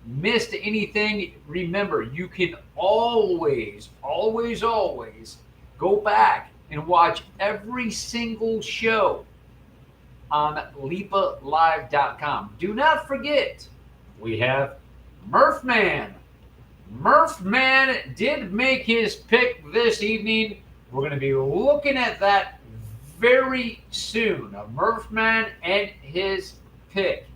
missed anything, remember, you can always, always, always go back and watch every single show on LeepaLive.com. Do not forget, we have Murphman. Murphman did make his pick this evening. We're going to be looking at that very soon. Murphman and his pick.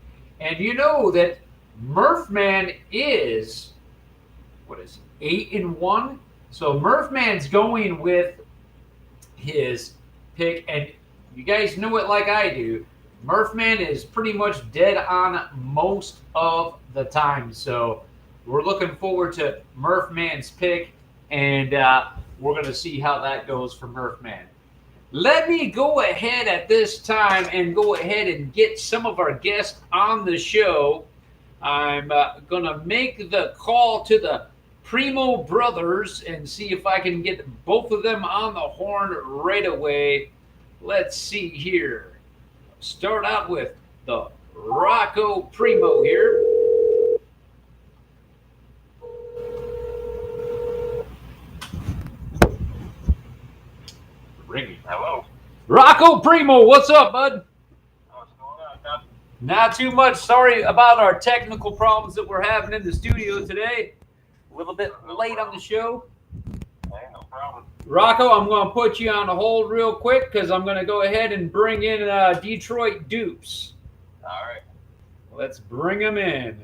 And you know that Murphman is, what is it, 8-1? So Murphman's going with his pick, and you guys know it like I do. Murphman is pretty much dead on most of the time. So we're looking forward to Murphman's pick, and we're going to see how that goes for Murphman. Let me go ahead at this time and go ahead and get some of our guests on the show. I'm going to make the call to the Primo brothers and see if I can get both of them on the horn right away. Let's see here. Start out with the Rocco Primo here. Ringing. Hello. Rocco Primo, what's up, bud? What's going on, Doug? Not too much. Sorry about our technical problems that we're having in the studio today. A little bit late on the show. Hey, no problem. Rocco, I'm going to put you on hold real quick because I'm going to go ahead and bring in Detroit Dupes. All right. Let's bring them in.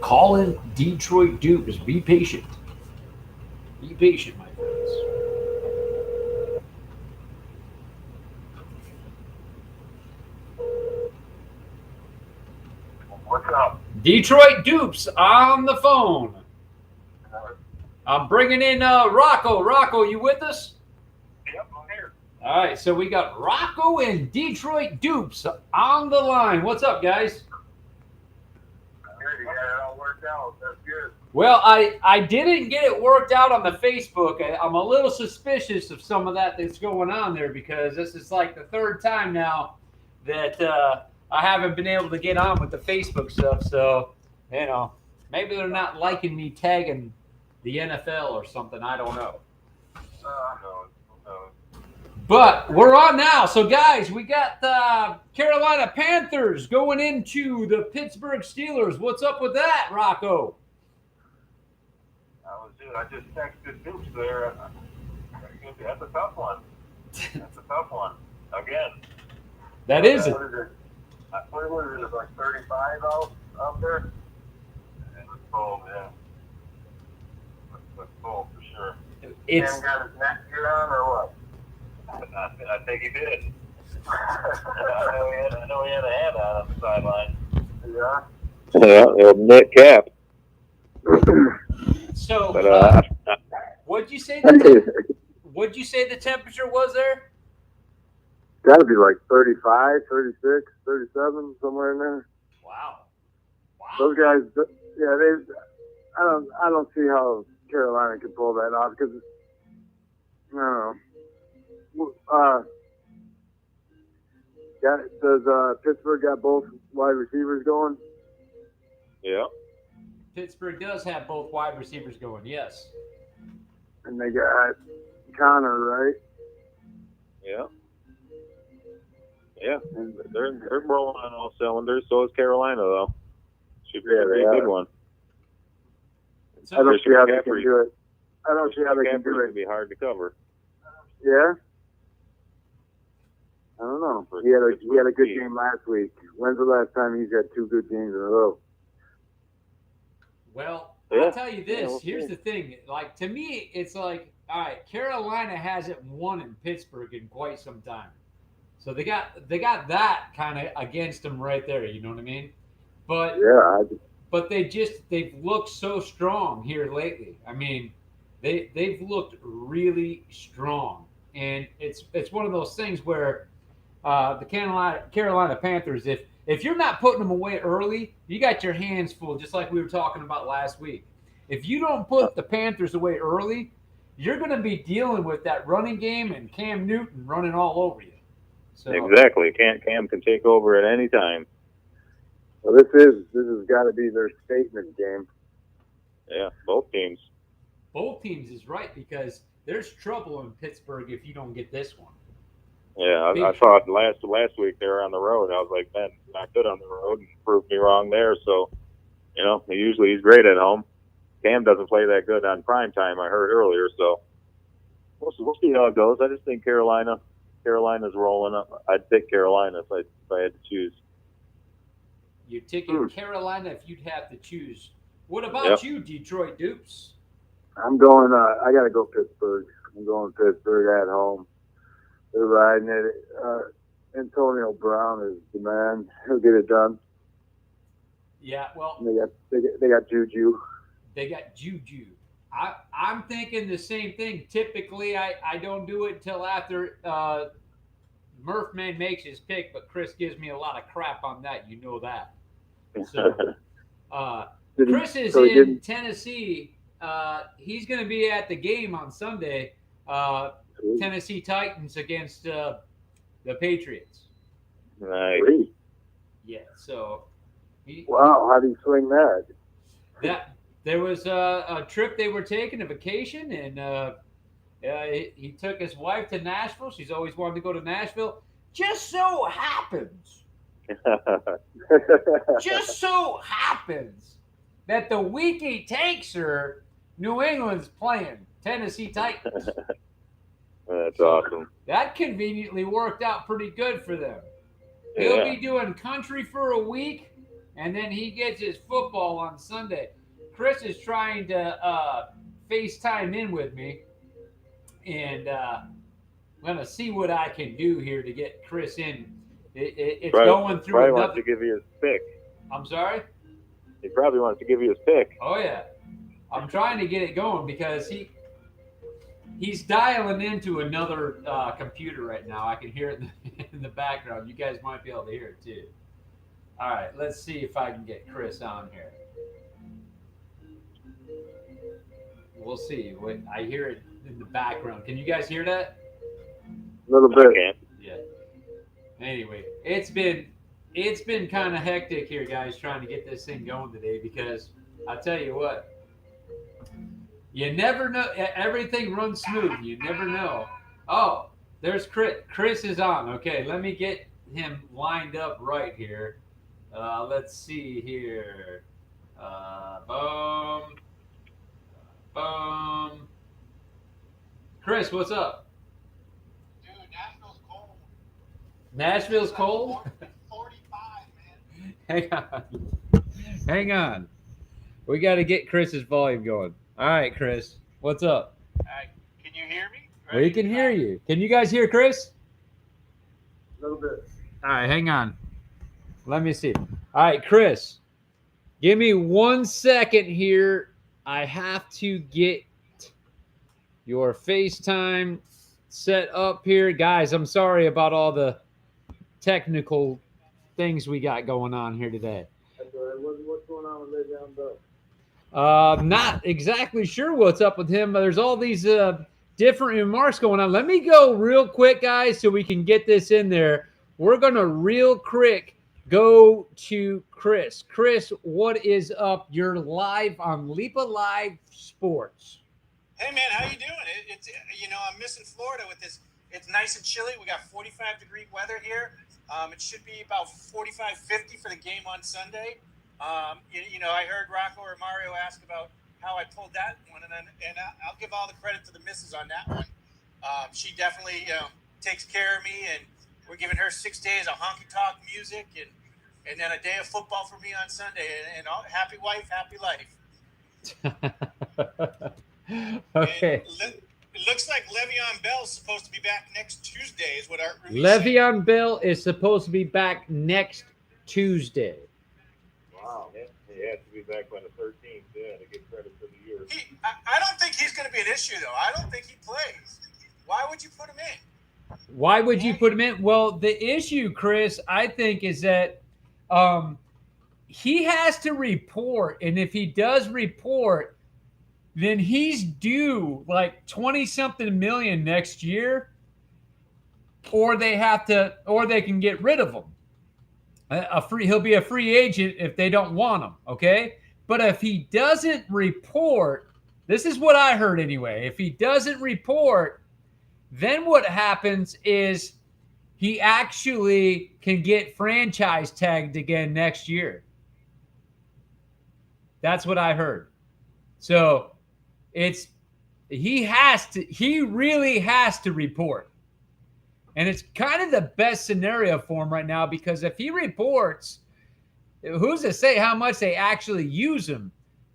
Call in Detroit Dupes. Be patient. Be patient, my friends. What's up? Detroit Dupes on the phone. I'm bringing in Rocco. Rocco, you with us? Yep, I'm here. All right, so we got Rocco and Detroit Dupes on the line. What's up, guys? I'm here. You got it all worked out. That's good. Well, I didn't get it worked out on the Facebook. I'm a little suspicious of some of that's going on there because this is like the third time now that I haven't been able to get on with the Facebook stuff. So, you know, maybe they're not liking me tagging the NFL or something. I don't know. No. But we're on now. So, guys, we got the Carolina Panthers going into the Pittsburgh Steelers. What's up with that, Rocco? I just texted Dukes there. That's a tough one. That's a tough one. Again. That is it. What was it, like 35 out there? It was cold, yeah. It was cold for sure. It's Cam got his neck gear on or what? I think he did. I know he had a hat on the sideline. Yeah. Yeah, knit cap. so. But What'd you say? What'd you say the temperature was there? Got to be like 35, 36, 37, somewhere in there. Wow. Those guys, yeah, I don't see how Carolina can pull that off because, I don't know. Does Pittsburgh got both wide receivers going? yeah. Pittsburgh does have both wide receivers going, yes. And they got Connor, right? Yeah. Yeah. They're rolling on all cylinders. So is Carolina, though. Should be a good one. So, I don't see how they can do it. I don't see how they can do it. It'd be hard to cover. Yeah. I don't know. He had a good game last week. When's the last time he's had two good games in a row? well, Yeah. I'll tell you this. we'll Here's see. the thing. Like, to me, it's like, all right, Carolina hasn't won in Pittsburgh in quite some time. So they got that kind of against them right there. You know what I mean? But Yeah, but they've looked so strong here lately. I mean, they've looked really strong, and it's one of those things where the Carolina Panthers, if you're not putting them away early, you got your hands full, just like we were talking about last week. If you don't put the Panthers away early, you're going to be dealing with that running game and Cam Newton running all over you. So Exactly. Cam can take over at any time. Well, this has got to be their statement game. Yeah, both teams. Both teams is right because there's trouble in Pittsburgh if you don't get this one. Yeah, Big I thought last week they were on the road. I was like, man, not good on the road, and proved me wrong there. So, he's great at home. Cam doesn't play that good on prime time. I heard earlier, so we'll see how it goes. I just think Carolina's rolling up. I'd pick Carolina if I had to choose. You're taking Carolina if you'd have to choose. What about you, Detroit Dupes? I'm going. I got to go Pittsburgh. I'm going Pittsburgh at home. They're riding it. Antonio Brown is the man. He'll get it done. Yeah, well, they got Juju. They got Juju. I'm thinking the same thing. Typically, I don't do it until after Murphman makes his pick, but Chris gives me a lot of crap on that. You know that. So, Chris is in Tennessee. He's going to be at the game on Sunday. Tennessee Titans against the Patriots. Nice. Yeah. So. Wow, how do you swing that? There was a trip they were taking, a vacation, and he took his wife to Nashville. She's always wanted to go to Nashville. Just so happens that the week he takes her, New England's playing Tennessee Titans. That's awesome. That conveniently worked out pretty good for them. He'll be doing country for a week, and then he gets his football on Sunday. Chris is trying to FaceTime in with me, and I'm going to see what I can do here to get Chris in. It's going through probably wants to give you his pick. I'm sorry? He probably wants to give you his pick. Oh, yeah. I'm trying to get it going because he's dialing into another computer right now. I can hear it in the background. You guys might be able to hear it, too. All right, let's see if I can get Chris on here. We'll see. I hear it in the background. Can you guys hear that? A little bit. Yeah. Anyway, it's been kind of hectic here, guys, trying to get this thing going today because I tell you what, you never know. Everything runs smooth. You never know. Oh, there's Chris. Chris is on. Okay, let me get him lined up right here. Let's see here. Boom. Chris, what's up? Dude, Nashville's cold. Nashville's cold? 45, man. Hang on. We got to get Chris's volume going. All right, Chris. What's up? Can you hear me? We can hear you. Can you guys hear Chris? A little bit. All right, hang on. Let me see. All right, Chris. Give me 1 second here. I have to get your FaceTime set up here. Guys, I'm sorry about all the technical things we got going on here today. What's going on with Le'Veon Bell? Not exactly sure what's up with him, but there's all these different remarks going on. Let me go real quick, guys, so we can get this in there. We're going to real quick go to Chris. Chris, what is up? You're live on Leepa Live Sports. Hey man, how you doing? It's I'm missing Florida with this. It's nice and chilly. We got 45-degree weather here. It should be about 45, 50 for the game on Sunday. I heard Rocco or Mario ask about how I pulled that one, and I'll give all the credit to the missus on that one. She definitely takes care of me, and we're giving her 6 days of honky-tonk music and then a day of football for me on Sunday. And happy wife, happy life. Okay. It looks like Le'Veon Bell's supposed to be back next Tuesday, is what Art Ruby Le'Veon Bell is supposed to be back next Tuesday. Wow. He has to be back on the 13th, to get credit for the year. I don't think he's going to be an issue, though. I don't think he plays. Why would you put him in? Why would you put him in? Well, the issue, Chris, I think, is that he has to report, and if he does report, then he's due like 20-something million next year, or they can get rid of him. He'll be a free agent if they don't want him, okay? But if he doesn't report, this is what I heard anyway. If he doesn't report, then what happens is he actually can get franchise tagged again next year. That's what I heard. So he really has to report. And it's kind of the best scenario for him right now, because if he reports, who's to say how much they actually use him?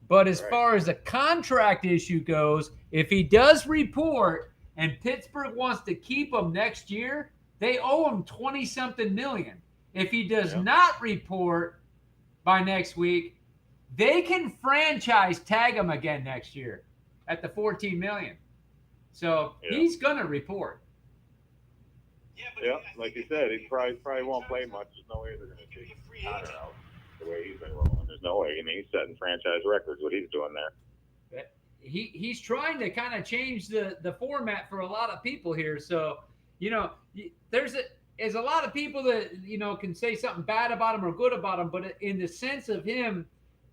But as far as the contract issue goes, if he does report and Pittsburgh wants to keep him next year, they owe him 20-something million. If he does not report by next week, they can franchise tag him again next year at the 14 million. So he's going to report. Yeah, like you said, he probably won't play much. There's no way they're going to take Connor out the way he's been rolling. There's no way. I mean, he's setting franchise records, what he's doing there. He's trying to kind of change the format for a lot of people here. So, there's a lot of people that, can say something bad about him or good about him, but in the sense of him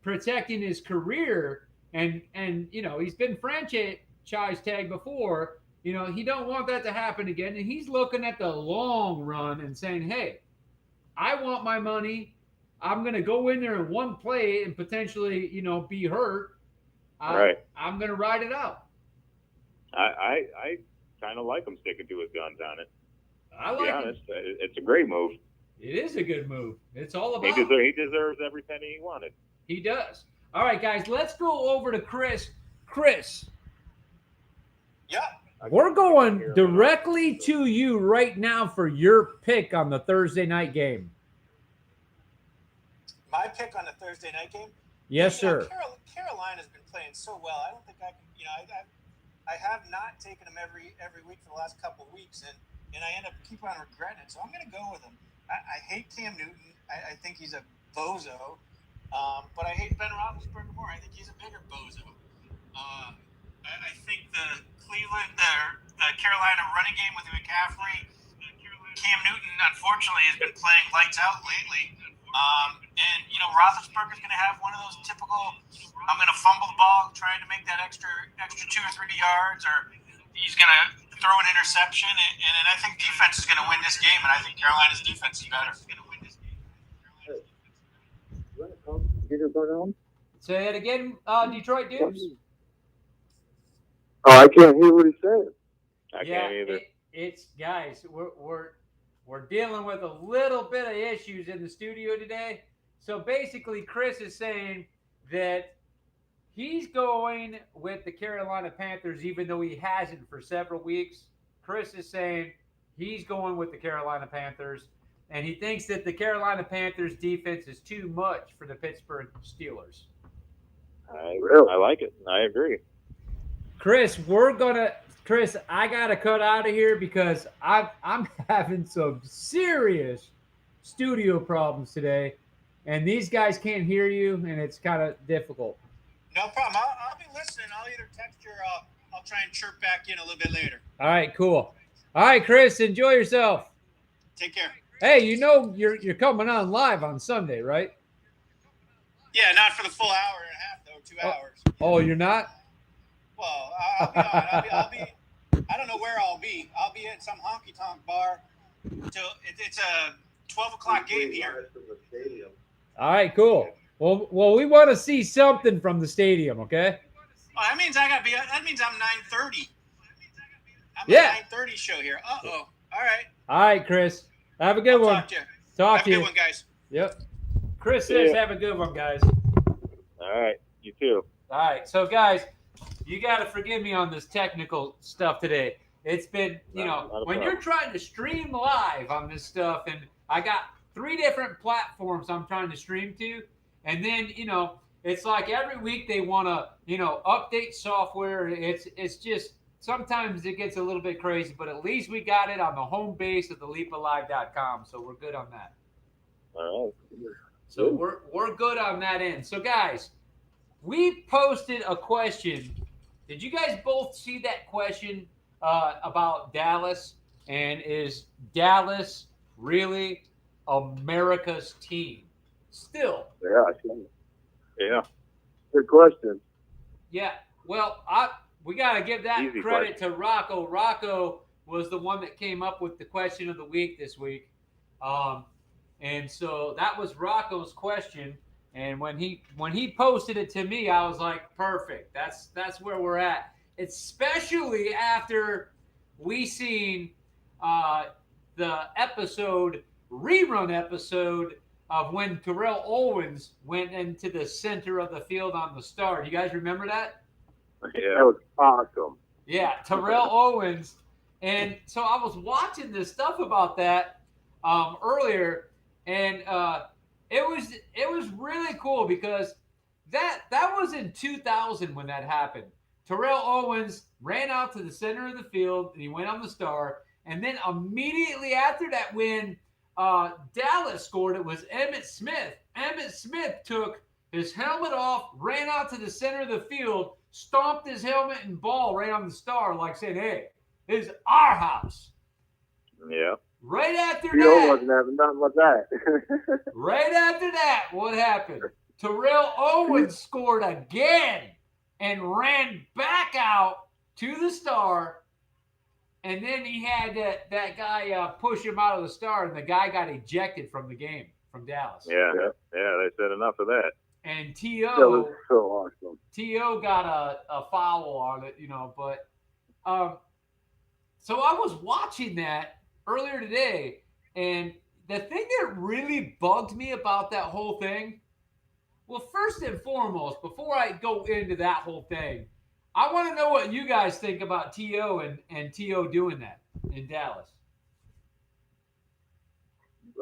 protecting his career and he's been franchise tagged before. He don't want that to happen again. And he's looking at the long run and saying, hey, I want my money. I'm going to go in there in one play and potentially, be hurt. I'm going to ride it out. I kind of like him sticking to his guns on it. To be honest, it's a great move. It is a good move. It's all about. He deserves every penny he wanted. He does. All right, guys, let's go over to Chris. Chris. Yeah. We're going directly to you right now for your pick on the Thursday night game. My pick on the Thursday night game? Yes, sir. Carolina's been playing so well. I don't think I can. I have not taken them every week for the last couple of weeks, and I end up keep on regretting it. So I'm going to go with him. I hate Cam Newton. I think he's a bozo. But I hate Ben Roethlisberger more. I think he's a bigger bozo. I think the Carolina running game with McCaffrey, Cam Newton, unfortunately, has been playing lights out lately. And Roethlisberger's going to have one of those typical, I'm going to fumble the ball trying to make that extra 2 or 3 yards, or he's going to throw an interception. And I think defense is going to win this game, and I think Carolina's defense is better. Say it again, Detroit Dukes. Oh, I can't hear what he said. I can't either. It's guys, we're dealing with a little bit of issues in the studio today. So basically, Chris is saying that he's going with the Carolina Panthers, even though he hasn't for several weeks. Chris is saying he's going with the Carolina Panthers, and he thinks that the Carolina Panthers defense is too much for the Pittsburgh Steelers. I like it. I agree. Chris, I gotta cut out of here because I'm having some serious studio problems today, and these guys can't hear you, and it's kind of difficult. No problem. I'll be listening. I'll either text you or I'll try and chirp back in a little bit later. All right, cool. All right, Chris, enjoy yourself. Take care. Hey, you're coming on live on Sunday, right? Yeah, not for the full hour and a half though. 2 hours. Oh, you're not? Well, I'll be on. I'll be. I don't know where I'll be. I'll be at some honky tonk bar till it's a 12 o'clock game here. All right, cool. Well, we want to see something from the stadium, okay? Oh, that means I gotta be. That means I'm 9:30. I'm Yeah. a 9:30 show here. All right. All right, Chris. Have a good one. Talk to you. Talk Have to a you. good one, guys. Yep. Chris says have a good one, guys. All right. You too. All right. So, guys, you got to forgive me on this technical stuff today. It's been, when you're trying to stream live on this stuff, and I got 3 different platforms I'm trying to stream to, and then, it's like every week they want to, update software. It's just, sometimes it gets a little bit crazy, but at least we got it on the home base of the LeepaLive.com, so we're good on that. All right. So we're good on that end. So, guys, we posted a question. Did you guys both see that question about Dallas? And is Dallas really America's team? Still. Yeah, I think. Yeah. Good question. Yeah. Well, we got to give that Easy credit question. to Rocco. Rocco was the one that came up with the question of the week this week. Um, and so that was Rocco's question. And when he posted it to me, I was like, perfect. That's where we're at. Especially after we seen uh, the rerun episode of when Terrell Owens went into the center of the field on the star. Do you guys remember that? That Yeah. was awesome. Yeah, Terrell Owens. And so I was watching this stuff about that earlier, and it was really cool because that was in 2000 when that happened. Terrell Owens ran out to the center of the field and he went on the star, and then immediately after that, when Dallas scored, it was Emmitt Smith. Emmitt Smith took his helmet off, ran out to the center of the field, stomped his helmet and ball right on the star, like saying, "Hey, this is our house." Yeah. Right after T.O. that, wasn't having nothing with that. right after that, what happened? Terrell Owens scored again and ran back out to the star. And then he had that guy push him out of the star, and the guy got ejected from the game from Dallas. Yeah. Yeah. They said enough of that. And That T.O. was so awesome. T.O. got a foul on it, but so I was watching that earlier today, and the thing that really bugged me about that whole thing, well, first and foremost, before I go into that whole thing, I want to know what you guys think about T.O. and T.O. doing that in Dallas.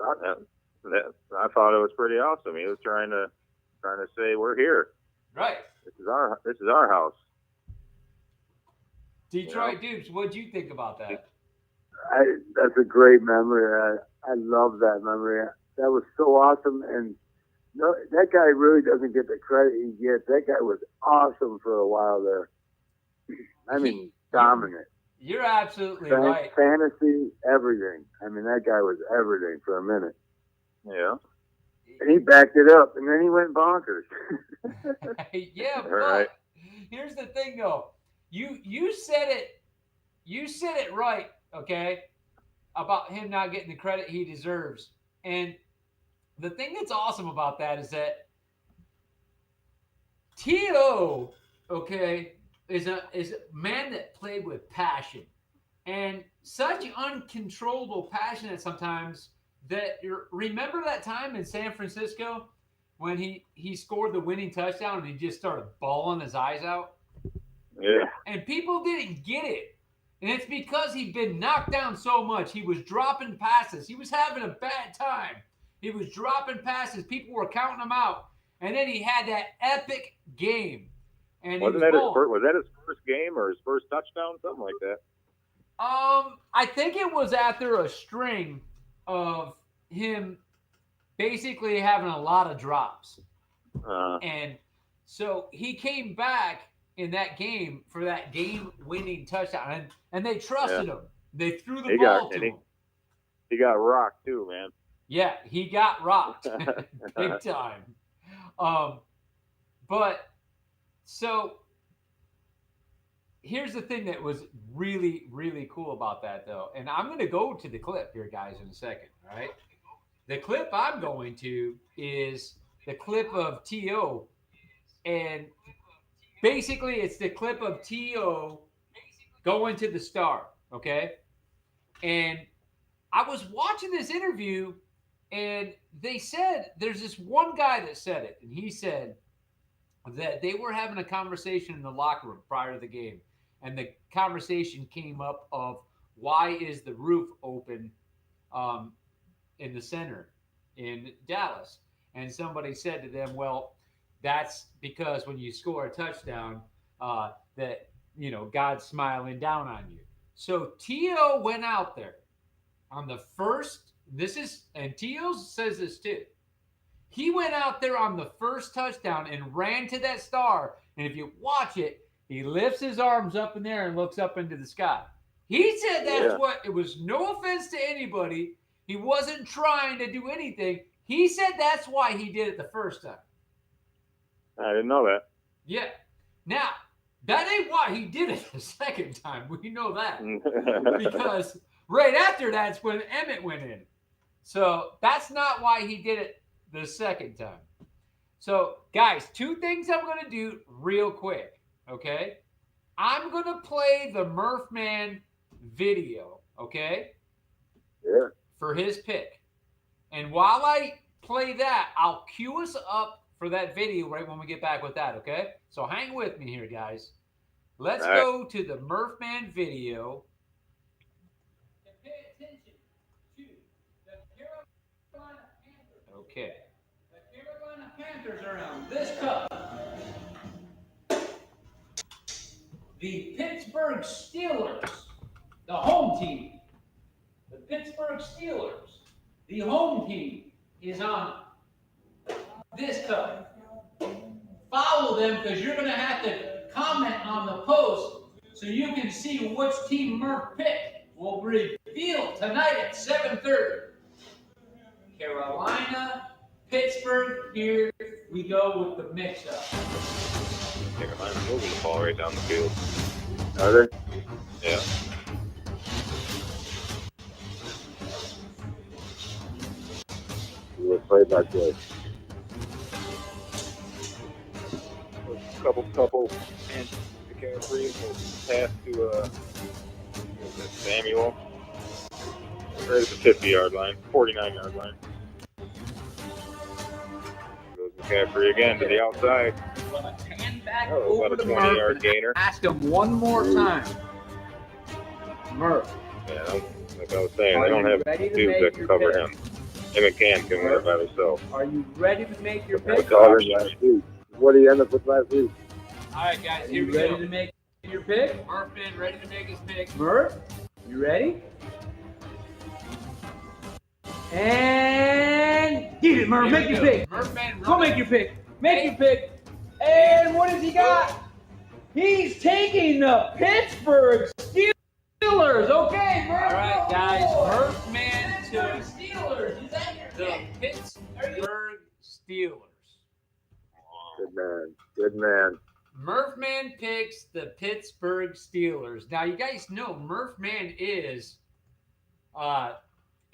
I thought it was pretty awesome. He was trying to say we're here. Right. This is our house. Detroit Dukes, what'd you think about that? That's a great memory. I love that memory. That was so awesome. And no, that guy really doesn't get the credit he gets. That guy was awesome for a while there. I mean, dominant. You're absolutely right. Fantasy, everything. I mean, that guy was everything for a minute. Yeah. And he backed it up, and then he went bonkers. Yeah, but Right. here's the thing, though. You said it right, okay, about him not getting the credit he deserves. And the thing that's awesome about that is that T.O., okay, is a man that played with passion and such uncontrollable passion at sometimes that remember that time in San Francisco when he scored the winning touchdown and he just started bawling his eyes out? Yeah. And people didn't get it. And it's because he'd been knocked down so much. He was dropping passes. He was having a bad time. He was dropping passes. People were counting him out. And then he had that epic game. And Was that his first game or his first touchdown? Something like that. I think it was after a string of him basically having a lot of drops. And so he came back in that game for that game-winning touchdown, and they trusted him. They threw the ball to him. He got rocked too, man. Yeah, he got rocked big time. But so here's the thing that was really, really cool about that, though, and I'm going to go to the clip here, guys, in a second. All right, the clip I'm going to is the clip of T.O. and basically, it's the clip of T.O. going to the star, okay? And I was watching this interview, and they said, there's this one guy that said it, and he said that they were having a conversation in the locker room prior to the game, and the conversation came up of why is the roof open in the center in Dallas? And somebody said to them, well, that's because when you score a touchdown, that God's smiling down on you. So T.O. went out there on the first. And T.O. says this too. He went out there on the first touchdown and ran to that star. And if you watch it, he lifts his arms up in there and looks up into the sky. He said that's what. It was no offense to anybody. He wasn't trying to do anything. He said that's why he did it the first time. I didn't know that. Yeah. Now, that ain't why he did it the second time. We know that. Because right after that's when Emmett went in. So that's not why he did it the second time. So, guys, two things I'm going to do real quick, okay? I'm going to play the Murph Man video, okay? Yeah. For his pick. And while I play that, I'll cue us up for that video right when we get back with that, okay? So hang with me here, guys. Let's go to the Murph Man video. And pay attention to the Carolina Panthers. Okay. The Carolina Panthers are on this cup. The Pittsburgh Steelers, the home team. The Pittsburgh Steelers, the home team, is on this cup. Follow them because you're going to have to comment on the post so you can see which team Murph picked. We'll reveal tonight at 7:30. Carolina, Pittsburgh, here we go with the mix-up. Carolina's moving the ball right down the field. Are they? Yeah. You play by play. Couple, and the carefree pass to Samuel. Right at the 50-yard line, 49-yard line. Goes McCaffrey again to the outside. Hand back Oh, over about a to 20-yard Murph. gainer. Ask him one more time. Murph. Yeah, like I was saying, they don't have dudes that can cover him. Him and Cam can win it by themselves. Are you ready to make your pick? What's all in last week? What did he end up with last week? All right, guys, Are here you we ready go. to make your pick? Murph man ready to make his pick. Murph, you ready? And get it, Murph. Here Make we your go. pick. Murph man, Go make your pick. Make your pick. And what has he got? He's taking the Pittsburgh Steelers. Okay, Murph. All right, guys, go. Murph man Pittsburgh took Steelers. Is that your the pick? Pittsburgh Steelers. Good man. Good man. Murph man picks the Pittsburgh Steelers. Now, you guys know Murph man is 8-1.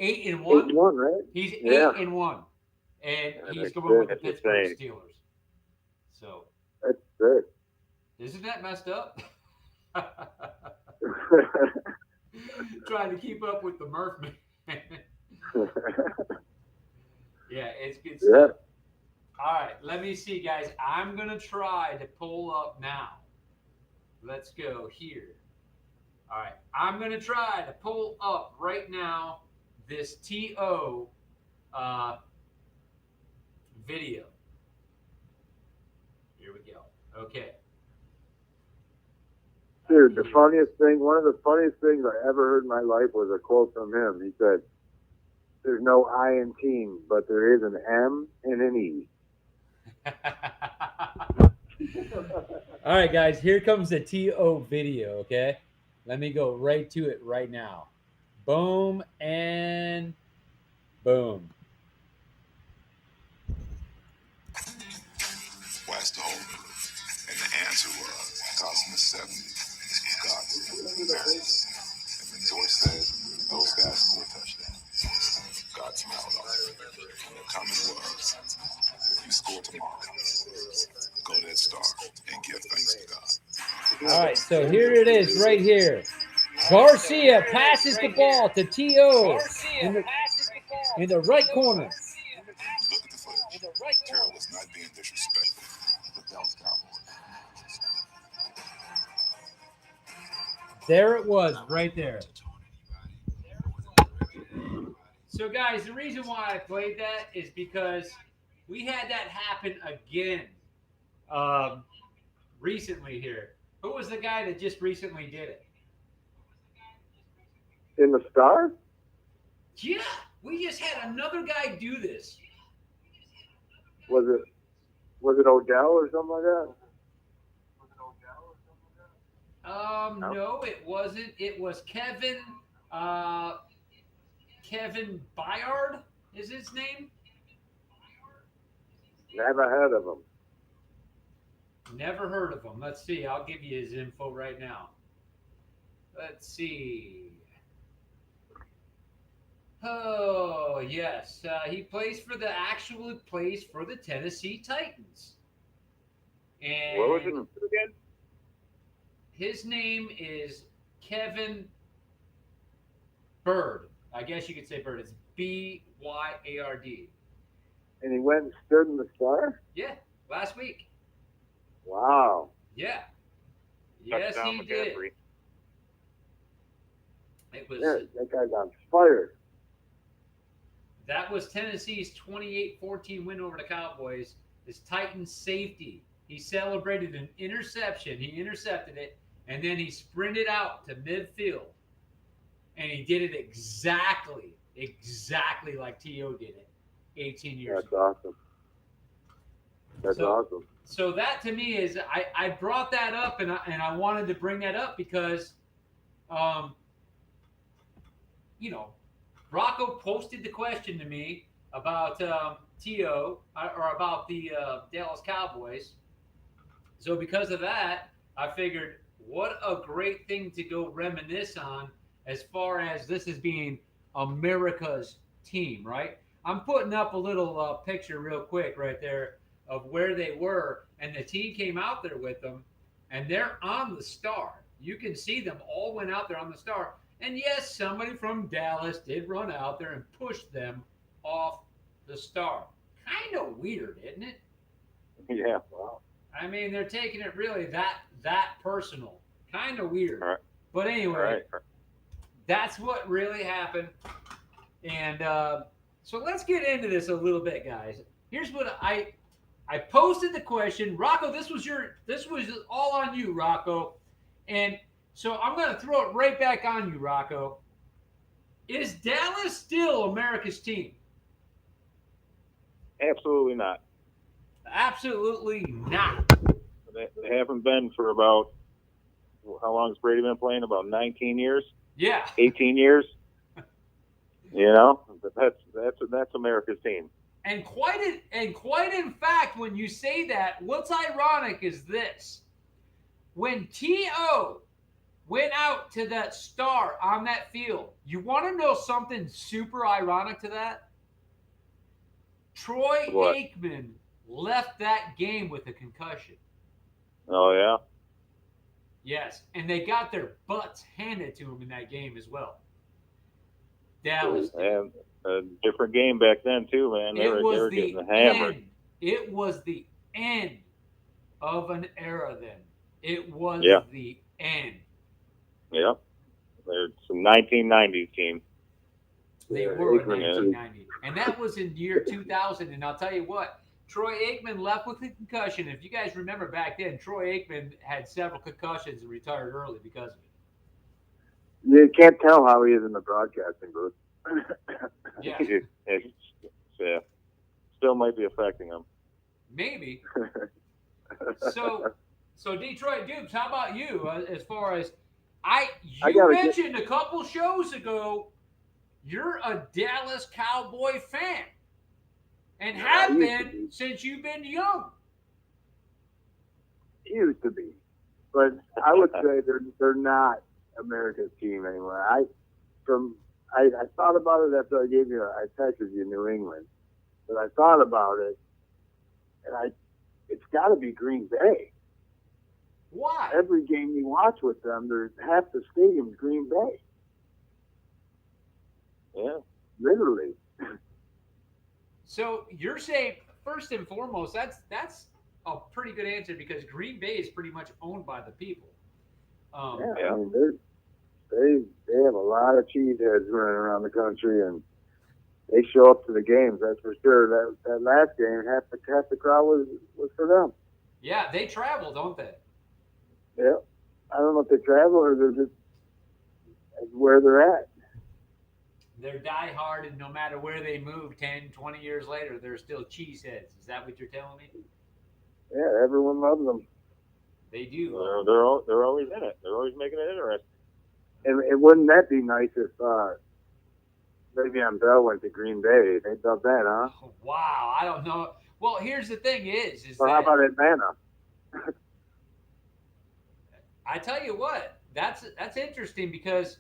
8-1, right? He's Yeah. 8-1, and Yeah, he's that's going with the that's Pittsburgh insane. Steelers. So, That's good. isn't that messed up? Trying to keep up with the Murph man. Yeah, it's good Yeah. stuff. All right, let me see, guys. I'm going to try to pull up now. Let's go here. All right, I'm going to try to pull up right now this TO video. Here we go. Okay. Dude, the funniest thing, one of the funniest things I ever heard in my life was a quote from him. He said, "There's no I in team, but there is an M and an E." All right, guys, here comes the TO video, okay? Let me go right to it right now. Boom and boom. Why's the hole? And the answer was, because in the 70s, this was God's parents. And when George said, those guys scored a touchdown, God smiled on it. And the comment was, if you score tomorrow, go to that star and give thanks to God. All right, so here it is right here. Garcia passes the ball to TO in the right corner. Look at the footage. Terrell was not being disrespectful. The Dallas Cowboys. There it was right there. So, guys, the reason why I played that is because we had that happen again recently here. Who was the guy that just recently did it? In the Stars? Yeah, we just had another guy do this. Was it Odell or something like that? No, it wasn't. It was Kevin. Kevin Byard is his name. Never heard of him. Never heard of him. Let's see. I'll give you his info right now. Let's see. Oh, yes. He plays for the Tennessee Titans. And What was it again? his name is Kevin Bird. I guess you could say Bird. It's Byard. And he went and stood in the Star? Yeah, last week. Wow. Yeah. Yes, Touchdown he did. McCaffrey. It was Yeah, that guy's on fire. That was Tennessee's 28-14 win over the Cowboys. His Titans safety. He celebrated an interception. He intercepted it, and then he sprinted out to midfield. And he did it exactly like T.O. did it 18 years That's ago. awesome. That's So- awesome. So that to me is, I brought that up, and I wanted to bring that up because, Rocco posted the question to me about T.O. or about the Dallas Cowboys. So because of that, I figured what a great thing to go reminisce on as far as this as being America's team, right? I'm putting up a little picture real quick right there of where they were, and the team came out there with them, and they're on the Star. You can see them all went out there on the Star. And yes, somebody from Dallas did run out there and push them off the Star. Kind of weird, isn't it? Yeah. Wow. I mean, they're taking it really that personal. Kind of weird. All right. But anyway, All right. that's what really happened. And so let's get into this a little bit, guys. Here's what I posted the question. Rocco, this was all on you, Rocco. And so I'm going to throw it right back on you, Rocco. Is Dallas still America's team? Absolutely not. Absolutely not. They haven't been for about, how long has Brady been playing? About 19 years, Yeah. 18 years. You know, that's America's team. And quite in fact, when you say that, what's ironic is this. When T.O. went out to that Star on that field, you want to know something super ironic to that? Troy What? Aikman left that game with a concussion. Oh yeah. Yes, and they got their butts handed to them in that game as well. Dallas. And a different game back then too, man. They were getting hammered. It was the end of an era then. It was the end. Yeah. They're some 1990s team. They were in Aikman, 1990. And that was in year 2000. And I'll tell you what, Troy Aikman left with a concussion. If you guys remember back then, Troy Aikman had several concussions and retired early because of it. You can't tell how he is in the broadcasting booth. Yeah, Yeah. Still might be affecting them. maybe. So Detroit Dukes, how about you? As far as you mentioned a couple shows ago, you're a Dallas Cowboy fan, and have been since you've been young. Used to be, but I would say they're not America's team anymore. I thought about it after I texted you New England, but I thought about it, and it's got to be Green Bay. Why? Every game you watch with them, there's half the stadium's Green Bay. Yeah. Literally. So you're saying first and foremost, that's a pretty good answer because Green Bay is pretty much owned by the people. Yeah. I mean, they have a lot of cheeseheads running around the country, and they show up to the games. That's for sure. That last game, half the crowd was for them. Yeah, they travel, don't they? Yeah. I don't know if they travel or they're just where they're at. They're diehard, and no matter where they move 10, 20 years later, they're still cheeseheads. Is that what you're telling me? Yeah, everyone loves them. They do. They're always in it. They're always making it interesting. And wouldn't that be nice if Le'Veon Bell went to Green Bay. They dubbed that, huh? Wow, I don't know. Well, here's the thing: is Well, how that about Atlanta? I tell you what, that's interesting because,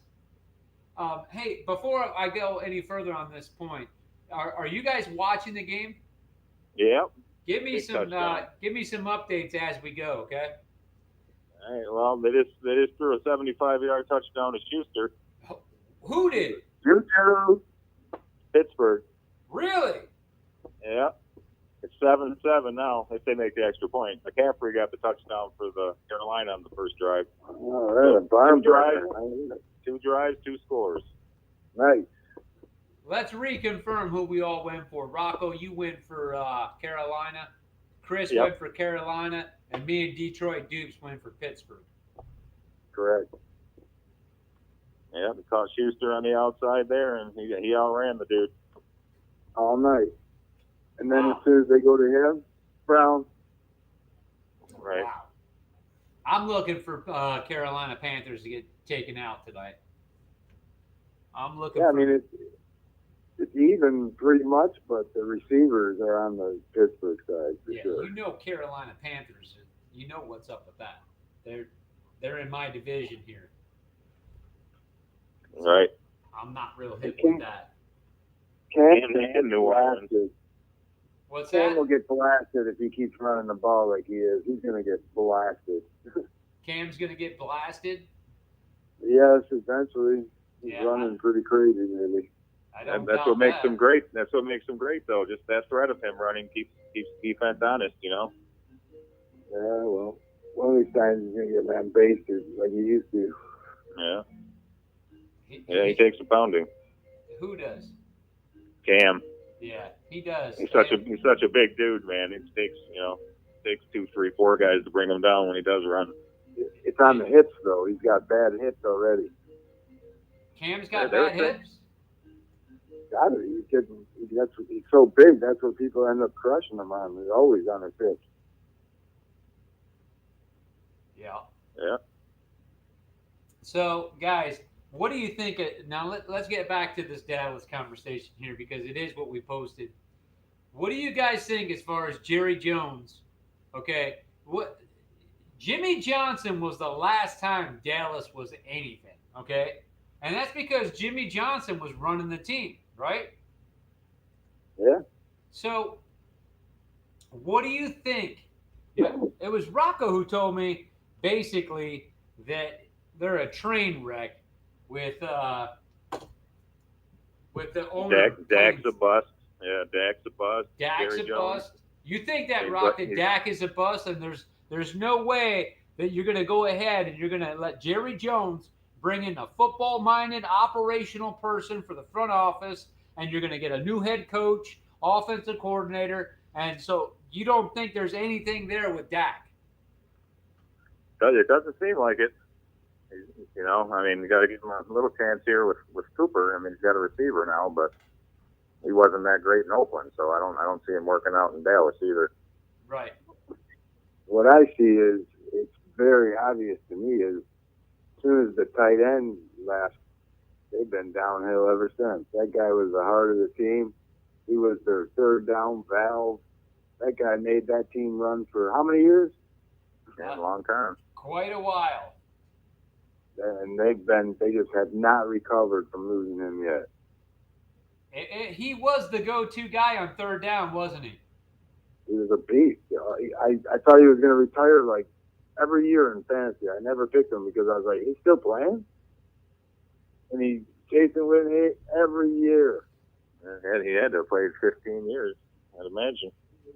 hey, before I go any further on this point, are you guys watching the game? Yep. Big Give touchdown. me some updates as we go, okay? All right. Well, they just threw a 75-yard touchdown to Schuster, Who did? Juju. Pittsburgh. Really? Yeah. It's 7-7 now if they make the extra point. McCaffrey got the touchdown for the Carolina on the first drive. Oh, that's a barn burner. 2 drives, 2 scores. Nice. Let's reconfirm who we all went for. Rocco, you went for Carolina. Chris Yep. went for Carolina, and me and Detroit Dupes went for Pittsburgh. Correct. Yeah, they caught Schuster on the outside there, and he outran the dude. All night. And then Wow. as soon as they go to him, Brown. Right. Wow. I'm looking for Carolina Panthers to get taken out tonight. I'm looking Yeah, I for mean, it's even pretty much, but the receivers are on the Pittsburgh side for yeah, sure. you know Carolina Panthers. You know what's up with that. They're in my division here. Right. I'm not real hip Okay. with that. Cam And New Orleans. blasted. What's Cam that? will get blasted if he keeps running the ball like he is. He's going to get blasted. Cam's gonna get blasted. Yes, eventually. He's Yeah, running pretty crazy, really. I don't And that's doubt what makes that. him great. That's what makes him great, though. Just that threat of him running keeps defense honest, you know. Yeah, well, one of these times he's going to get lambasted like he used to. Yeah. He He takes a pounding. who does? Cam. Yeah, he does. He's such a big dude, man. It takes 2, 3, 4 guys to bring him down when he does run. It's on the hips, though. He's got bad hips already. Cam's got Yeah, bad they're- hips. Got it. He's so big, that's what people end up crushing him on. He's always on his hips. Yeah. Yeah. So, guys, what do you think? Now, let's get back to this Dallas conversation here because it is what we posted. What do you guys think as far as Jerry Jones? Okay, what Jimmy Johnson was the last time Dallas was anything. Okay, and that's because Jimmy Johnson was running the team, right? Yeah. So, what do you think? It was Rocco who told me basically that they're a train wreck with the owner. Dak's a bust. Yeah, Dak's a bust. Dak's Jerry a Jones. bust. You think that, He's Rock, like- that Dak is a bust, and there's no way that you're going to go ahead and you're going to let Jerry Jones bring in a football-minded, operational person for the front office, and you're going to get a new head coach, offensive coordinator, and so you don't think there's anything there with Dak? It doesn't seem like it. You know, I mean, you got to give him a little chance here with Cooper. I mean, he's got a receiver now, but he wasn't that great in Oakland, so I don't see him working out in Dallas either. Right. What I see is, it's very obvious to me, is as soon as the tight end left, they've been downhill ever since. That guy was the heart of the team. He was their third down valve. That guy made that team run for how many years? Yeah, a long time. Quite a while. And they just have not recovered from losing him yet. He was the go-to guy on third down, wasn't he? He was a beast. You know, I thought he was going to retire like every year in fantasy. I never picked him because I was like, he's still playing? And he's chasing with me every year. He had to have played 15 years, I'd imagine.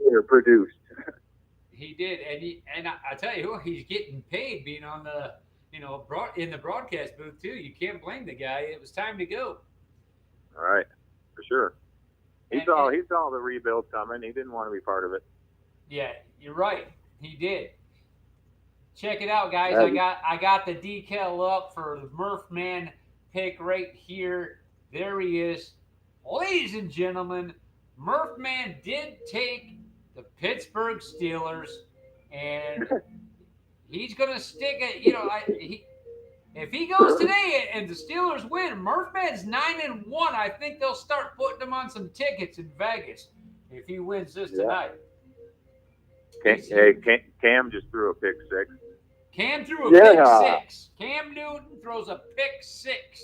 Year produced. He did, and I tell you what, he's getting paid being on the in the broadcast booth too. You can't blame the guy. It was time to go. All right, for sure. He And- saw the rebuild coming. He didn't want to be part of it. Yeah, you're right. He did. Check it out, guys. Yeah. I got the decal up for the Murph Man pick right here. There he is, ladies and gentlemen. Murph Man did take the Pittsburgh Steelers, and he's gonna stick it. If he goes today and the Steelers win, Murphman's 9-1. I think they'll start putting him on some tickets in Vegas if he wins this tonight. Cam just threw a pick six. Cam threw a pick six. Cam Newton throws a pick six.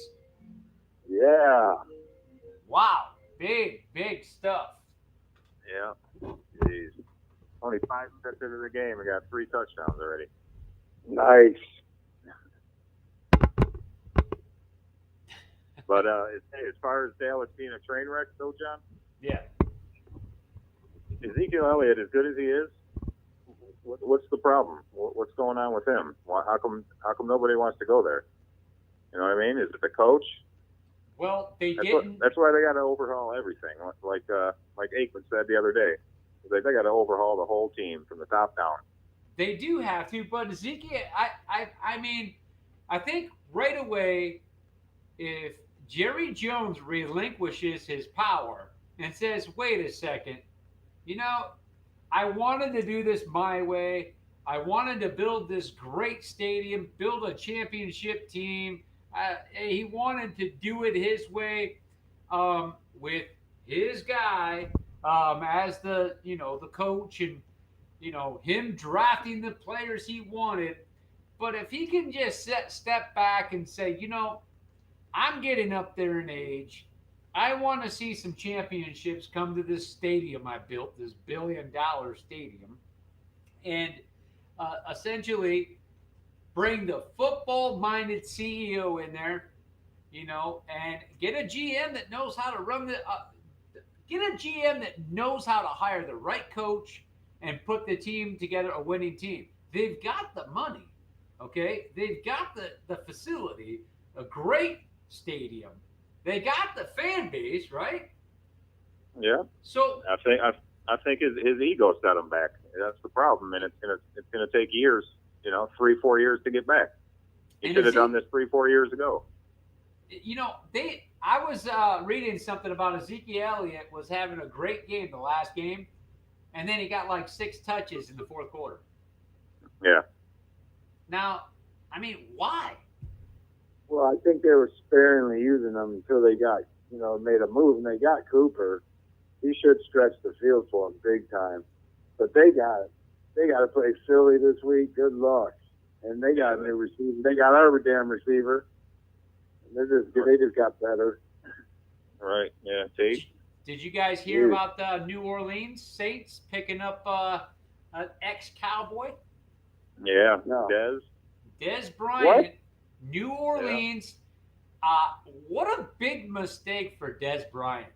Yeah. Wow. Big stuff. Yeah. Jeez. Only 5 minutes into the game, we got 3 touchdowns already. Nice. But as far as Dallas being a train wreck, though, John, Yeah. Ezekiel Elliott, as good as he is, what's the problem? What's going on with him? How come nobody wants to go there? You know what I mean? Is it the coach? Well, that's why they got to overhaul everything. Like Aikman said the other day, they got to overhaul the whole team from the top down. They do have to, but Ezekiel, I mean, I think right away, if Jerry Jones relinquishes his power and says, "Wait a second, I wanted to do this my way. I wanted to build this great stadium, build a championship team. He wanted to do it his way, with his guy as the coach, and him drafting the players he wanted. But if he can just step back and say, I'm getting up there in age. I want to see some championships come to this stadium I built, this $1 billion stadium, and essentially bring the football-minded CEO in there, and get a GM that knows how to run get a GM that knows how to hire the right coach and put the team together, a winning team. They've got the money, okay? They've got the facility, a great stadium. They got the fan base, right? Yeah. So I think his ego set him back. That's the problem, and it's gonna take years, 3-4 years to get back. He should have done this 3-4 years ago. I was reading something about Ezekiel Elliott was having a great game the last game, and then he got like 6 touches in the fourth quarter. Yeah. Now, I mean, why? Well, I think they were sparingly using them until they got, made a move, and they got Cooper. He should stretch the field for them big time. But they got to play Philly this week. Good luck. And they got a new receiver. They got our damn receiver. They just got better. Right. Yeah. Tate. Did you guys hear about the New Orleans Saints picking up an ex-Cowboy? Yeah. No. Dez Bryant. What? New Orleans. Yeah. What a big mistake for Dez Bryant.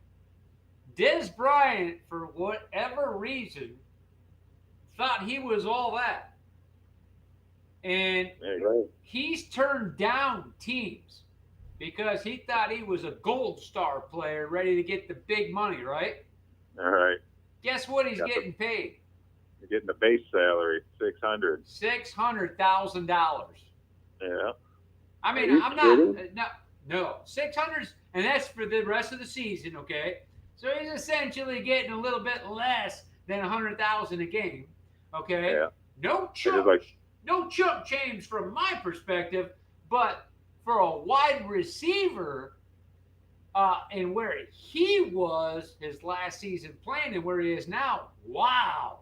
Dez Bryant, for whatever reason, thought he was all that. And he's turned down teams because he thought he was a gold star player ready to get the big money, right? All right. Guess what he's getting paid? He's getting the base salary, $600,000. $600,000. Yeah. I mean, I'm not. No, 600, and that's for the rest of the season. Okay, so he's essentially getting a little bit less than $100,000 a game. Okay. Yeah. No chump change from my perspective, but for a wide receiver, and where he was his last season playing and where he is now, wow.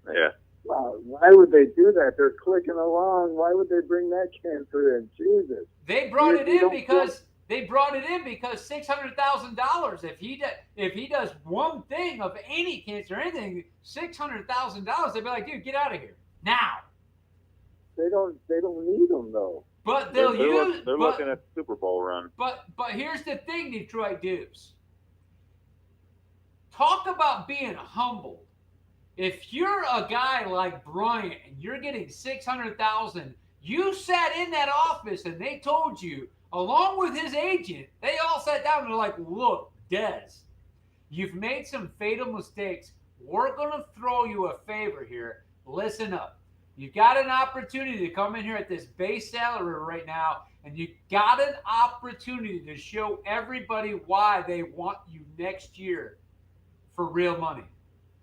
Yeah. Wow, why would they do that? They're clicking along. Why would they bring that cancer in? Jesus. They brought it in because $600,000. If he does one thing of any cancer or anything, $600,000, they'd be like, dude, get out of here now. They don't need them though. But they're looking at the Super Bowl run. But here's the thing, Detroit Dupes. Talk about being humbled. If you're a guy like Bryant and you're getting $600,000, you sat in that office and they told you, along with his agent, they all sat down and they're like, look, Dez, you've made some fatal mistakes. We're going to throw you a favor here. Listen up. You've got an opportunity to come in here at this base salary right now, and you got an opportunity to show everybody why they want you next year for real money.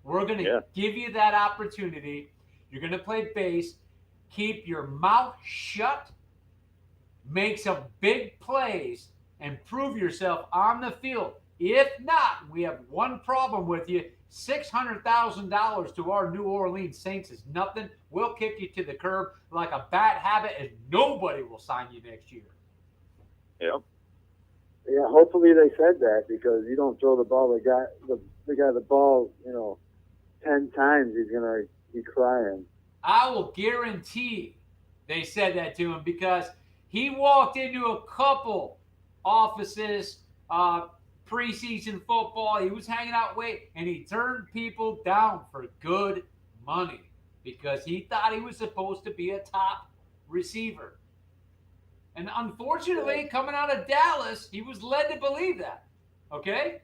We're going to give you that opportunity. You're going to play base. Keep your mouth shut make some big plays and prove yourself on the field. If not, we have one problem with you. $600,000 to our New Orleans Saints is nothing. We'll kick you to the curb like a bad habit, and nobody will sign you next year. Yep. Yeah, hopefully they said that, because you don't throw the ball the guy the ball 10 times, he's gonna be crying. I will guarantee they said that to him, because he walked into a couple offices, preseason football. He was hanging out and he turned people down for good money because he thought he was supposed to be a top receiver. And unfortunately, coming out of Dallas, he was led to believe that. Okay?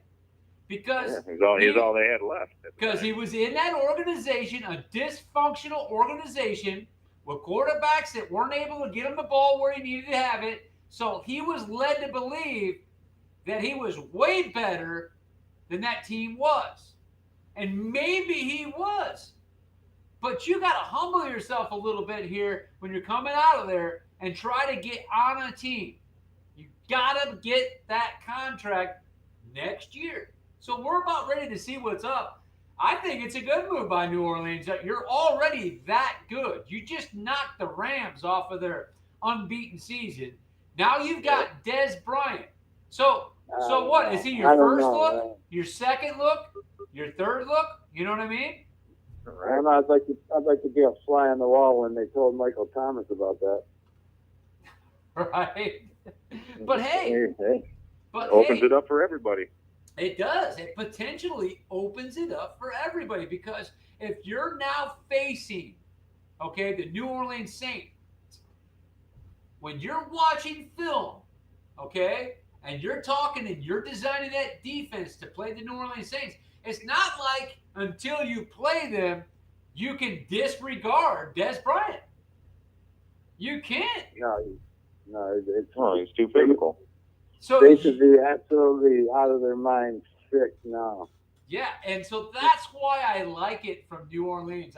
Because he's all they had left. Because he was in that organization, a dysfunctional organization with quarterbacks that weren't able to get him the ball where he needed to have it. So he was led to believe that he was way better than that team was. And maybe he was. But you got to humble yourself a little bit here when you're coming out of there and try to get on a team. You got to get that contract next year. So we're about ready to see what's up. I think it's a good move by New Orleans. You're already that good. You just knocked the Rams off of their unbeaten season. Now you've got Des Bryant. So what? Is he your first look? Your second look? Your third look? You know what I mean? I don't know. I'd like to be a fly on the wall when they told Michael Thomas about that. Right. But hey, Opens it up for everybody. It does. It potentially opens it up for everybody, because if you're now facing, the New Orleans Saints, when you're watching film, and you're talking and you're designing that defense to play the New Orleans Saints, it's not like until you play them, you can disregard Des Bryant. You can't. No, he's too physical. So they should be absolutely out of their minds sick now. Yeah, and so that's why I like it from New Orleans.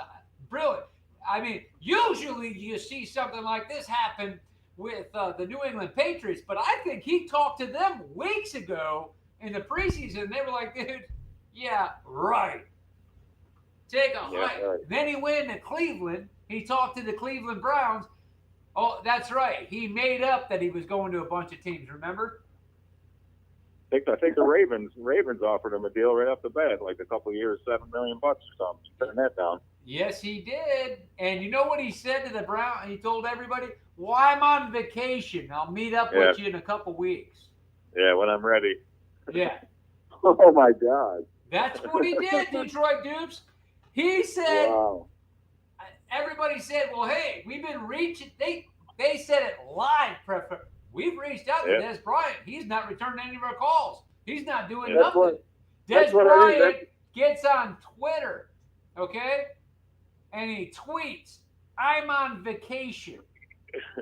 Brilliant. I mean, usually you see something like this happen with the New England Patriots, but I think he talked to them weeks ago in the preseason. They were like, dude, yeah, right. Take a hike. Right. Then he went to Cleveland. He talked to the Cleveland Browns. Oh, that's right. He made up that he was going to a bunch of teams, remember? I think the Ravens offered him a deal right off the bat, like a couple of years, $7 million or something. Turn that down. Yes, he did. And you know what he said to the Browns? He told everybody, "Well, I'm on vacation. I'll meet up with you in a couple weeks." Yeah, when I'm ready. Yeah. Oh my God. That's what he did, Detroit Dupes. He said. Wow. Everybody said, "Well, hey, we've been reaching." They said it live. We've reached out to Des Bryant. He's not returning any of our calls. He's not doing nothing. Des Bryant gets on Twitter, and he tweets, "I'm on vacation."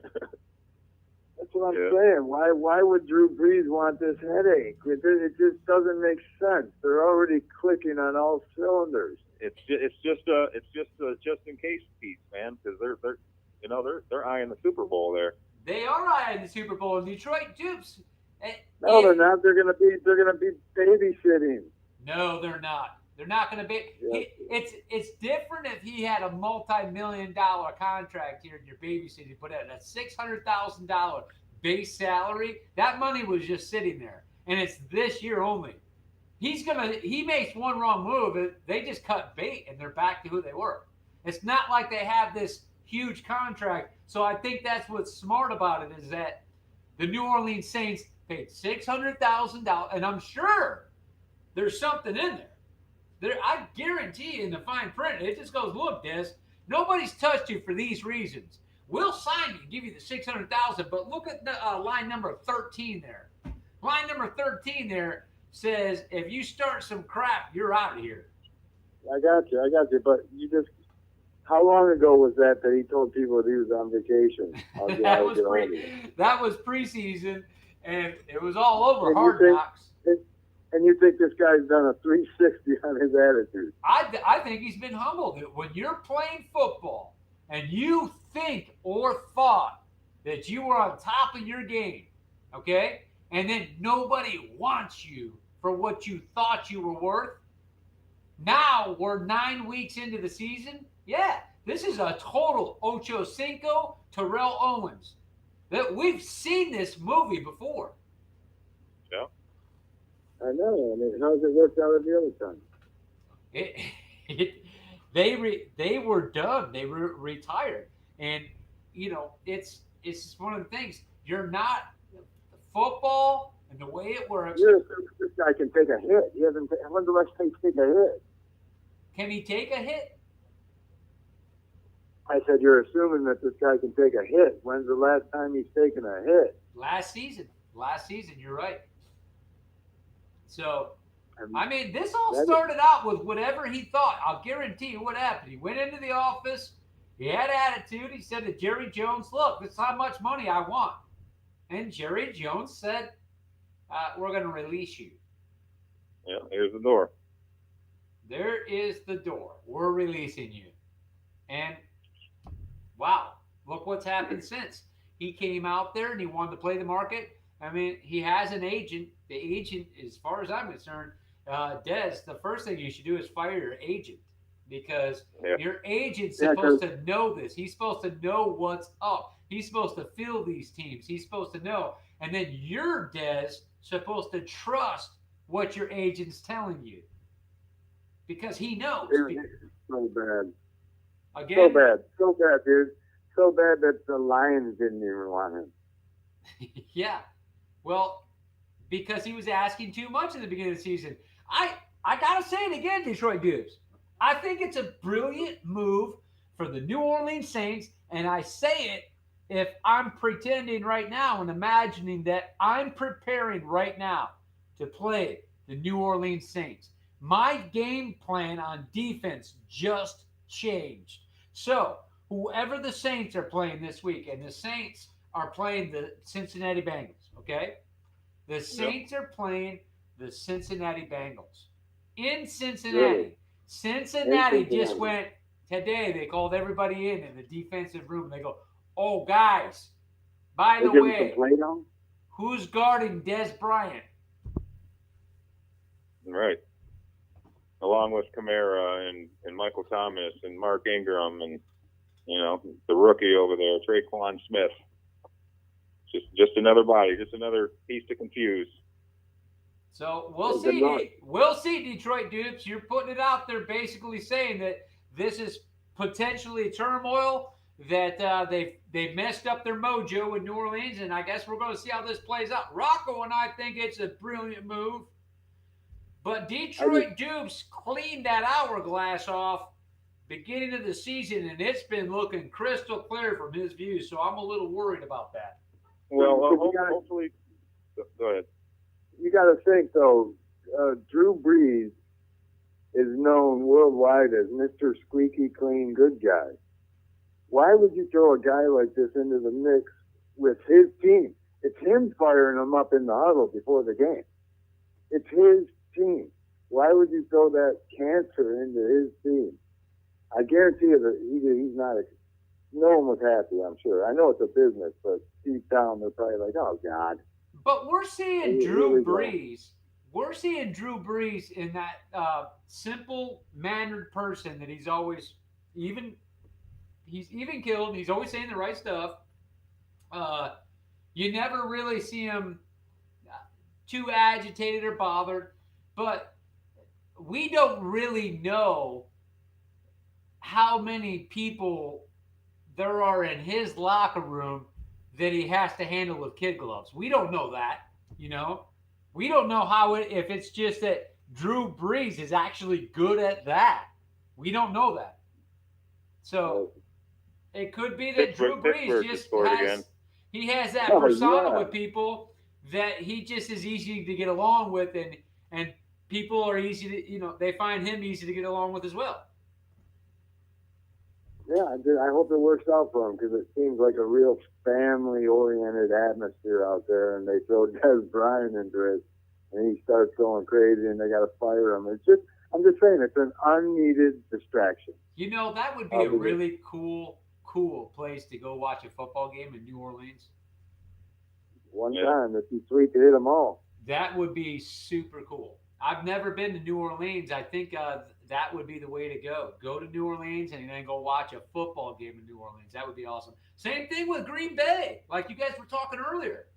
That's what I'm saying. Why would Drew Brees want this headache? It just doesn't make sense. They're already clicking on all cylinders. It's just in case piece, man, because they're eyeing the Super Bowl there. They are eyeing the Super Bowl in Detroit Dupes. No, they're not. They're gonna be babysitting. No, they're not. They're not going to be. Yeah. It's different if he had a multi-million-dollar contract here in your babysitting, put out a $600,000 base salary. That money was just sitting there, and it's this year only. He makes one wrong move, they just cut bait, and they're back to who they were. It's not like they have this huge contract. So I think that's what's smart about it, is that the New Orleans Saints paid $600,000, and I'm sure there's something in there. I guarantee you in the fine print, it just goes, "Look, Des, nobody's touched you for these reasons. We'll sign you and give you the $600,000, but look at the line number 13 there. Line number 13 there says, if you start some crap, you're out of here." I got you. But how long ago was that he told people that he was on vacation? That was preseason, and it was all over Hard Knocks. And you think this guy's done a 360 on his attitude? I think he's been humbled. When you're playing football and you think or thought that you were on top of your game, okay? And then nobody wants you for what you thought you were worth. Now we're 9 weeks into the season. Yeah, this is a total Ocho Cinco Terrell Owens. That we've seen this movie before. Yeah. I know. I mean, how's it worked out at the other time? It, they were done. They were retired, and it's one of the things. You're not football and the way it works. You're assuming this guy can take a hit. He hasn't. When's the last time he take a hit? Can he take a hit? I said you're assuming that this guy can take a hit. When's the last time he's taken a hit? Last season. You're right. So, I mean, this all started out with whatever he thought. I'll guarantee you what happened. He went into the office. He had attitude. He said to Jerry Jones, look, this is how much money I want. And Jerry Jones said, we're going to release you. Yeah, here's the door. There is the door. We're releasing you. And, wow, look what's happened since. He came out there and he wanted to play the market. I mean, he has an agent. The agent, as far as I'm concerned, Des, the first thing you should do is fire your agent because your agent's supposed to know this. He's supposed to know what's up. He's supposed to feel these teams. He's supposed to know. And then you're, Des, supposed to trust what your agent's telling you because he knows. So bad. Again? So bad, dude. So bad that the Lions didn't even want him. Yeah. Well, because he was asking too much at the beginning of the season. I got to say it again, Detroit Dubs. I think it's a brilliant move for the New Orleans Saints, and I say it if I'm pretending right now and imagining that I'm preparing right now to play the New Orleans Saints. My game plan on defense just changed. So, whoever the Saints are playing this week, and the Saints are playing the Cincinnati Bengals, okay? The Saints are playing the Cincinnati Bengals in Cincinnati. Really? Cincinnati just went today. They called everybody in the defensive room. They go, "Oh, guys, by the way, who's guarding Des Bryant?" Right. Along with Kamara and Michael Thomas and Mark Ingram and the rookie over there, Traquan Smith. Just another body, just another piece to confuse. So we'll see. We'll see, Detroit Dupes. You're putting it out there, basically saying that this is potentially turmoil, that they've messed up their mojo in New Orleans, and I guess we're going to see how this plays out. Rocco and I think it's a brilliant move, but Detroit Dupes cleaned that hourglass off beginning of the season, and it's been looking crystal clear from his view. So I'm a little worried about that. Well, hopefully, go ahead. You got to think though, Drew Brees is known worldwide as Mr. Squeaky Clean Good Guy. Why would you throw a guy like this into the mix with his team? It's him firing them up in the huddle before the game. It's his team. Why would you throw that cancer into his team? I guarantee you that he's not. No one was happy, I'm sure. I know it's a business, but deep down they're probably like, "Oh God." But we're seeing Drew Brees. We're seeing Drew Brees in that simple mannered person that he's always he's even killed. He's always saying the right stuff. You never really see him too agitated or bothered, but we don't really know how many people there are in his locker room that he has to handle with kid gloves. We don't know that, We don't know if it's just that Drew Brees is actually good at that. We don't know that. So it could be that Drew Brees just has that persona with people that he just is easy to get along with, and people are easy to, they find him easy to get along with as well. Yeah, I hope it works out for him because it seems like a real family-oriented atmosphere out there, and they throw Des Bryant into it, and he starts going crazy, and they got to fire him. I'm just saying, it's an unneeded distraction. That would be a really cool cool place to go watch a football game in New Orleans? One Yeah. time, it'd be sweet to hit them all. That would be super cool. I've never been to New Orleans. I think that would be the way to go. Go to New Orleans and then go watch a football game in New Orleans. That would be awesome. Same thing with Green Bay, like you guys were talking earlier.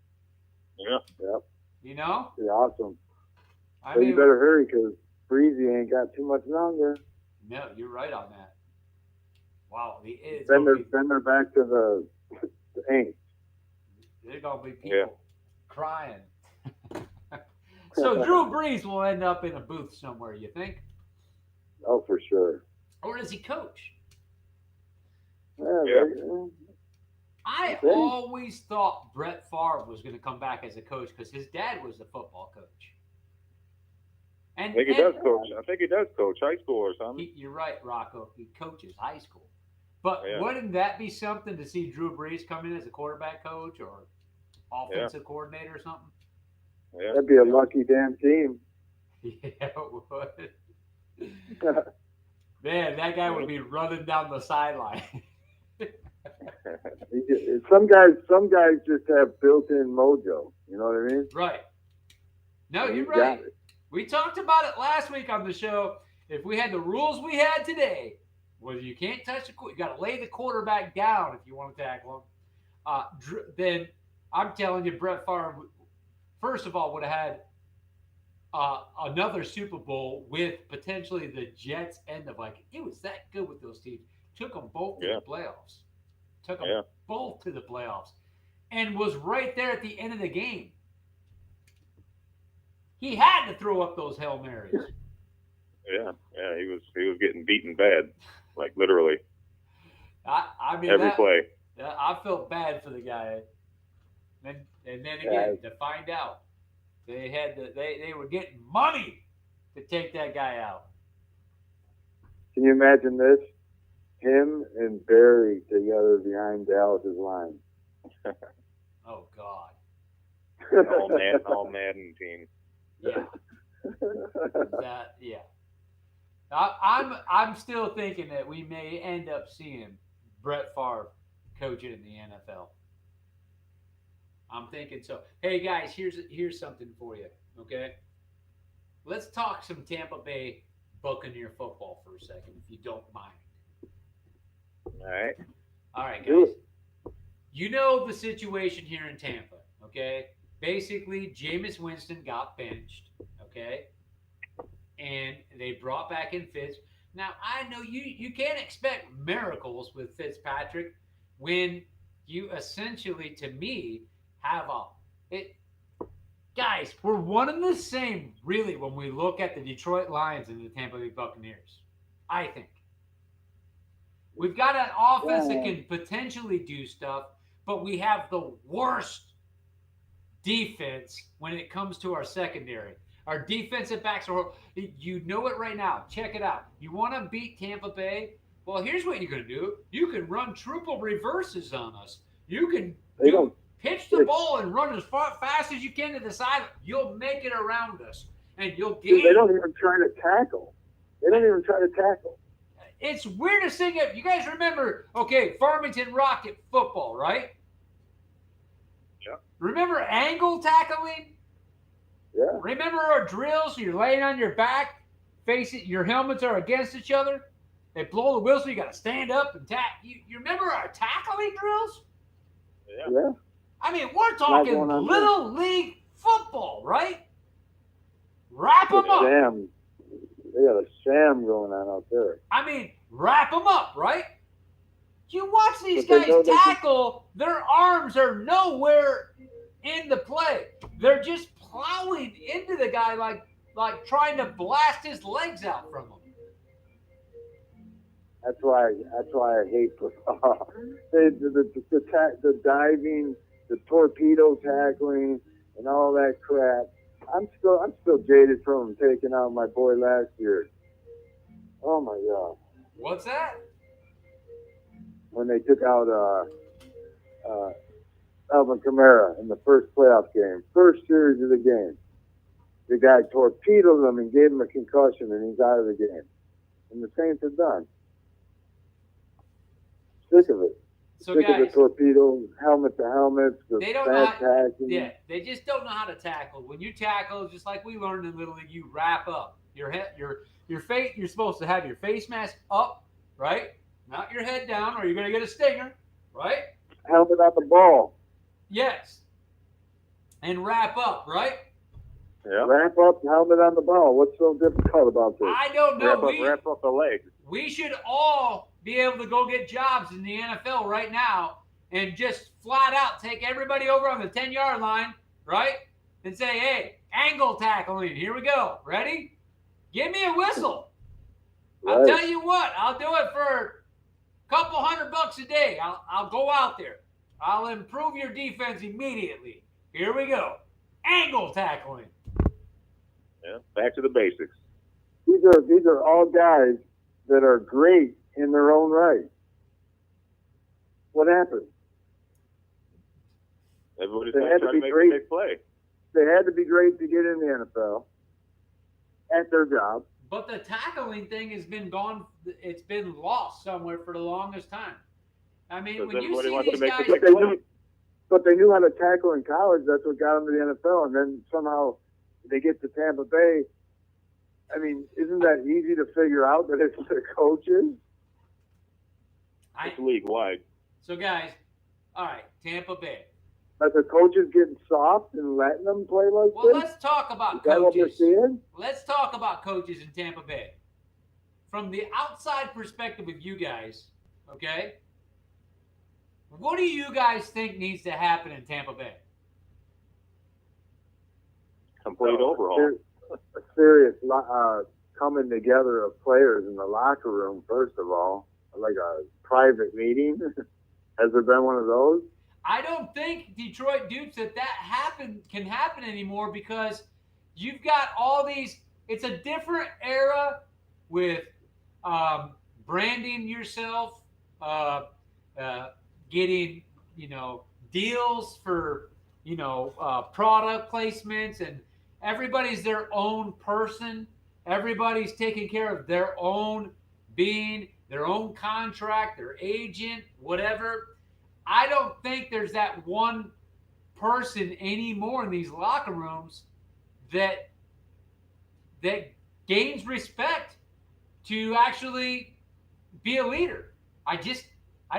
Yeah. Yep, You know, be awesome. I But mean, you better hurry because Breezy ain't got too much longer. no, you're right on that. Wow, it's Then gonna be, they're back to the Aints. there's gonna be people Yeah. crying. So Drew Brees will end up in a booth somewhere. You think, Oh, for sure. or does he coach? Yeah. I Okay. always thought Brett Favre was going to come back as a coach because his dad was the football coach. And, I think he does coach. I think he does coach high school or something. You're right, Rocco. He coaches high school. But Yeah. wouldn't that be something to see Drew Brees come in as a quarterback coach or offensive coordinator or something? Yeah. That'd be a lucky damn team. Yeah, it would. Man, that guy would be running down the sideline. Some guys just have built-in mojo. You know what I mean? Right. No, you're He's got right. it. We talked about it last week on the show. If we had the rules we had today, where you can't touch you got to lay the quarterback down if you want to tackle him. Then I'm telling you, Brett Favre, first of all, would have had another Super Bowl with potentially the Jets and the Vikings. He was that good with those teams. Took them both to the playoffs. Took them both to the playoffs, and was right there at the end of the game. He had to throw up those Hail Marys. Yeah. He was getting beaten bad, like literally I mean, every play. I felt bad for the guy. And then again, to find out they were getting money to take that guy out. Can you imagine this? Him and Barry together behind Dallas's line. Oh God. All Madden team. Yeah. I'm still thinking that we may end up seeing Brett Favre coaching in the NFL. I'm thinking so. Hey guys, here's something for you. Okay, let's talk some Tampa Bay Buccaneer football for a second, if you don't mind. All right. All right, guys. You know the situation here in Tampa. Okay, basically, Jameis Winston got benched. Okay, and they brought back in Fitz. Now I know you can't expect miracles with Fitzpatrick when you essentially, to me, have guys, we're one and the same, really, when we look at the Detroit Lions and the Tampa Bay Buccaneers. I think we've got an offense that can potentially do stuff, but we have the worst defense when it comes to our secondary. Our defensive backs are, you know it right now. Check it out. You want to beat Tampa Bay? Well, here's what you're going to do. You can run triple reverses on us. You can pitch the ball and run as fast as you can to the side. You'll make it around us, and you'll gain. Dude, they don't even try to tackle. It's weird to sing it. You guys remember, Farmington Rocket football, right? Yeah. Remember angle tackling? Yeah. Remember our drills? You're laying on your back, your helmets are against each other. They blow the whistle. You got to stand up and tack. You remember our tackling drills? Yeah. I mean, we're talking little league football, right? Wrap them up. Sham. They got a sham going on out there. I mean, wrap them up, right? You watch these guys tackle, their arms are nowhere in the play. They're just plowing into the guy like trying to blast his legs out from him. That's why I hate football. The diving, the torpedo tackling, and all that crap. I'm still jaded from taking out my boy last year. Oh my God! What's that? When they took out Alvin Kamara in the first playoff game, first series of the game, the guy torpedoed him and gave him a concussion, and he's out of the game. And the Saints are done. Sick of it. So Stick of the guys, torpedoes, helmet to helmets, the they don't know fast how, tackling. yeah, they just don't know how to tackle. When you tackle, just like we learned in Little League, you wrap up your head, your face. You're supposed to have your face mask up, right? Not your head down, or you're gonna get a stinger, right? Helmet on the ball. Yes, and wrap up, right? Yeah. Wrap up, helmet on the ball. What's so difficult about this? I don't know. Wrap up the legs. We should all be able to go get jobs in the NFL right now and just flat out take everybody over on the 10-yard line, right? And say, hey, angle tackling. Here we go. Ready? Give me a whistle. I'll Right. tell you what. I'll do it for a couple $100 a day. I'll go out there. I'll improve your defense immediately. Here we go. Angle tackling. Yeah. Back to the basics. These are all guys that are great in their own right. What happened? Everybody's They trying had to to be make great. a big play. They had to be great to get in the NFL at their job. But the tackling thing has been gone. It's been lost somewhere for the longest time. I mean, Because when you everybody see wants to these make the guys, big But they knew how to tackle in college. That's what got them to the NFL. And then somehow they get to Tampa Bay. I mean, isn't that easy to figure out that it's the coaches? It's league wide. so guys, all right, Tampa Bay. That the coaches getting soft and letting them play like Well, this? let's talk about Is that what we're coaches. seeing? Let's talk about coaches in Tampa Bay. From the outside perspective of you guys, okay? What do you guys think needs to happen in Tampa Bay? Complete overhaul. A serious coming together of players in the locker room, first of all, like a private meeting. Has there been one of those? I don't think Detroit Dukes that can happen anymore because you've got all these. It's a different era with branding yourself, getting deals for product placements, and everybody's their own person. Everybody's taking care of their own being, their own contract, their agent, whatever. I don't think there's that one person anymore in these locker rooms that gains respect to actually be a leader. I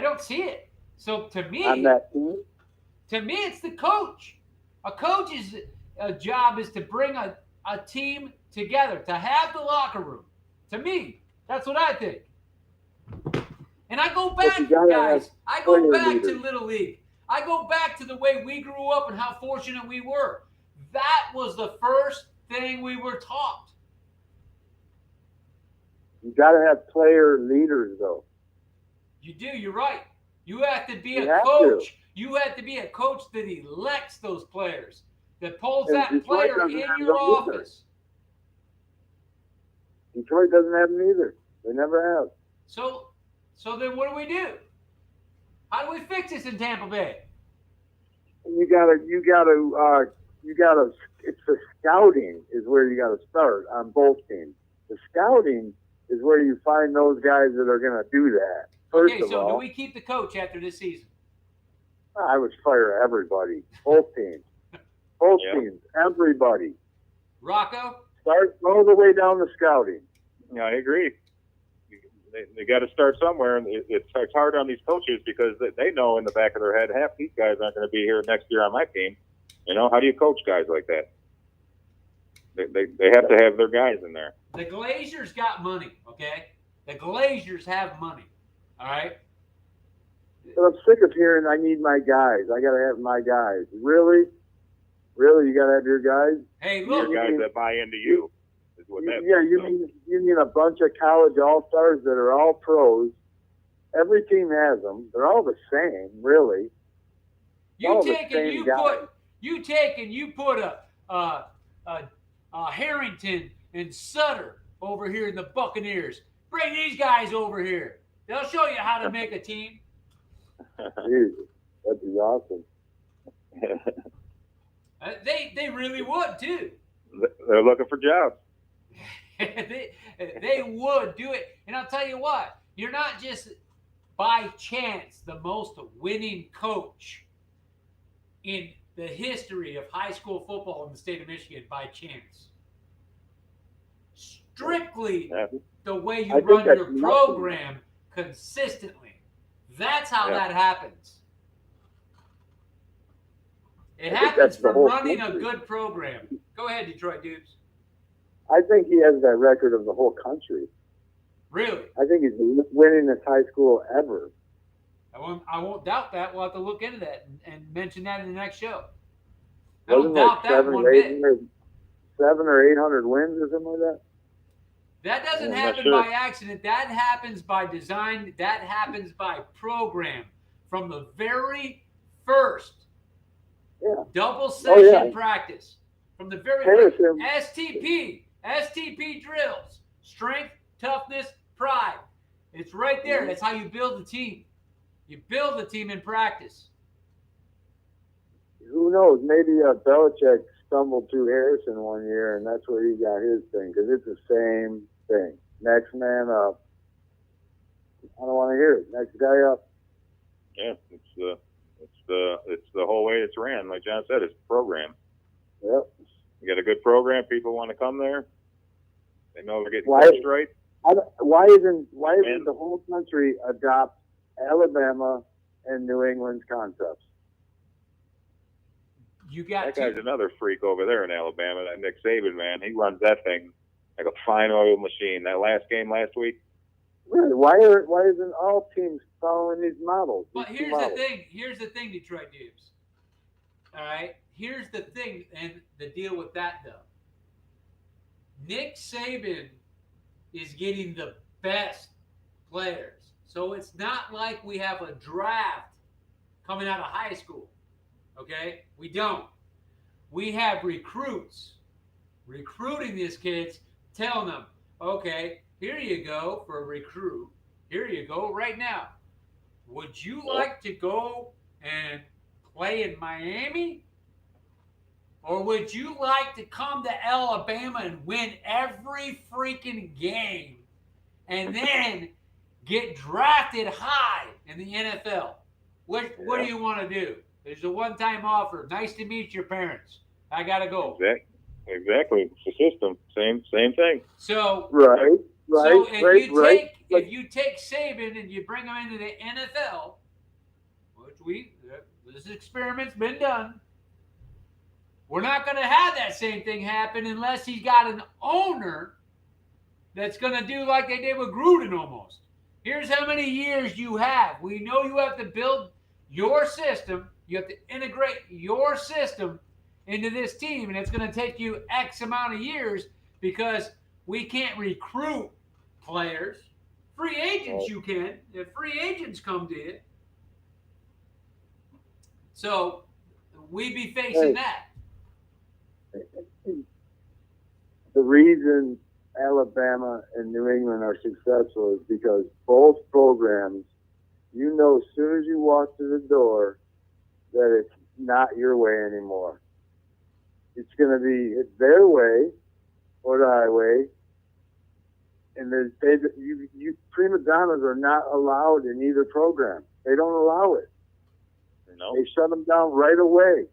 don't see it. So to me, On that team? it's the coach. A coach's job is to bring a team together, to have the locker room. To me, that's what I think. And I go back, guys. I go back to Little League. I go back to the way we grew up and how fortunate we were. That was the first thing we were taught. You got to have player leaders, though. You do. You're right. You have to be You a have coach. to. You have to be a coach that elects those players, that pulls And that Detroit player doesn't in have your them either. office. Detroit doesn't have them either. They never have. So then what do? How do we fix this in Tampa Bay? You gotta. It's the scouting is where you gotta start on both teams. The scouting is where you find those guys that are gonna do that. First Okay, of so all, do we keep the coach after this season? I would fire everybody, both teams, teams, everybody. Rocco? Start all the way down to scouting. Yeah, I agree. They got to start somewhere, and it's hard on these coaches because they know in the back of their head half these guys aren't going to be here next year on my team. How do you coach guys like that? They have to have their guys in there. The Glazers got money, okay? The Glazers have money, all right? But I'm sick of hearing I need my guys. I got to have my guys. Really? Really? You got to have your guys? Hey, Your look. guys that buy into you is what that means. You mean a bunch of college all-stars that are all pros. Every team has them. They're all the same, really. You take and you put a Harrington and Sutter over here in the Buccaneers. Bring these guys over here. They'll show you how to make a team. Jesus, that'd be awesome. They really would too. They're looking for jobs. they would do it, and I'll tell you what. You're not just by chance, the most winning coach in the history of high school football in the state of Michigan by chance. Strictly the way you run your program consistently. That's how that happens. It happens from running a good program. Go ahead, Detroit Dupes. I think he has that record of the whole country. Really? I think he's the winningest high school ever. I won't doubt that. We'll have to look into that and mention that in the next show. I Wasn't don't doubt that one bit. 700 or 800 wins or something like that? That doesn't happen by accident. That happens by design. That happens by program. From the very first double session practice. From the very first STP drills. Strength, toughness, pride. It's right there. That's how you build a team. You build a team in practice. Who knows? Maybe Belichick stumbled through Harrison one year, and that's where he got his thing, because it's the same thing. Next man up. I don't want to hear it. Next guy up. Yeah, it's the whole way it's ran. Like John said, it's a program. Yep. You got a good program. People want to come there. They know they're getting coached right. Why isn't the whole country adopt Alabama and New England's concepts? That guy's another freak over there in Alabama. That Nick Saban, man, he runs that thing like a fine oil machine. That last game last week. Really? Why isn't all teams following these models? But here's the thing. Here's the thing, Detroit Dupes. All right. Here's the thing, and the deal with that though. Nick Saban is getting the best players, so it's not like we have a draft coming out of high school. Okay? We don't. We have recruits recruiting these kids, telling them, okay, here you go for a recruit. Here you go right now. Would you like to go and play in Miami? Or would you like to come to Alabama and win every freaking game and then get drafted high in the NFL? What do you want to do? There's a one-time offer. Nice to meet your parents. I got to go. Exactly. It's the system. Same thing. So if you take Saban and you bring him into the NFL, which this experiment's been done, we're not going to have that same thing happen unless he's got an owner that's going to do like they did with Gruden almost. Here's how many years you have. We know you have to build your system. You have to integrate your system into this team, and it's going to take you X amount of years because we can't recruit players. Free agents you can. If free agents come to you. So we be facing that. The reason Alabama and New England are successful is because both programs, as soon as you walk through the door, that it's not your way anymore. It's their way or the highway. And you prima donnas are not allowed in either program. They don't allow it. No. They shut them down right away.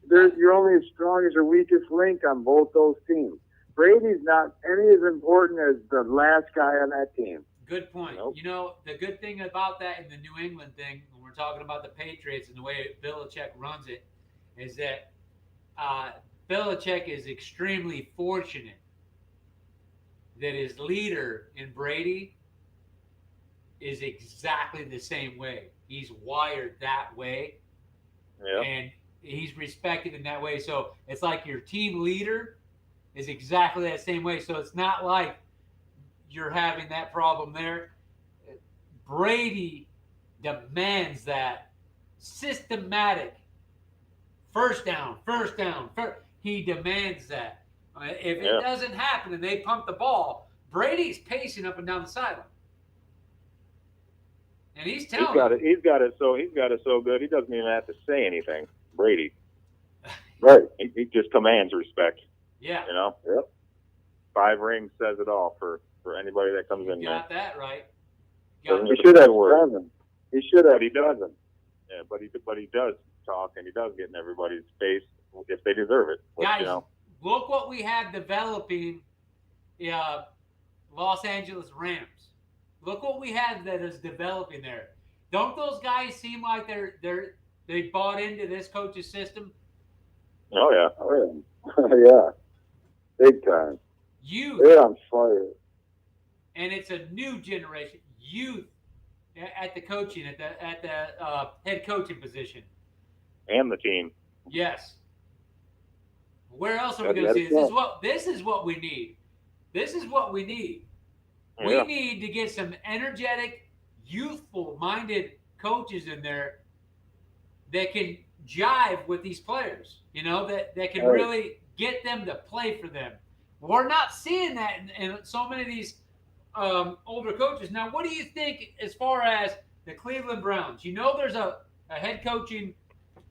You're only as strong as your weakest link on both those teams. Brady's not any as important as the last guy on that team. Good point. Nope. The good thing about that in the New England thing, when we're talking about the Patriots and the way Belichick runs it, is that Belichick is extremely fortunate that his leader in Brady is exactly the same way. He's wired that way. Yep. And he's respected in that way. So it's like your team leader is exactly that same way. So it's not like you're having that problem there. Brady demands that systematic first down. He demands that. If it doesn't happen and they pump the ball, Brady's pacing up and down the sideline. And he's telling He's got it so good he doesn't even have to say anything. Brady. Right. He just commands respect. Yeah. Yep. 5 rings says it all for anybody that comes in there. You got that right. You should have 7. He should have. But he doesn't. Yeah, but he does talk, and he does get in everybody's face if they deserve it. Which, Guys, you know, look what we have developing. Los Angeles Rams. Look what we have that is developing there. Don't those guys seem like they bought into this coach's system? oh yeah, Oh, yeah. Yeah, big time. Youth, They're on fire. and it's a new generation. Youth at the coaching, at the head coaching position. and the team. Yes. Where else are we going to Let see us this? know. This is what we need. This is what we need. We Yeah. need to get some energetic, youthful-minded coaches in there that can jive with these players. You know, that can Right. really get them to play for them. We're not seeing that in so many of these older coaches. Now, what do you think as far as the Cleveland Browns? You know, there's a head coaching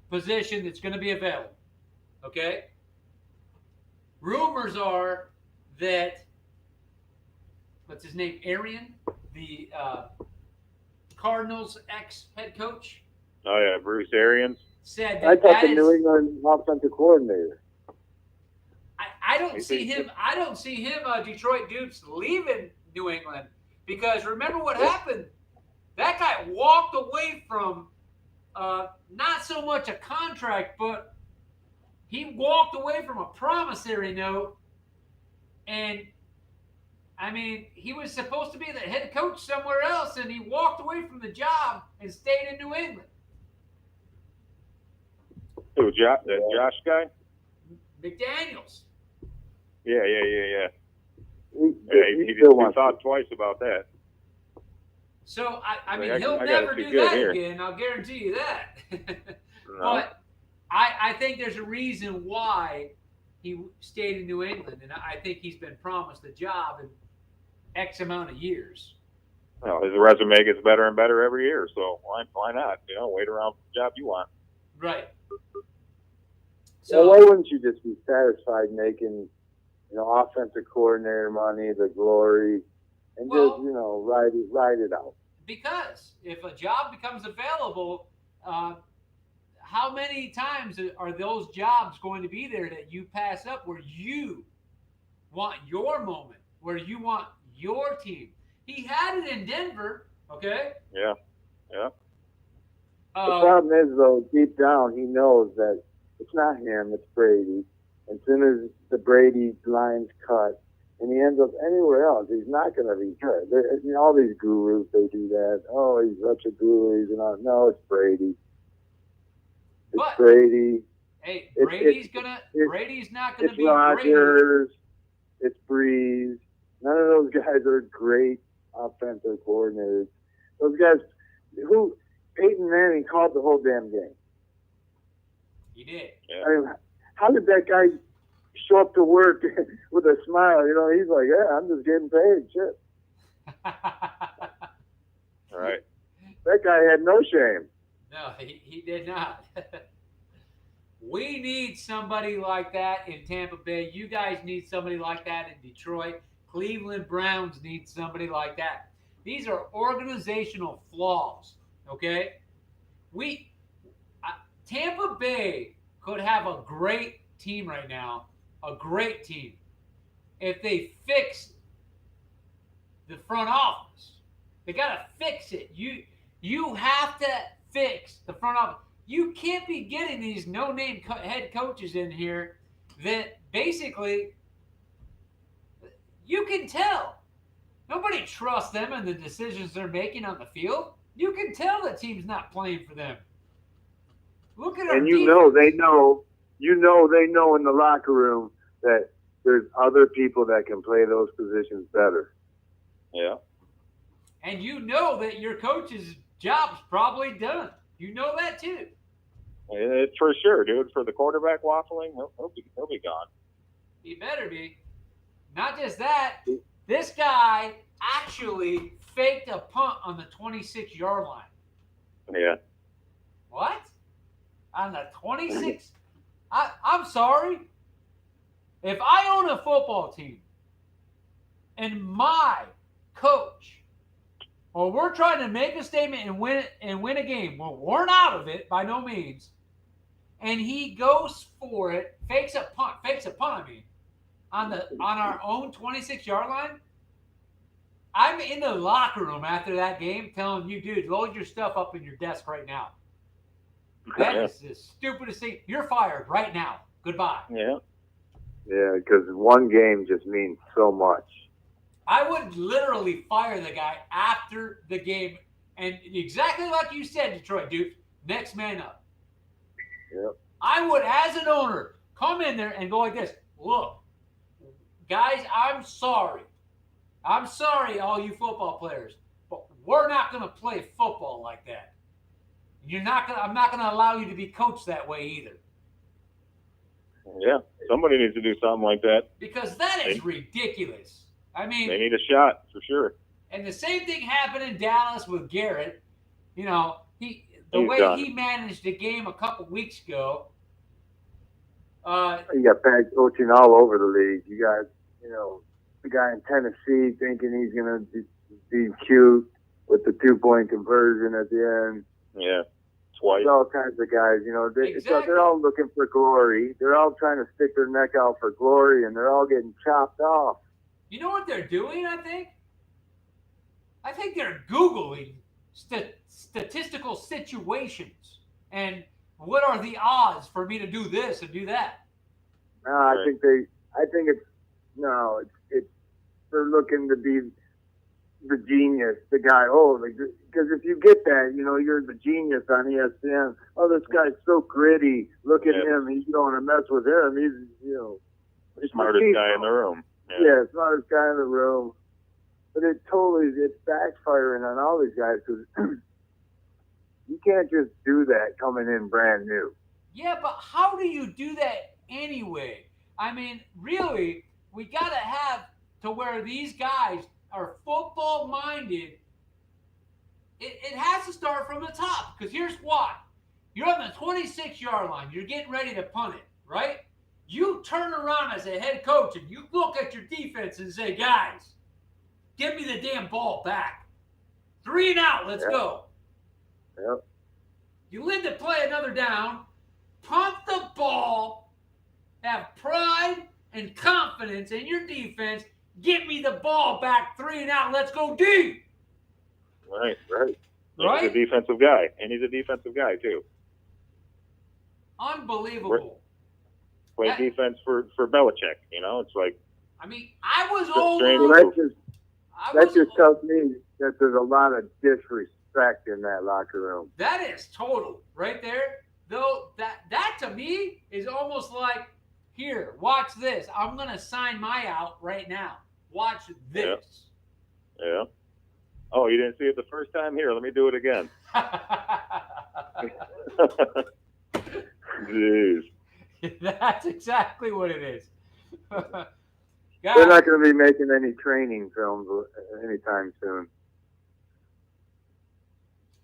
position that's going to be available. Okay. Rumors are that what's his name, Arian, the Cardinals ex-head coach, Oh yeah, Bruce Arians. said I that, thought that the is, New England offensive coordinator. I don't see him. I don't see him. Detroit Dukes leaving New England because remember what happened. That guy walked away from not so much a contract, but he walked away from a promissory note, and I mean, he was supposed to be the head coach somewhere else, and he walked away from the job and stayed in New England. Who, that Josh guy? McDaniels. Yeah. He He still wants thought twice about that. So, I mean, Like, he'll I gotta never be do good that here. again. I'll guarantee you that. No. But I think there's a reason why he stayed in New England, and I think he's been promised a job in X amount of years. Well, his resume gets better and better every year, so why not? You know, wait around for the job you want. Right. So So, why wouldn't you just be satisfied making, offensive coordinator money, the glory, and Well- just, ride it out? because if a job becomes available, how many times are those jobs going to be there that you pass up where you want your moment, where you want your team? He had it in Denver, okay? Yeah. The problem is, though, deep down, he knows that it's not him, it's Brady. As soon as the Brady line's cut, and he ends up anywhere else, he's not going to be good. All these gurus, they do that. Oh, he's such a guru. No, it's Brady. It's But- Brady. Hey, It's- Brady's not gonna It's be Brady. Rodgers. It's Breeze. None of those guys are great offensive coordinators. Those guys, Peyton Manning called the whole damn game. He did. Yeah. I mean, how did that guy show up to work with a smile? He's like, yeah, I'm just getting paid. Shit. All right. That guy had no shame. No, he did not. We need somebody like that in Tampa Bay. You guys need somebody like that in Detroit. Cleveland Browns need somebody like that. These are organizational flaws, okay? Tampa Bay could have a great team right now, a great team, if they fix the front office. They got to fix it. You have to fix the front office. You can't be getting these no-name head coaches in here that basically you can tell. Nobody trusts them and the decisions they're making on the field. You can tell the team's not playing for them. Look at our And defense. they know in the locker room that there's other people that can play those positions better. Yeah. And you know that your coach's job's probably done. You know that too. It's for sure, dude. For the quarterback waffling, he'll be gone. He better be. Not just that, this guy actually faked a punt on the 26-yard line. Yeah. What? On the 26? I'm sorry. If I own a football team and my coach or we're trying to make a statement and win a game. Well, we're not out of it by no means. And he goes for it, fakes a punt. I mean, on our own 26-yard line. I'm in the locker room after that game telling you, dude, load your stuff up in your desk right now. That is the stupidest thing. You're fired right now. Goodbye. Yeah. Yeah, because one game just means so much. I would literally fire the guy after the game. And exactly like you said, Detroit, dude, next man up. Yep. I would, as an owner, come in there and go like this. Look, guys, I'm sorry. I'm sorry, all you football players, but we're not going to play football like that. I'm not going to allow you to be coached that way either. Yeah, somebody needs to do something like that. Because that is ridiculous. I mean, they need a shot for sure. And the same thing happened in Dallas with Garrett. You know, He's way done. he managed the game a couple weeks ago. You got bad coaching all over the league. You got, the guy in Tennessee thinking he's going to be cute with the 2-point conversion at the end. Yeah, twice. There's all kinds of guys, they're all looking for glory. They're all trying to stick their neck out for glory, and they're all getting chopped off. You know what they're doing, I think? I think they're Googling statistical situations and what are the odds for me to do this and do that. No, I think they're looking to be the genius, the guy. Because if you get that, you're the genius on ESPN. Oh, this guy's so gritty. Look at him. He's going to mess with him. He's, the smartest guy in the room. Yeah, smartest guy in the room. But it's backfiring on all these guys because you can't just do that coming in brand new. Yeah, but how do you do that anyway? I mean, really, we got to have to where these guys are football minded. It has to start from the top because here's why. You're on the 26-yard line. You're getting ready to punt it, right? You turn around as a head coach and you look at your defense and say, guys, give me the damn ball back. 3 and out. Let's go. Yep. You live to play another down. Punt the ball. Have pride and confidence in your defense. Get me the ball back. 3 and out. Let's go deep. Right. Right? He's a defensive guy, and he's a defensive guy too. Unbelievable. Play defense for Belichick. It's like. I mean, I was old. That just tells me that there's a lot of disrespect in that locker room. That is total right there. Though that to me is almost like, here, watch this. I'm gonna sign my out right now. Watch this. Yeah. Oh, you didn't see it the first time? Here, let me do it again. Jeez. That's exactly what it is. Guys, they're not going to be making any training films anytime soon.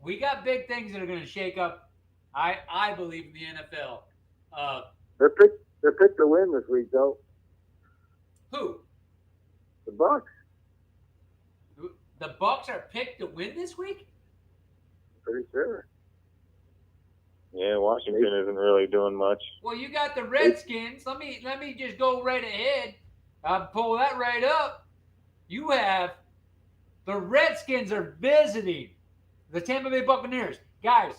We got big things that are going to shake up, I believe, in the NFL. They're picked to win this week, though. Who? The Bucks. The Bucks are picked to win this week? Pretty sure. Yeah, Washington isn't really doing much. Well, you got the Redskins. Let me just go right ahead. I'll pull that right up. You have the Redskins are visiting the Tampa Bay Buccaneers. Guys,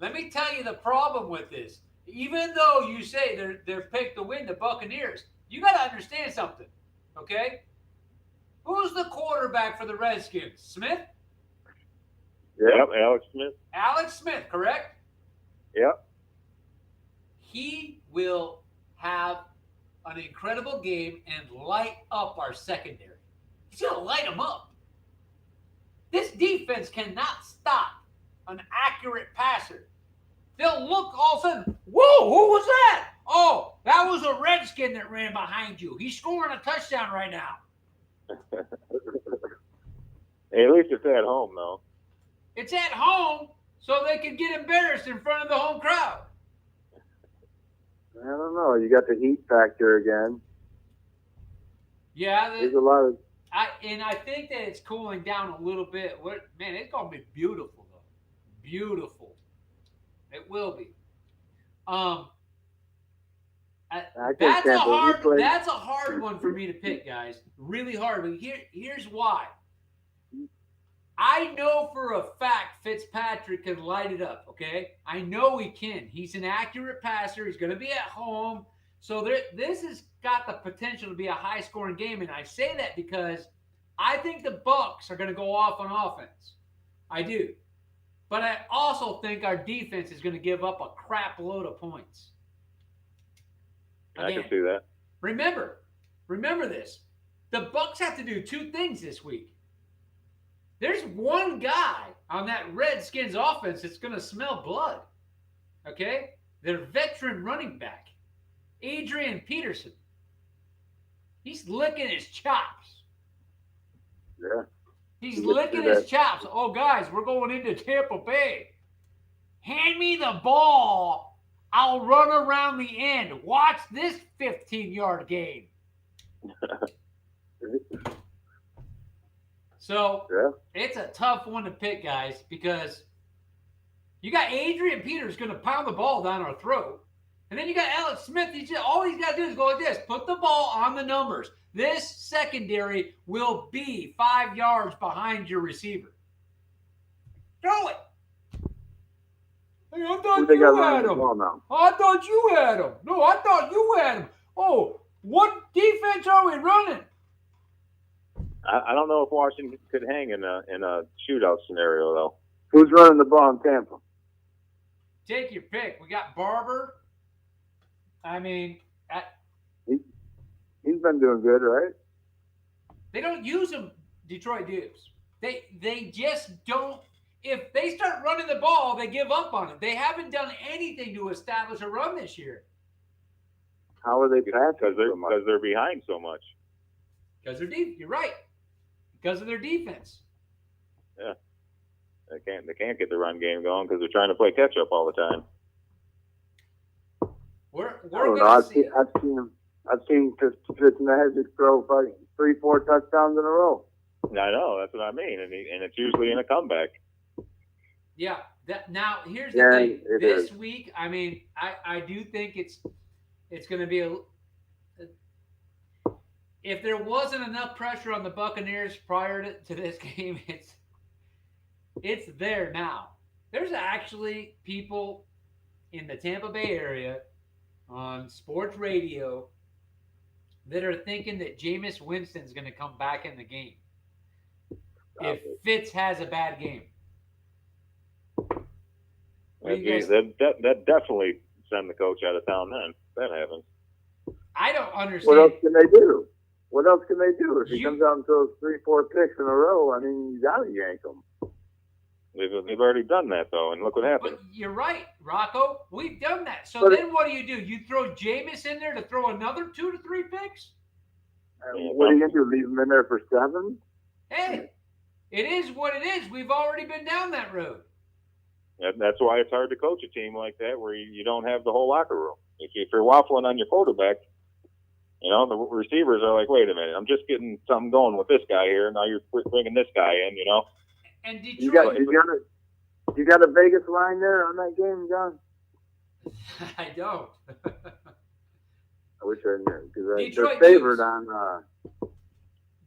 let me tell you the problem with this. Even though you say they're picked to win the Buccaneers, you got to understand something, okay? Who's the quarterback for the Redskins? Smith? Yep, Alex Smith. Alex Smith, correct? Yep. He will have an incredible game and light up our secondary. He's going to light them up. This defense cannot stop an accurate passer. They'll look all of a sudden, whoa, who was that? Oh, that was a Redskin that ran behind you. He's scoring a touchdown right now. Hey, at least it's at home, though. It's at home, so they can get embarrassed in front of the home crowd. I don't know. You got the heat factor again. Yeah. There's a lot of I think that it's cooling down a little bit. Man, it's gonna be beautiful though. Beautiful. It will be. Um, I think Tampa. That's a hard one for me to pick, guys. Really hard. But here's why. I know for a fact Fitzpatrick can light it up. Okay, I know he can. He's an accurate passer. He's going to be at home. So this has got the potential to be a high-scoring game, and I say that because I think the Bucs are going to go off on offense. I do. But I also think our defense is going to give up a crap load of points. Again, I can see that. Remember this. The Bucs have to do two things this week. There's one guy on that Redskins offense that's going to smell blood. Okay? Their veteran running back, Adrian Peterson. He's licking his chops. Yeah. He's licking his chops. Oh, guys, we're going into Tampa Bay. Hand me the ball. I'll run around the end. Watch this 15-yard game. So, It's a tough one to pick, guys, because you got Adrian Peters going to pound the ball down our throat. And then you got Alex Smith. All he's got to do is go like this. Put the ball on the numbers. This secondary will be 5 yards behind your receiver. Throw it. Hey, I thought you had him. I thought you had him. No, I thought you had him. Oh, what defense are we running? I don't know if Washington could hang in a shootout scenario, though. Who's running the ball in Tampa? Take your pick. We got Barber. I mean, he's been doing good, right? They don't use him, Detroit Dukes. They just don't. If they start running the ball, they give up on it. They haven't done anything to establish a run this year. How are they passing? Because they're behind so much. Because they're deep. You're right. Because of their defense. Yeah. They can't get the run game going because they're trying to play catch up all the time. I've seen Fitzmagic throw 3-4 touchdowns in a row. I know, that's what I mean, and it's usually in a comeback. Yeah. Now here's the thing. This week, I mean, I do think it's going to be if there wasn't enough pressure on the Buccaneers prior to this game, it's there now. There's actually people in the Tampa Bay area on sports radio that are thinking that Jameis Winston's going to come back in the game if Fitz has a bad game. That definitely send the coach out of town then. That happens. I don't understand. What else can they do? If he comes out and throws 3-4 picks in a row, I mean, you got to yank him. They've already done that, though, and look what happened. But you're right, Rocco. We've done that. So then what do? You throw Jameis in there to throw another 2 to 3 picks? What are you going to do, leave him in there for 7? Hey, it is what it is. We've already been down that road. That's why it's hard to coach a team like that where you don't have the whole locker room. If you're waffling on your quarterback, the receivers are like, wait a minute, I'm just getting something going with this guy here. Now you're bringing this guy in, And Detroit, you got a Vegas line there on that game, John? I don't. I wish I knew because they're favored on.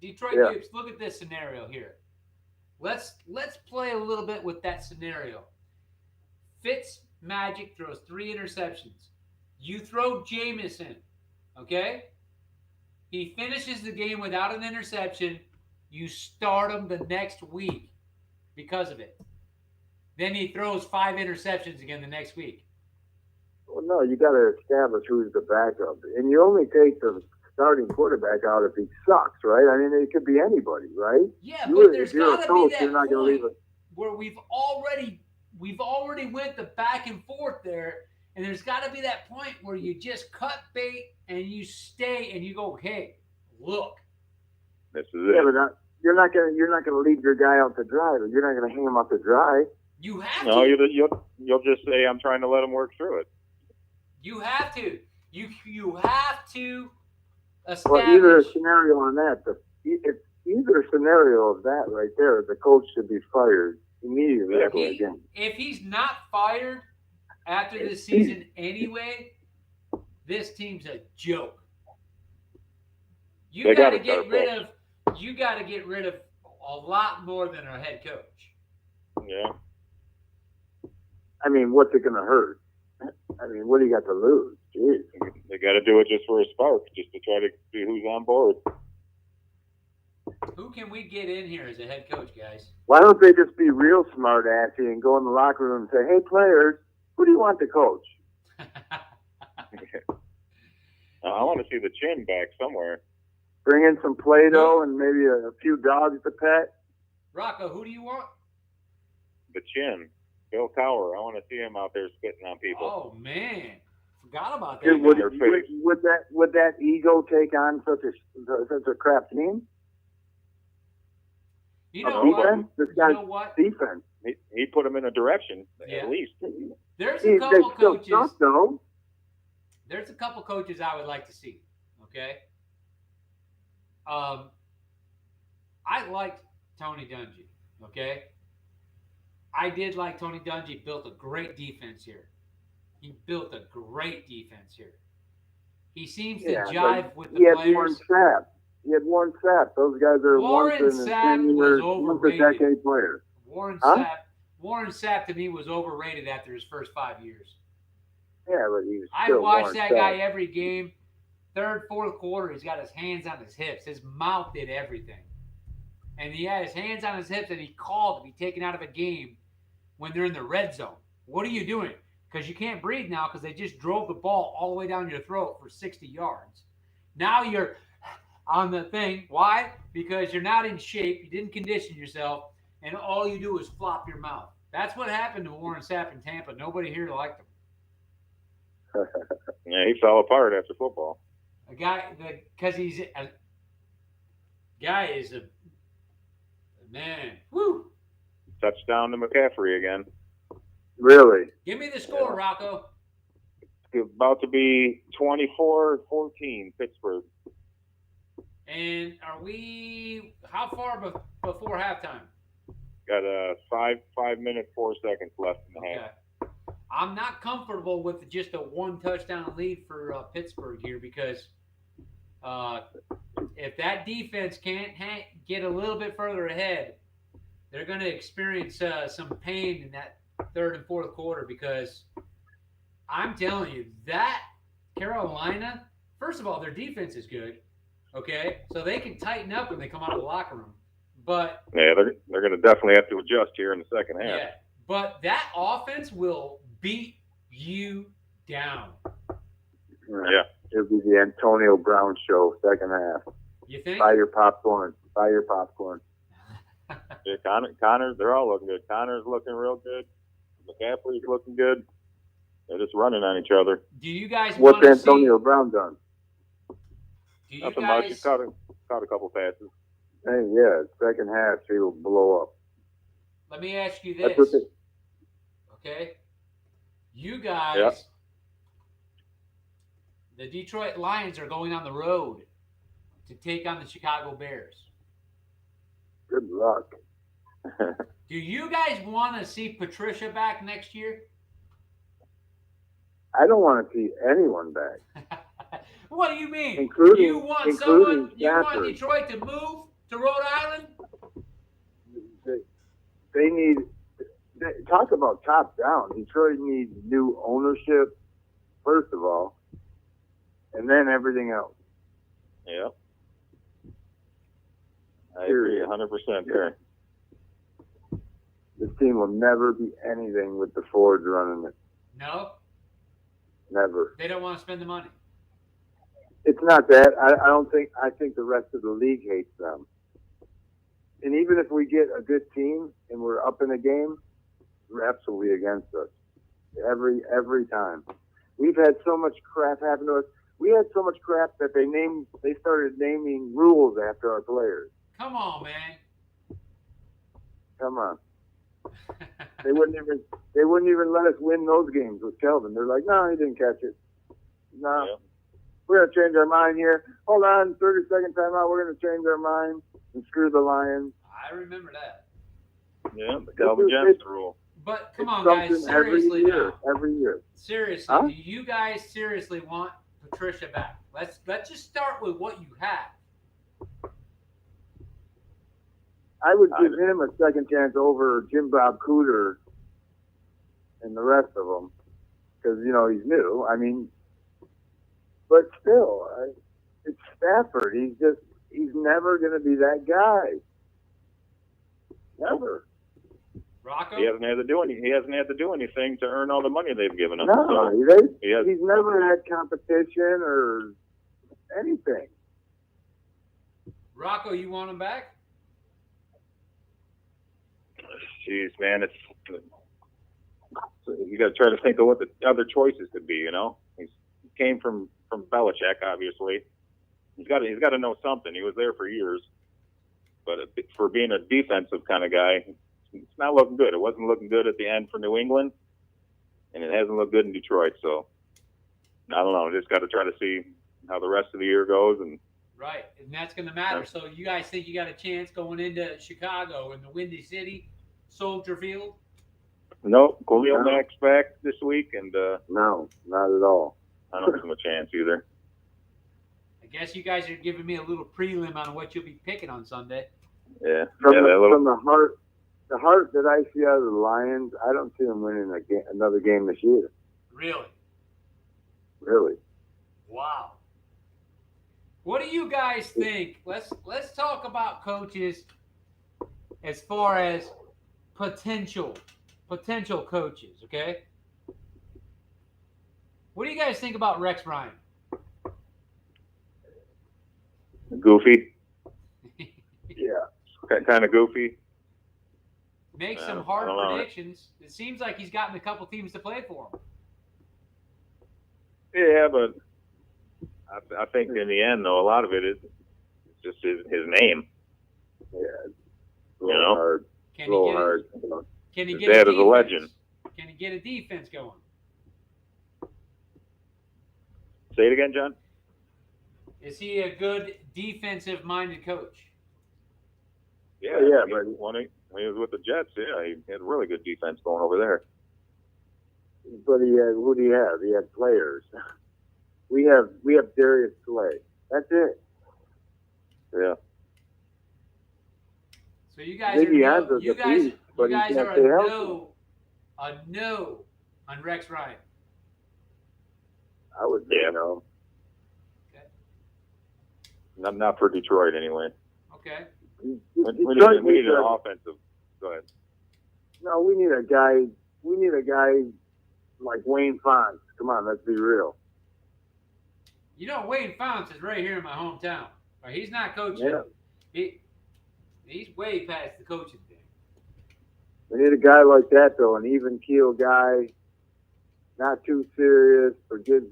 Detroit Dukes. Look at this scenario here. Let's play a little bit with that scenario. Fitzmagic throws 3 interceptions. You throw Jameis in, okay? He finishes the game without an interception. You start him the next week because of it. Then he throws 5 interceptions again the next week. Well, no, you got to establish who's the backup. And you only take the starting quarterback out if he sucks, right? I mean, it could be anybody, right? Yeah, but there's got to be that you're not point leave it. where we've already went the back and forth there, and there's got to be that point where you just cut bait and you stay and you go, hey, look. This is it. Yeah, but you're not gonna leave your guy out to dry. You're not gonna hang him out to dry. You have to. No, you'll just say I'm trying to let him work through it. You have to. You have to establish. Well, either scenario on that. If either scenario of that right there, the coach should be fired immediately after the game. If he's not fired after this season anyway, this team's a joke. You got to get rid of. You got to get rid of a lot more than our head coach. Yeah. I mean, what's it going to hurt? I mean, what do you got to lose? Jeez. They got to do it just for a spark, just to try to see who's on board. Who can we get in here as a head coach, guys? Why don't they just be real smart assy and go in the locker room and say, "Hey, players, who do you want to coach?" I want to see the chin back somewhere. Bring in some Play-Doh and maybe a few dogs to pet. Rocco, who do you want? The chin. Bill Cowher. I want to see him out there spitting on people. Oh man, forgot about that. Dude, would that ego take on such a crap team? You know defense? what? This guy's You know what? defense. He put him in a direction, Yeah. at least. There's a couple coaches. Suck, though. There's a couple coaches I would like to see. Okay. I liked Tony Dungy. Okay. I did like Tony Dungy. Built a great defense here. He built a great defense here. He seems to jive with the he had players. Warren Sapp. He had Warren Sapp. Those guys are Warren once in Sapp 10 years, was once a overrated. decade players. Warren Huh? Sapp to me was overrated after his first 5 years. Yeah, but he was I still watched Warren that Sapp. guy every game. Third, fourth quarter, he's got his hands on his hips. His mouth did everything. And he had his hands on his hips, and he called to be taken out of a game when they're in the red zone. What are you doing? Because you can't breathe now because they just drove the ball all the way down your throat for 60 yards. Now you're on the thing. Why? Because you're not in shape. You didn't condition yourself, and all you do is flop your mouth. That's what happened to Warren Sapp in Tampa. Nobody here liked him. Yeah, he fell apart after football. A guy, because he's a guy is a man. Woo! Touchdown to McCaffrey again. Really? Give me the score, Rocco. It's about to be 24-14, Pittsburgh. And are we? How far before halftime? Got a 5 minutes 4 seconds left in the half. Okay. I'm not comfortable with just a one touchdown lead for Pittsburgh here because if that defense can't get a little bit further ahead, they're going to experience some pain in that third and fourth quarter because I'm telling you, that Carolina, first of all, their defense is good, okay? So they can tighten up when they come out of the locker room. But yeah, they're going to definitely have to adjust here in the second half. yeah, but that offense will beat you down. Yeah. It'll be the Antonio Brown show, second half. You think? Buy your popcorn. Buy your popcorn. Yeah, Connor's, they're all looking good. Connor's looking real good. McCaffrey's looking good. They're just running on each other. Do you guys What's want to Antonio Brown done? see? Do you Nothing much. guys? He's caught a couple passes. Hey, yeah, second half he will blow up. Let me ask you That's this. what Okay, you guys. Yep. The Detroit Lions are going on the road to take on the Chicago Bears. Good luck. Do you guys want to see Patricia back next year? I don't want to see anyone back. What do you mean? Including- you want including you want Stafford. Detroit to move to Rhode Island? They need talk about top down. Detroit needs new ownership, first of all, and then everything else. Yeah. I agree 100% there. This team will never be anything with the Fords running it. No, Never. they don't want to spend the money. It's not that. I don't think. I think the rest of the league hates them. And even if we get a good team and we're up in a game, they're absolutely against us. Every time. We've had so much crap happen to us. We had so much crap that they started naming rules after our players. Come on, man. Come on. They wouldn't even let us win those games with Kelvin. They're like, no, he didn't catch it. No. Yeah. We're gonna change our mind here. Hold on, 30-second timeout, we're gonna change our mind. and screw the Lions. I remember that. Yeah, the Calvin It's- Johnson rule. But come It's on, guys, something every seriously year. now. Every year. Seriously, Huh? do you guys seriously want Patricia back? Let's just start with what you have. I would give him a second chance over Jim Bob Cooter and the rest of them because he's new. I mean, but still, it's Stafford. He's never going to be that guy. Never. Rocco? He hasn't had to do anything to earn all the money they've given him. No, So he's never had competition or anything. Rocco, you want him back? Jeez, man, you got to try to think of what the other choices could be. He came from Belichick, obviously. He's got to know something. He was there for years, but for being a defensive kind of guy, it's not looking good. It wasn't looking good at the end for New England, and it hasn't looked good in Detroit. So I don't know. Just got to try to see how the rest of the year goes. And right, and that's going to matter. So you guys think you got a chance going into Chicago in the Windy City, Soldier Field? no, Khalil Mack's back this week, and No, not at all. I don't give him a chance either. I guess you guys are giving me a little prelim on what you'll be picking on Sunday. Yeah, From that the heart that I see out of the Lions, I don't see them winning another game this year. Really? Really. Wow. What do you guys think? Let's talk about coaches as far as potential coaches, okay? What do you guys think about Rex Ryan? goofy, Yeah. kind of goofy. Make I some don't hard know. predictions. It seems like he's gotten a couple teams to play for him. Yeah, but I think in the end, though, a lot of it is just his name. Yeah. You know? Hard. Can he get hard. Can he His get dad a is a defense? legend. Can he get a defense going? Say it again, John. Is he a good defensive-minded coach? Yeah, but when he was with the Jets, yeah, he had a really good defense going over there. But who do you have? He had players. We have Darius Slay. That's it. Yeah. So you guys Maybe are Andrew's you a guys beast, but you he guys can't are stay a healthy. no on Rex Ryan. I would say Yeah. no. Not for Detroit anyway. Okay. We Detroit need needs an a- offensive. Go ahead. No, we need a guy. We need a guy like Wayne Fonts. Come on, let's be real. You know, Wayne Founts is right here in my hometown. Right, he's not coaching. Yeah. He's way past the coaching thing. We need a guy like that, though, an even keel guy, not too serious, or good.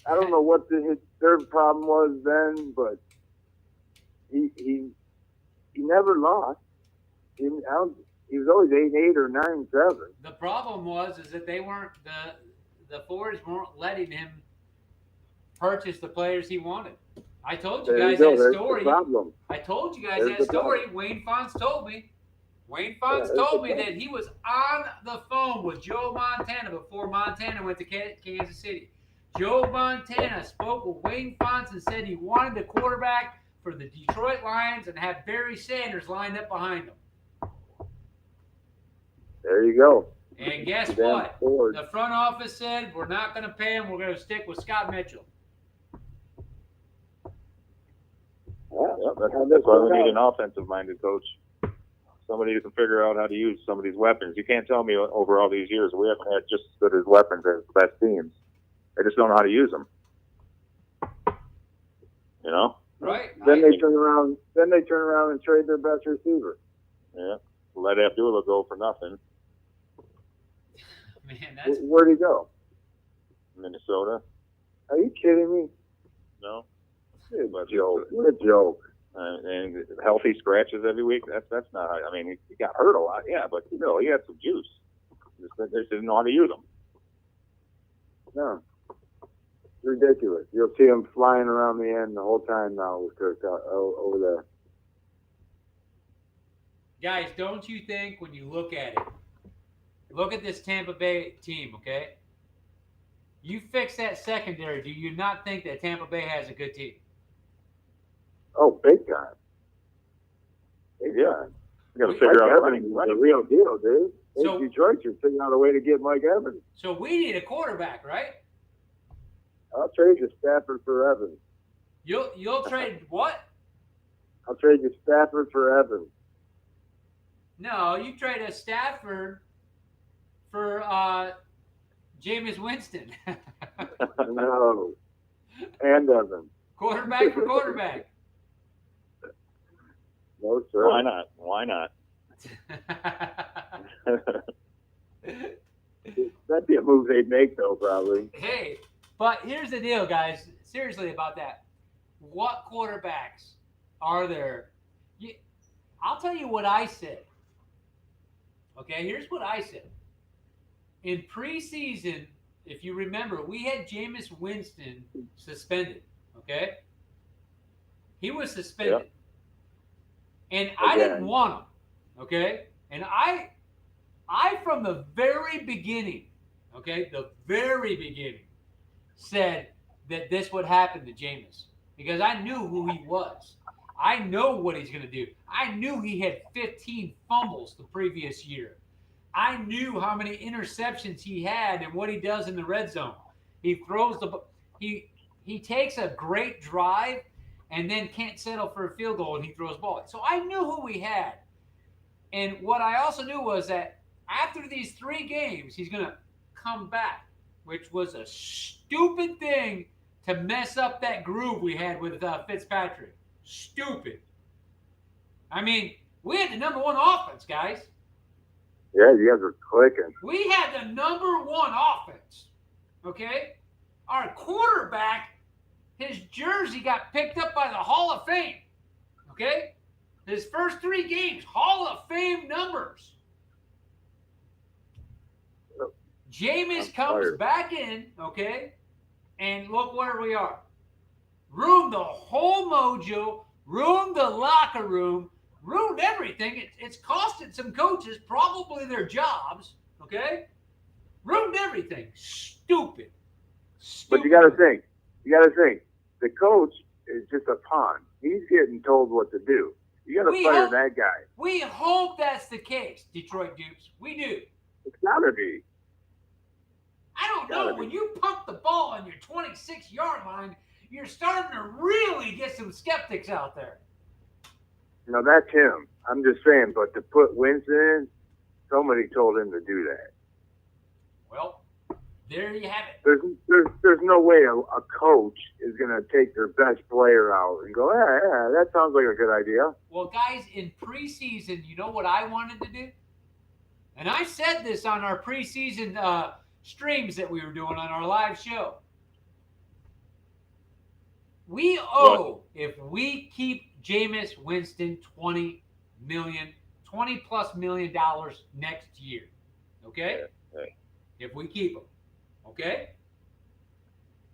I don't know what their problem was then, but he never lost. He was always 8-8 or 9-7. The problem is that they weren't the Fords weren't letting him purchase the players he wanted. I told you There guys go. that There's story. the problem. I told you guys There's that the story. Wayne Fonts told me. Wayne Fonts there's told the me problem. that he was on the phone with Joe Montana before Montana went to Kansas City. Joe Montana spoke with Wayne Fonts and said he wanted the quarterback for the Detroit Lions and had Barry Sanders lined up behind him. There you go. And guess Damn what? Ford. The front office said, we're not going to pay him. We're going to stick with Scott Mitchell. Yeah, that's why we need an offensive-minded coach. Somebody who can figure out how to use some of these weapons. You can't tell me over all these years we haven't had just as good as weapons as the best teams. They just don't know how to use them. You know? Right? Then they turn around. Then they turn around and trade their best receiver. Yeah. Let Abdullah go for nothing. Man, that's Where'd he go? Minnesota. Are you kidding me? No. What a joke. What a joke. And healthy scratches every week. That's not. I mean, he got hurt a lot. Yeah, but he had some juice. They just didn't know how to use him. No. It's ridiculous. You'll see him flying around the end the whole time now with Kirk over there. Guys, don't you think when you look at it, look at this Tampa Bay team, okay? You fix that secondary. Do you not think that Tampa Bay has a good team? Oh, big time. Big Yeah. time. You got to Mike figure out Evans is the real deal, dude. Hey, So- Detroit should figure out a way to get Mike Evans. So we need a quarterback, right? I'll trade you Stafford for Evans. You'll trade what? I'll trade you Stafford for Evans. No, you trade a Stafford for Jameis Winston. No. And Evans. Quarterback for quarterback. No, sir. Why not? Why not? That'd be a move they'd make, though, probably. Hey, but here's the deal, guys. Seriously about that. What quarterbacks are there? I'll tell you what I said. Okay, here's what I said. In preseason, if you remember, we had Jameis Winston suspended. Okay? He was suspended. Yep. And I didn't Again. want him. Okay? And I from the very beginning, okay, the very beginning, said that this would happen to Jameis because I knew who he was. I know what he's going to do. I knew he had 15 fumbles the previous year. I knew how many interceptions he had and what he does in the red zone. He throws he takes a great drive and then can't settle for a field goal and he throws ball. So I knew who we had. And what I also knew was that after these 3 games, he's going to come back, which was a stupid thing to mess up that groove we had with Fitzpatrick. Stupid. I mean, we had the number 1 offense, guys. Yeah, you guys are clicking. We had the number 1 offense. Okay? Our quarterback, his jersey got picked up by the Hall of Fame. Okay? His first 3 games, Hall of Fame numbers. Jameis comes back in, okay? And look where we are. Ruined the whole mojo, ruined the locker room, ruined everything. It's costed some coaches probably their jobs, okay? Ruined everything. Stupid. But you got to think. The coach is just a pawn. He's getting told what to do. You got to fire that guy. We hope that's the case, Detroit Dupes. We do. It's got to be. I don't know. When you pump the ball on your 26-yard line, you're starting to really get some skeptics out there. No, that's him. I'm just saying, but to put Winston in, somebody told him to do that. Well, there you have it. There's no way a coach is going to take their best player out and go, yeah, that sounds like a good idea. Well, guys, in preseason, you know what I wanted to do? And I said this on our preseason streams that we were doing on our live show. We owe, if we keep Jameis Winston $20 plus million next year. Okay? Okay. If we keep him. Okay?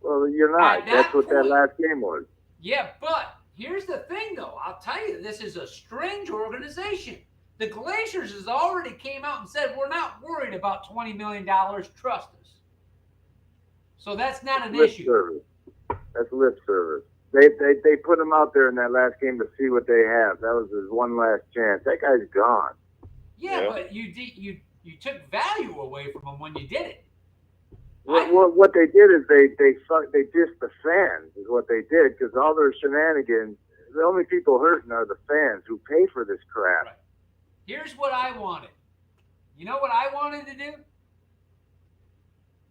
Well, you're not. That's what that last game was. Yeah, but here's the thing, though. I'll tell you, this is a strange organization. The Glaciers has already came out and said, we're not worried about $20 million. Trust us. So that's not an issue. Service. That's lip service. They put him out there in that last game to see what they have. That was his one last chance. That guy's gone. Yeah, but you took value away from him when you did it. What they did is they dissed the fans is what they did, because all their shenanigans, the only people hurting are the fans who pay for this crap. Right. Here's what I wanted. You know what I wanted to do?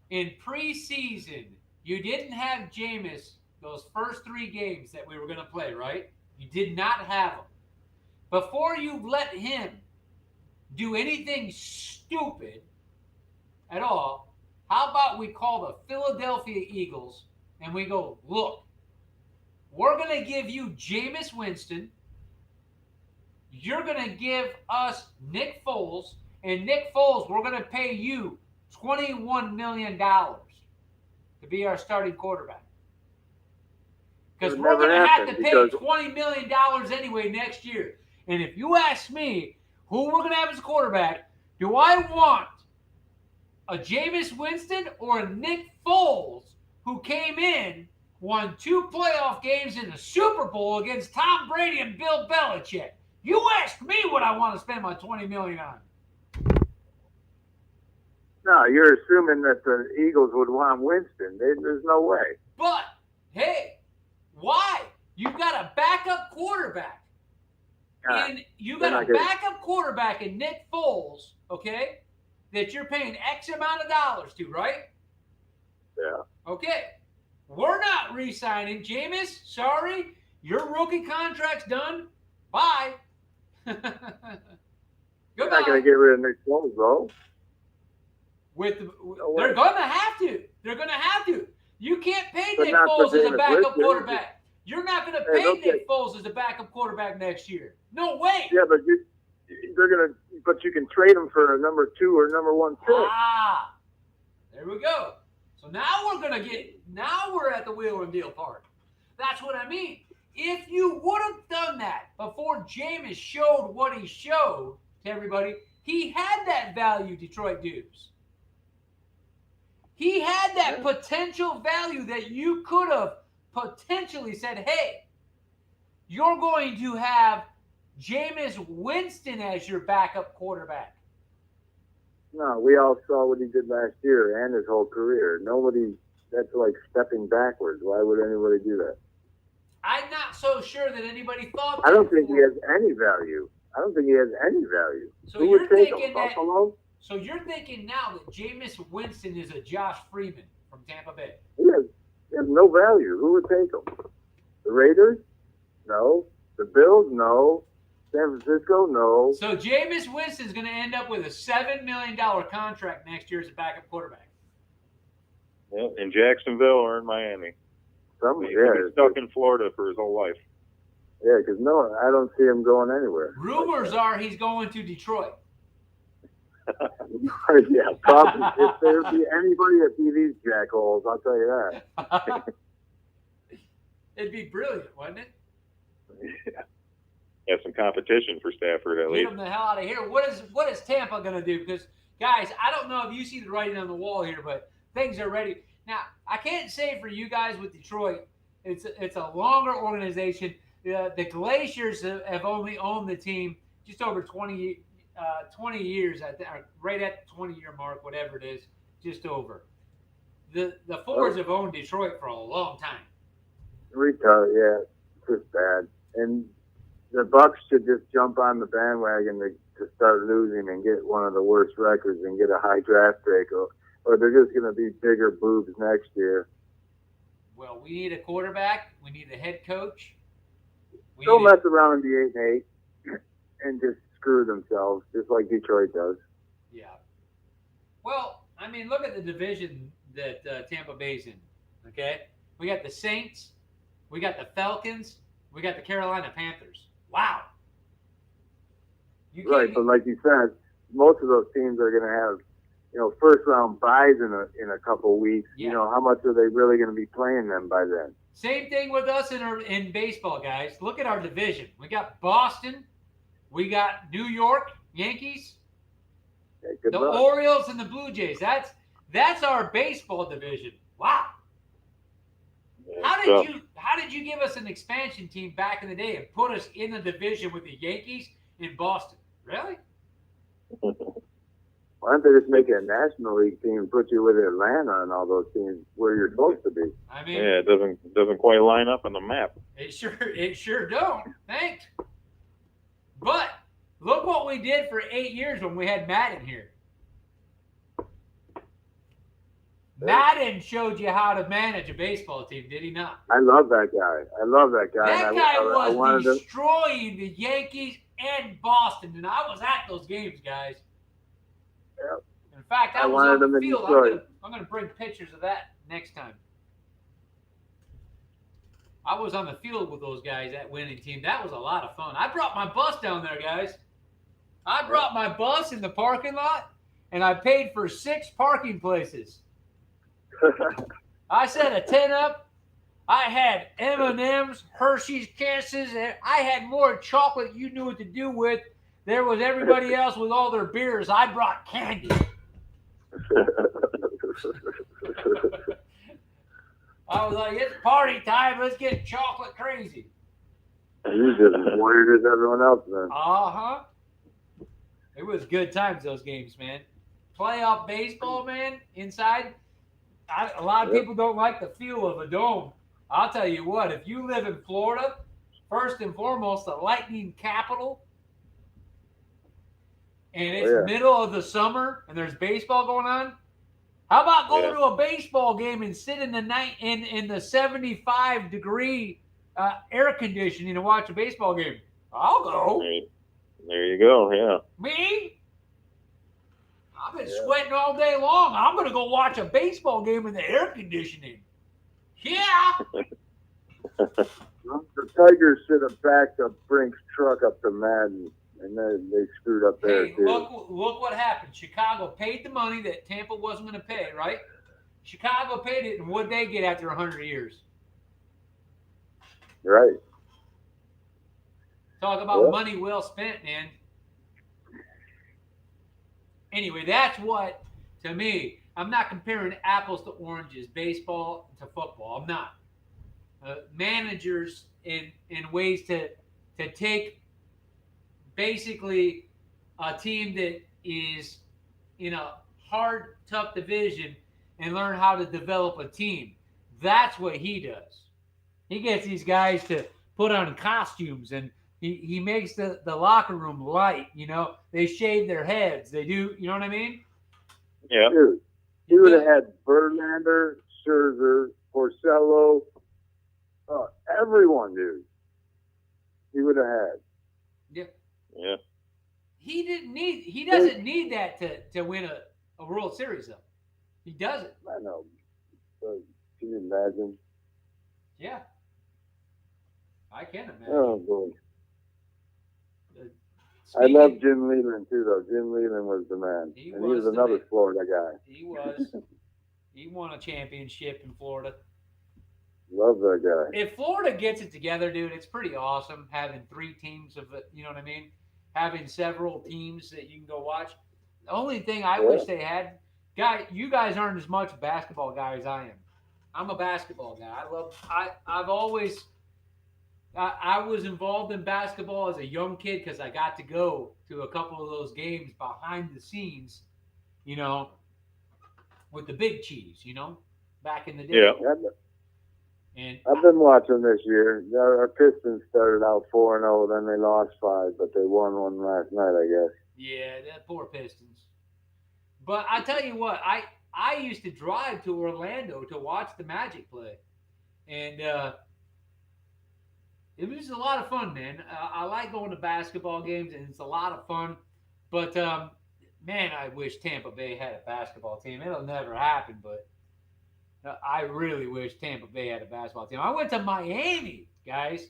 In preseason, you didn't have Jameis those first 3 games that we were going to play, right? You did not have him. Before you let him do anything stupid at all, how about we call the Philadelphia Eagles and we go, look, we're going to give you Jameis Winston. You're going to give us Nick Foles. And Nick Foles, we're going to pay you $21 million to be our starting quarterback. Because we're going to have to pay $20 million anyway next year. And if you ask me, who we're going to have as quarterback, do I want a Jameis Winston or a Nick Foles who came in, won 2 playoff games in the Super Bowl against Tom Brady and Bill Belichick? You ask me what I want to spend my $20 million on. No, you're assuming that the Eagles would want Winston. There's no way. But, hey, why? You've got a backup quarterback. You got a backup quarterback in Nick Foles, okay, that you're paying X amount of dollars to, right? Yeah. Okay. We're not re-signing. Jameis, sorry. Your rookie contract's done. Bye. Goodbye. You're not going to get rid of Nick Foles, though. They're going to have to. They're going to have to. You can't pay Nick Foles as a backup quarterback. You're not going to pay Nick Foles as a backup quarterback next year. No way. Yeah, but they're going to. But you can trade him for a number 2 or number 1 pick. Ah, there we go. So now we're at the wheel and deal part. That's what I mean. If you would have done that before Jameis showed what he showed to everybody, he had that value, Detroit Dudes. He had that potential value that you could have potentially said, hey, you're going to have Jameis Winston as your backup quarterback. No, we all saw what he did last year and his whole career. That's like stepping backwards. Why would anybody do that? I'm not so sure that anybody thought that. I don't think he has any value. So who would take him? Buffalo? So you're thinking now that Jameis Winston is a Josh Freeman from Tampa Bay? He has no value. Who would take him? The Raiders? No. The Bills? No. San Francisco? No. So Jameis Winston's going to end up with a $7 million contract next year as a backup quarterback. Yeah, in Jacksonville or in Miami. He's stuck in Florida for his whole life. Yeah, because I don't see him going anywhere. Rumors are he's going to Detroit. Yeah, probably. If there'd be anybody that beat these jackholes, I'll tell you that. It'd be brilliant, wouldn't it? Yeah. Have some competition for Stafford at least. Get him the hell out of here. What is Tampa going to do? Because, guys, I don't know if you see the writing on the wall here, but things are ready. Now, I can't say for you guys with Detroit, it's a longer organization. The Glaciers have only owned the team just over 20 years, right at the 20-year mark, whatever it is, just over. The Fords have owned Detroit for a long time. Yeah, it's just bad. And the Bucks should just jump on the bandwagon to start losing and get one of the worst records and get a high draft pick, or they're just going to be bigger boobs next year. Well, we need a quarterback. We need a head coach. Don't mess around and be 8-8 and just screw themselves, just like Detroit does. Yeah. Well, I mean, look at the division that Tampa Bay's in, okay? We got the Saints. We got the Falcons. We got the Carolina Panthers. Wow. Right, but like you said, most of those teams are going to have, first round buys in a couple weeks. Yeah. How much are they really going to be playing them by then? Same thing with us in baseball, guys. Look at our division. We got Boston. We got New York Yankees. Okay, the Orioles and the Blue Jays. That's our baseball division. Wow. How did you give us an expansion team back in the day and put us in the division with the Yankees in Boston? Really? Why don't they just make a National League team and put you with Atlanta and all those teams where you're supposed to be? I mean, yeah, it doesn't quite line up on the map. It sure don't. Thanks. But look what we did for 8 years when we had Madden here. Madden showed you how to manage a baseball team, did he not? I love that guy. That guy was destroying the Yankees and Boston, and I was at those games, guys. Yep. In fact, I was wanted on the them in field. Detroit. I'm going to bring pictures of that next time. I was on the field with those guys, that winning team. That was a lot of fun. I brought my bus down there, guys. I brought my bus in the parking lot, and I paid for 6 parking places. I set a 10 up. I had M&Ms, Hershey's Kisses, and I had more chocolate you knew what to do with there was everybody else with all their beers. I brought candy. I was like, it's party time. Let's get chocolate crazy. You just as weird as everyone else, man. Uh-huh. It was good times, those games, man. Playoff baseball, man, inside. A lot of people don't like the feel of a dome. I'll tell you what, if you live in Florida, first and foremost, the Lightning capital, and it's middle of the summer and there's baseball going on, how about going to a baseball game and sit in the night in the 75-degree air conditioning and watch a baseball game? I'll go. There you go. Yeah. Me? I've been sweating all day long. I'm going to go watch a baseball game in the air conditioning. Yeah. The Tigers should have backed up Brink's truck up to Madden, and then they screwed up there too. Look what happened. Chicago paid the money that Tampa wasn't going to pay, right? Chicago paid it, and what'd they get after 100 years? Right. Talk about money well spent, man. Anyway, that's what, to me, I'm not comparing apples to oranges, baseball to football. I'm not. Managers in ways to take basically a team that is in a hard, tough division and learn how to develop a team. That's what he does. He gets these guys to put on costumes, and he makes the locker room light. You know, they shave their heads. They do, you know what I mean? Yeah. Dude, he would have had Verlander, Scherzer, Porcello, everyone, dude. He would have had. Yeah. Yeah. He doesn't need that to win a World Series, though. He doesn't. I know. But can you imagine? Yeah. I can imagine. Oh, boy. Speaking, I love Jim Leland, too, though. Jim Leland was the man. He was another Florida guy. He was. He won a championship in Florida. Love that guy. If Florida gets it together, dude, it's pretty awesome having 3 teams of it. You know what I mean? Having several teams that you can go watch. The only thing I wish they had, you guys aren't as much a basketball guy as I am. I'm a basketball guy. I've always, I was involved in basketball as a young kid because I got to go to a couple of those games behind the scenes, you know, with the big cheese, you know, back in the day. Yeah. And I've been watching this year. Our Pistons started out 4-0, then they lost 5, but they won one last night, I guess. Yeah, that poor Pistons. But I tell you what, I used to drive to Orlando to watch the Magic play, and it was a lot of fun, man. I like going to basketball games, and it's a lot of fun. But man, I wish Tampa Bay had a basketball team. It'll never happen, but I really wish Tampa Bay had a basketball team. I went to Miami, guys.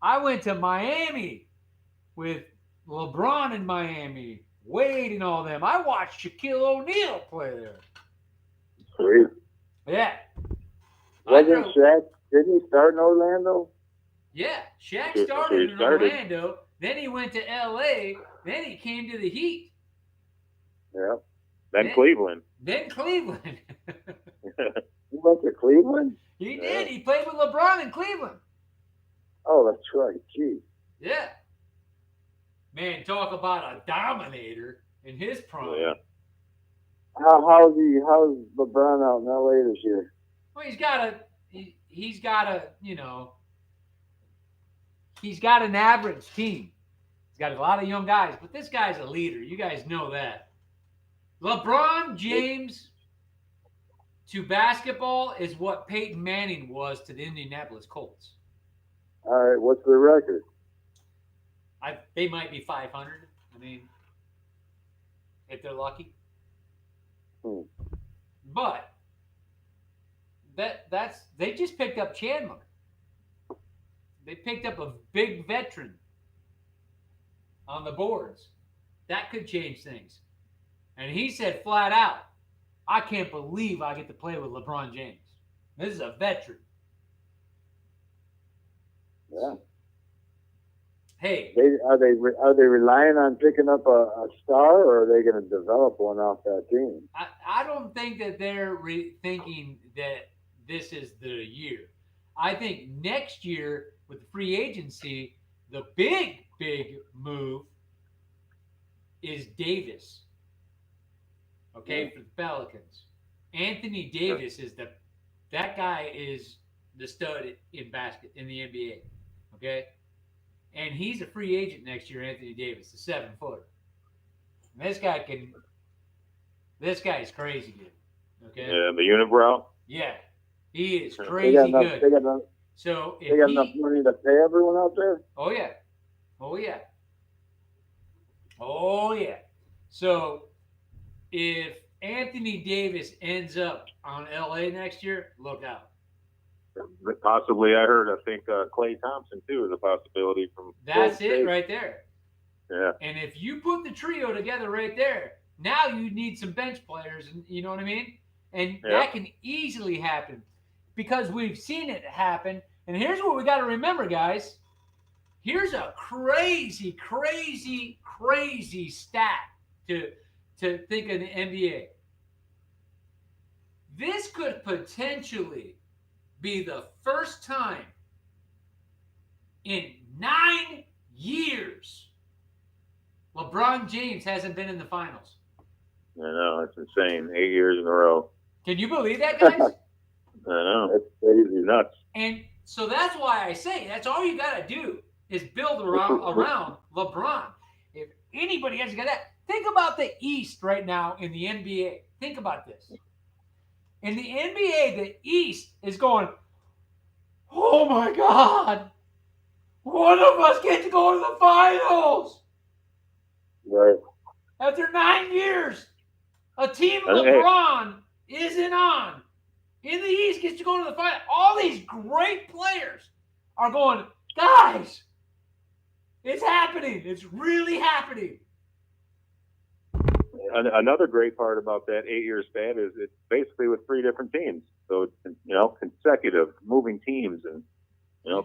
I went to Miami with LeBron in Miami, Wade and all them. I watched Shaquille O'Neal play there. Sweet. Yeah. Wasn't Shaq? Didn't he start in Orlando? Yeah, Shaq started in Orlando. Then he went to L.A. Then he came to the Heat. Yeah. Then Cleveland. Then Cleveland. He went to Cleveland? He did. He played with LeBron in Cleveland. Oh, that's right. Gee. Yeah. Man, talk about a dominator in his prime. Yeah. How's LeBron out in LA this year? Well, he's got a, you know, he's got an average team. He's got a lot of young guys, but this guy's a leader. You guys know that. LeBron James to basketball is what Peyton Manning was to the Indianapolis Colts. All right, what's the record? They might be 500. I mean, if they're lucky. But that's they just picked up Chandler. They picked up a big veteran on the boards. That could change things. And he said flat out, I can't believe I get to play with LeBron James. This is a veteran. Yeah. Hey, Are they relying on picking up a star, or are they going to develop one off that team? I don't think that they're thinking that this is the year. I think next year with the free agency, the big move is Davis. Okay, for the Pelicans. Anthony Davis is that guy is the stud in the NBA. Okay, and he's a free agent next year. Anthony Davis, the 7-footer. This guy can. This guy is crazy good. Okay. Yeah, the unibrow. Yeah, he is They crazy got enough. good. They got enough. So They got enough money to pay everyone out there. Oh yeah, oh yeah, oh yeah. So if Anthony Davis ends up on LA next year, look out. Possibly, I heard. I think Klay Thompson too is a possibility from. That's Golden it State. right there. Yeah. And if you put the trio together right there, now you need some bench players, and you know what I mean? And that can easily happen because we've seen it happen. And here's what we got to remember, guys. Here's a crazy, crazy, crazy stat to think of the NBA. This could potentially be the first time in 9 years LeBron James hasn't been in the finals. I know, it's insane. 8 years in a row. Can you believe that, guys? I know. That's crazy, nuts. And so that's why I say that's all you got to do is build around LeBron. If anybody has got that, think about the East right now in the NBA. Think about this. In the NBA, the East is going, oh my God, one of us gets to go to the finals. Right. After 9 years, a team LeBron isn't on. In the East gets to go to the final. All these great players are going, guys, it's happening. It's really happening. Another great part about that 8 year span is it's basically with 3 different teams. So it's, consecutive moving teams and,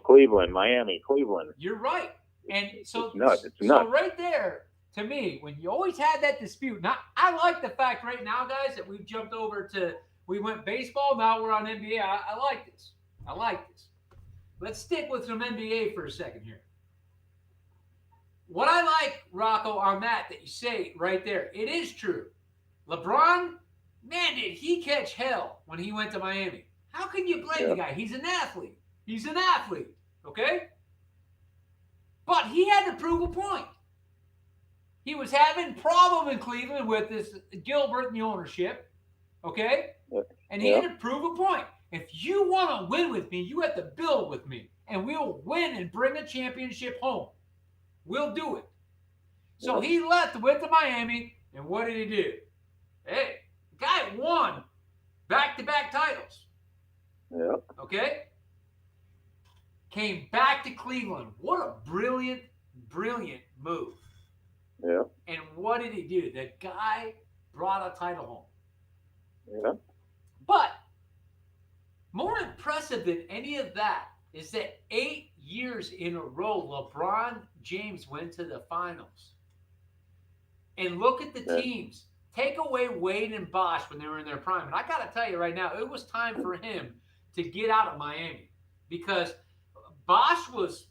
Cleveland, Miami, Cleveland. You're right. And so it's nuts. So right there, to me, when you always had that dispute, now I like the fact right now, guys, that we've jumped over we went baseball, now we're on NBA. I like this. I like this. Let's stick with some NBA for a second here. What I like, Rocco, on that you say right there, it is true. LeBron, man, did he catch hell when he went to Miami. How can you blame the guy? He's an athlete. He's an athlete, okay? But he had to prove a point. He was having problem in Cleveland with this Gilbert and the ownership, okay? And he had to prove a point. If you want to win with me, you have to build with me. And we'll win and bring a championship home. We'll do it. So he left, went to Miami, and what did he do? Hey, the guy won back-to-back titles. Yeah. Okay? Came back to Cleveland. What a brilliant, brilliant move. Yeah. And what did he do? The guy brought a title home. Yeah. But more impressive than any of that is that 8 years in a row, LeBron James went to the finals. And look at the teams. Take away Wade and Bosh when they were in their prime. And I got to tell you right now, it was time for him to get out of Miami because Bosh was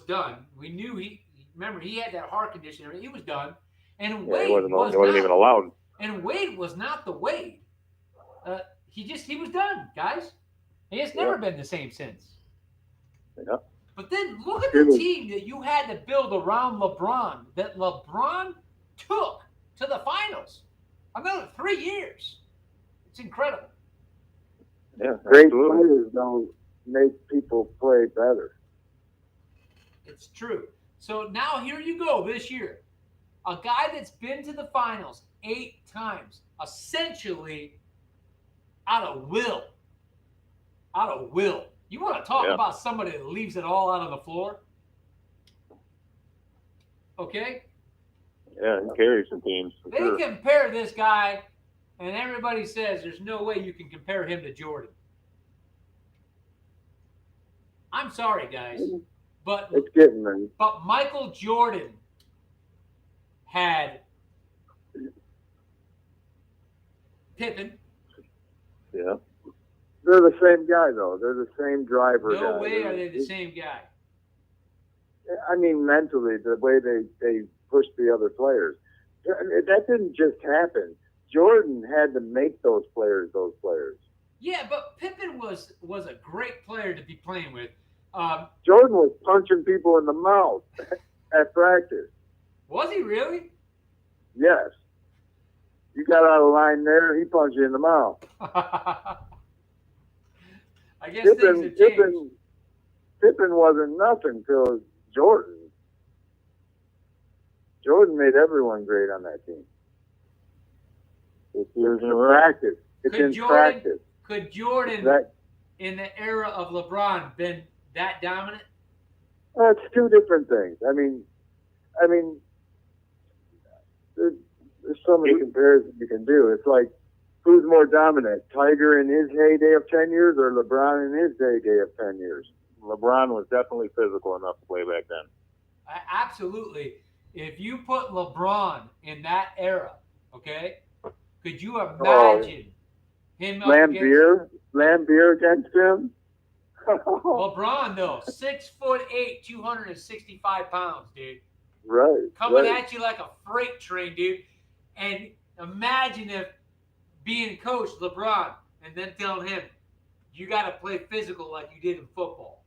done. We knew he had that heart condition. He was done. And Wade wasn't even allowed. And Wade was not the Wade. He was done, guys. He has never been the same since. Yeah. But then look at the team that you had to build around LeBron, that LeBron took to the finals. Another 3 years. It's incredible. Yeah, Great absolutely. players don't make people play better. It's true. So now here you go this year. A guy that's been to the finals 8 times, essentially out of will. Out of will. You want to talk about somebody that leaves it all out on the floor? Okay? Yeah, he carries some teams. They compare this guy, and everybody says there's no way you can compare him to Jordan. I'm sorry, guys, But It's getting there. But Michael Jordan had Pippen. Yeah. They're the same guy, though. They're the same driver guy. No way are they the same guy. I mean, mentally, the way they push the other players. That didn't just happen. Jordan had to make those players those players. Yeah, but Pippen was a great player to be playing with. Jordan was punching people in the mouth at practice. Was he really? Yes. You got out of line there, he punched you in the mouth. I guess things have changed. Pippen wasn't nothing till Jordan. Jordan made everyone great on that team. It's in practice. It's in practice. Could Jordan, in the era of LeBron, been that dominant? It's two different things. I mean, there's so many comparisons you can do. It's like, who's more dominant, Tiger in his heyday of 10 years or LeBron in his heyday of 10 years? LeBron was definitely physical enough to play back then. Absolutely. If you put LeBron in that era, okay, could you imagine him up Lambeer against him? LeBron, though, 6'8", 265 pounds, dude. Right. Coming at you like a freight train, dude. And imagine if being coach LeBron and then telling him, you got to play physical like you did in football.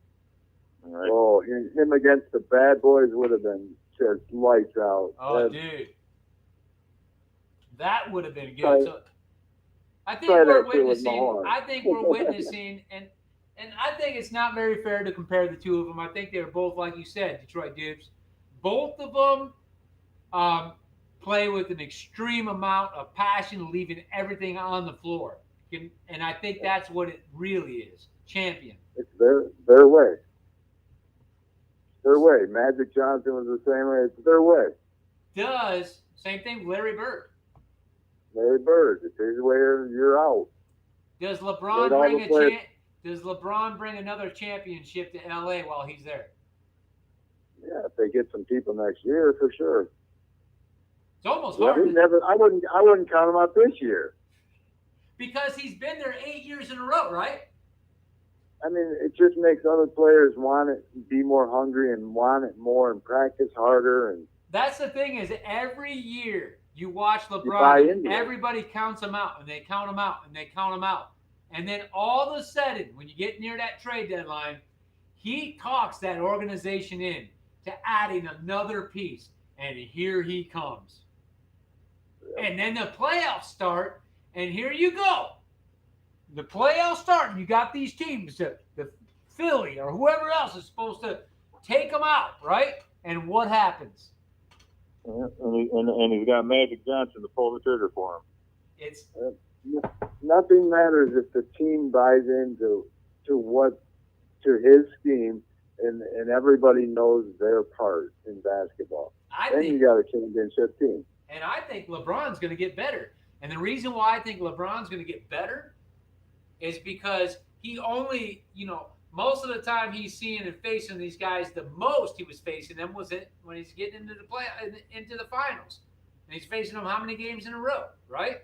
Right. Oh, him against the bad boys would have been just lights out. Oh, dude. That would have been good. So I think we're witnessing, and I think it's not very fair to compare the two of them. I think they're both, like you said, Detroit Dupes. Both of them play with an extreme amount of passion, leaving everything on the floor. And I think that's what it really is. Champion. It's their way. Their way. Magic Johnson was the same way. It's their way. Same thing with Larry Bird. Larry Bird. It's his way or you're out. Does LeBron bring another championship to LA while he's there? Yeah, if they get some people next year, for sure. It's almost hard. I wouldn't count him out this year. Because he's been there 8 years in a row, right? I mean, it just makes other players want it, be more hungry, and want it more, and practice harder. And that's the thing is, every year you watch LeBron, and everybody counts him out, and they count him out, and they count him out, and then all of a sudden, when you get near that trade deadline, he talks that organization in to adding another piece, and here he comes. Yeah. And then the playoffs start, and here you go. The playoffs start, and you got these teams, the Philly or whoever else is supposed to take them out, right? And what happens? Yeah, and he's got Magic Johnson to pull the trigger for him. It's nothing matters if the team buys into his scheme, and everybody knows their part in basketball. Then you got a championship team. And I think LeBron's going to get better. And the reason why I think LeBron's going to get better is because he only, most of the time he's seeing and facing these guys, the most he was facing them was when he's getting into the finals. And he's facing them how many games in a row, right?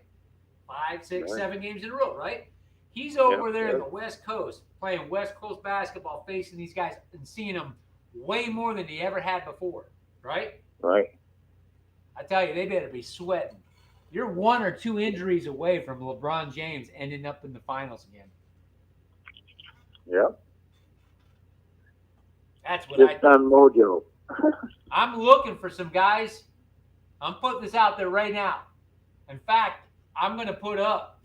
5, 6, 7 games in a row, right? He's over there in the West Coast playing West Coast basketball, facing these guys and seeing them way more than he ever had before, right? Right. I tell you, they better be sweating. You're 1 or 2 injuries away from LeBron James ending up in the finals again. Yep. That's what just on mojo. I'm looking for some guys. I'm putting this out there right now. In fact, I'm going to put up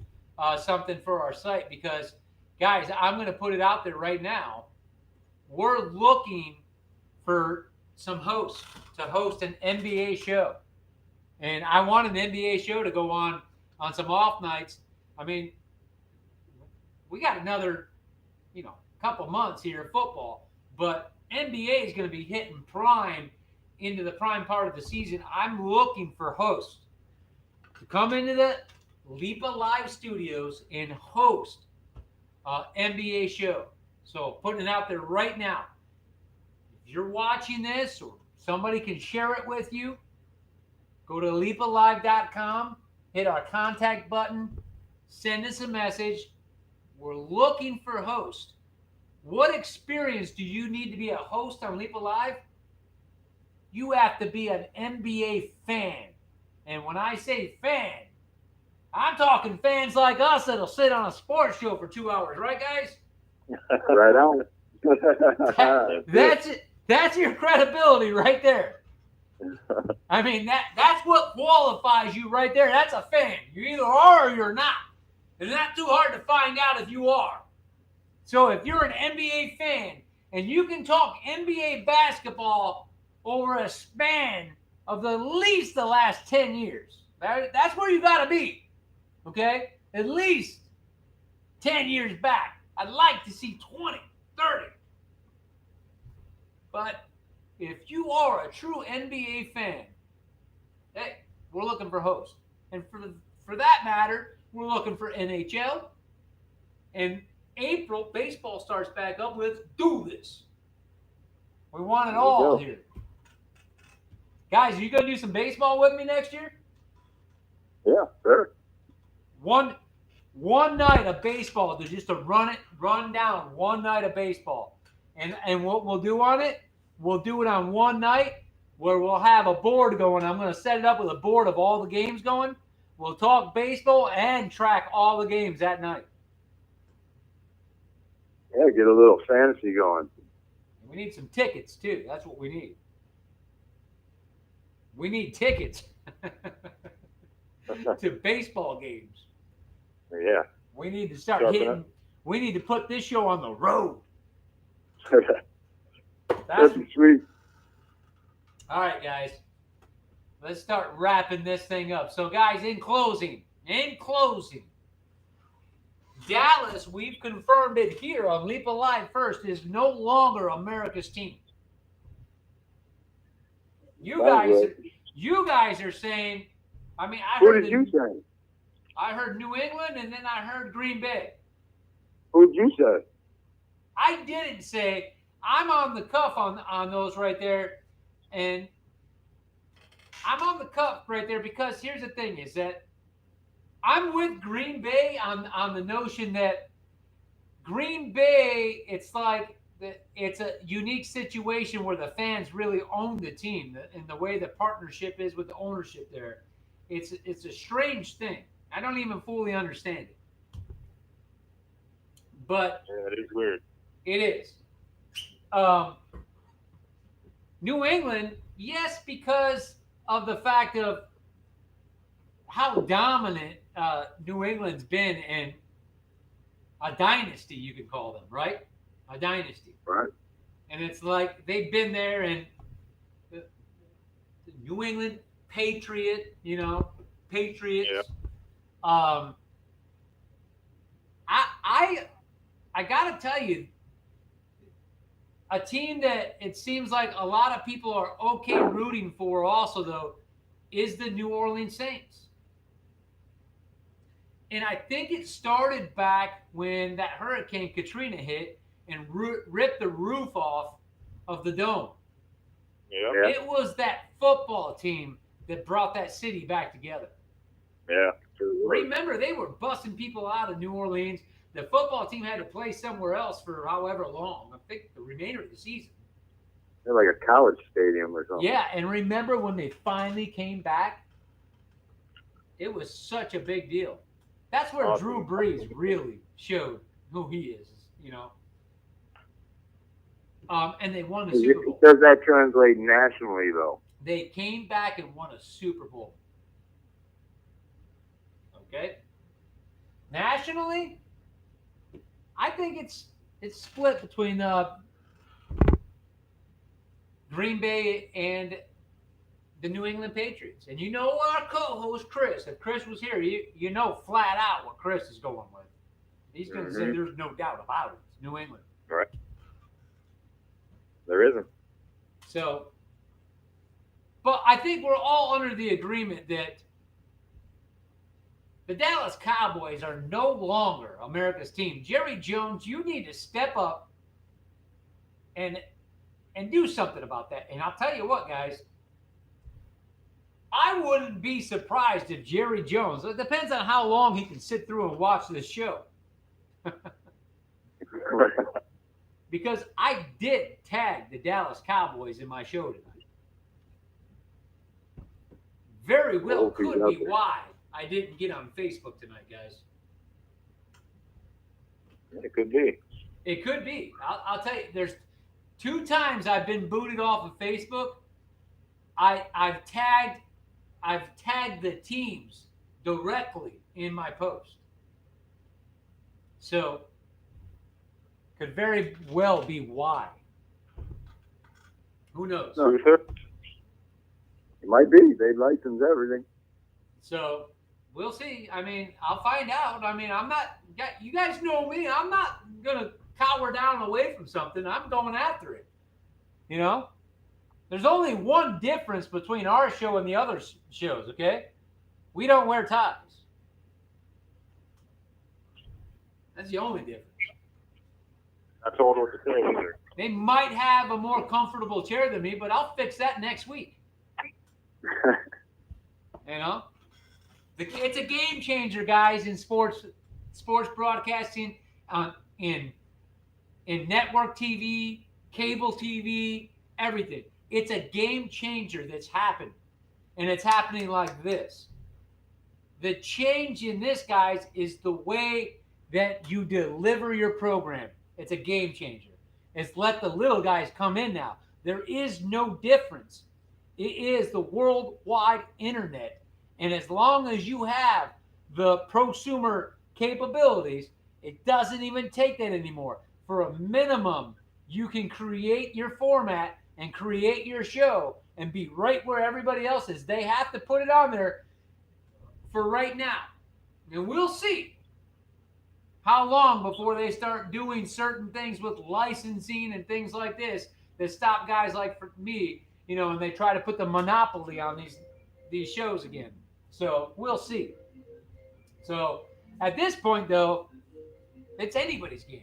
something for our site because, guys, I'm going to put it out there right now. We're looking for some hosts to host an NBA show. And I want an NBA show to go on some off nights. I mean, we got another, couple months here of football, but NBA is going to be hitting prime into the prime part of the season. I'm looking for hosts to come into the Leepa Live Studios and host NBA show. So putting it out there right now. if you're watching this or somebody can share it with you, go to leapalive.com, hit our contact button, send us a message. We're looking for a host. What experience do you need to be a host on Leap Alive? You have to be an NBA fan. And when I say fan, I'm talking fans like us that'll sit on a sports show for 2 hours, right, guys? Right on. That's it. That's your credibility right there. I mean, that's what qualifies you right there. That's a fan. You either are or you're not. It's not too hard to find out if you are. So if you're an NBA fan and you can talk NBA basketball over a span of at least the last 10 years, that's where you got to be. Okay? At least 10 years back. I'd like to see 20, 30. But if you are a true NBA fan, hey, we're looking for hosts. And for that matter, we're looking for NHL. And April, baseball starts back up. Let's do this. We want it all here. Guys, are you going to do some baseball with me next year? Yeah, sure. One night of baseball, just to run down one night of baseball. And what we'll do on it, we'll do it on one night where we'll have a board going. I'm going to set it up with a board of all the games going. We'll talk baseball and track all the games that night. Yeah, get a little fantasy going. We need some tickets, too. That's what we need. We need tickets to baseball games. Yeah. We need to start hitting. We need to put this show on the road. That'd be sweet. All right, guys. Let's start wrapping this thing up. So, guys, in closing, Dallas, we've confirmed it here on Leap Alive First, is no longer America's team. You guys are saying, I mean, Who did you say? I heard New England, and then I heard Green Bay. Who did you say? I didn't say. I'm on the cuff on those right there, and I'm on the cuff right there because here's the thing: is that I'm with Green Bay on the notion that Green Bay, it's like it's a unique situation where the fans really own the team, and the way the partnership is with the ownership there, it's a strange thing. I don't even fully understand it, but Yeah, it is weird. it is. New England, yes, because of the fact of how dominant New England's been, and a dynasty, you could call them, right? A dynasty. Right. And it's like they've been there, and the New England Patriots. Yeah. I gotta tell you, a team that it seems like a lot of people are okay rooting for also, though, is the New Orleans Saints. And I think it started back when that Hurricane Katrina hit and ripped the roof off of the dome. Yeah. It was that football team that brought that city back together. Yeah. Remember, they were busting people out of New Orleans. The football team had to play somewhere else for however long. I think the remainder of the season. They're like a college stadium or something. Yeah, and remember when they finally came back? It was such a big deal. That's where Awesome. Drew Brees really showed who he is, And they won the Super Bowl. Does that translate nationally, though? They came back and won a Super Bowl. Okay? Nationally, I think it's split between Green Bay and the New England Patriots. And you know our co-host, Chris. If Chris was here, you know flat out what Chris is going with. He's going to say there's no doubt about it. It's New England. Right. There isn't. So, but I think we're all under the agreement that the Dallas Cowboys are no longer America's team. Jerry Jones, you need to step up and and do something about that. And I'll tell you what, guys, I wouldn't be surprised if Jerry Jones, it depends on how long he can sit through and watch this show. Because I did tag the Dallas Cowboys in my show tonight. Very well could be why I didn't get on Facebook tonight, guys. It could be. It could be. I'll tell you, there's 2 times I've been booted off of Facebook. I've tagged the teams directly in my post. So could very well be why. Who knows? No, it might be. They license everything. So we'll see. I mean, I'll find out. I mean, I'm not. You guys know me. I'm not gonna cower down away from something. I'm going after it. You know, there's only one difference between our show and the other shows. Okay, we don't wear ties. That's the only difference. Not told what to say either. They might have a more comfortable chair than me, but I'll fix that next week. You know, it's a game changer, guys, in sports broadcasting, in network TV, cable TV, everything. It's a game changer that's happened, and it's happening like this. The change in this, guys, is the way that you deliver your program. It's a game changer. It's let the little guys come in now. There is no difference. It is the worldwide internet. And as long as you have the prosumer capabilities, it doesn't even take that anymore. For a minimum, you can create your format and create your show and be right where everybody else is. They have to put it on there for right now. And we'll see how long before they start doing certain things with licensing and things like this that stop guys like me, you know, and they try to put the monopoly on these shows again. So we'll see. So at this point, though, it's anybody's game.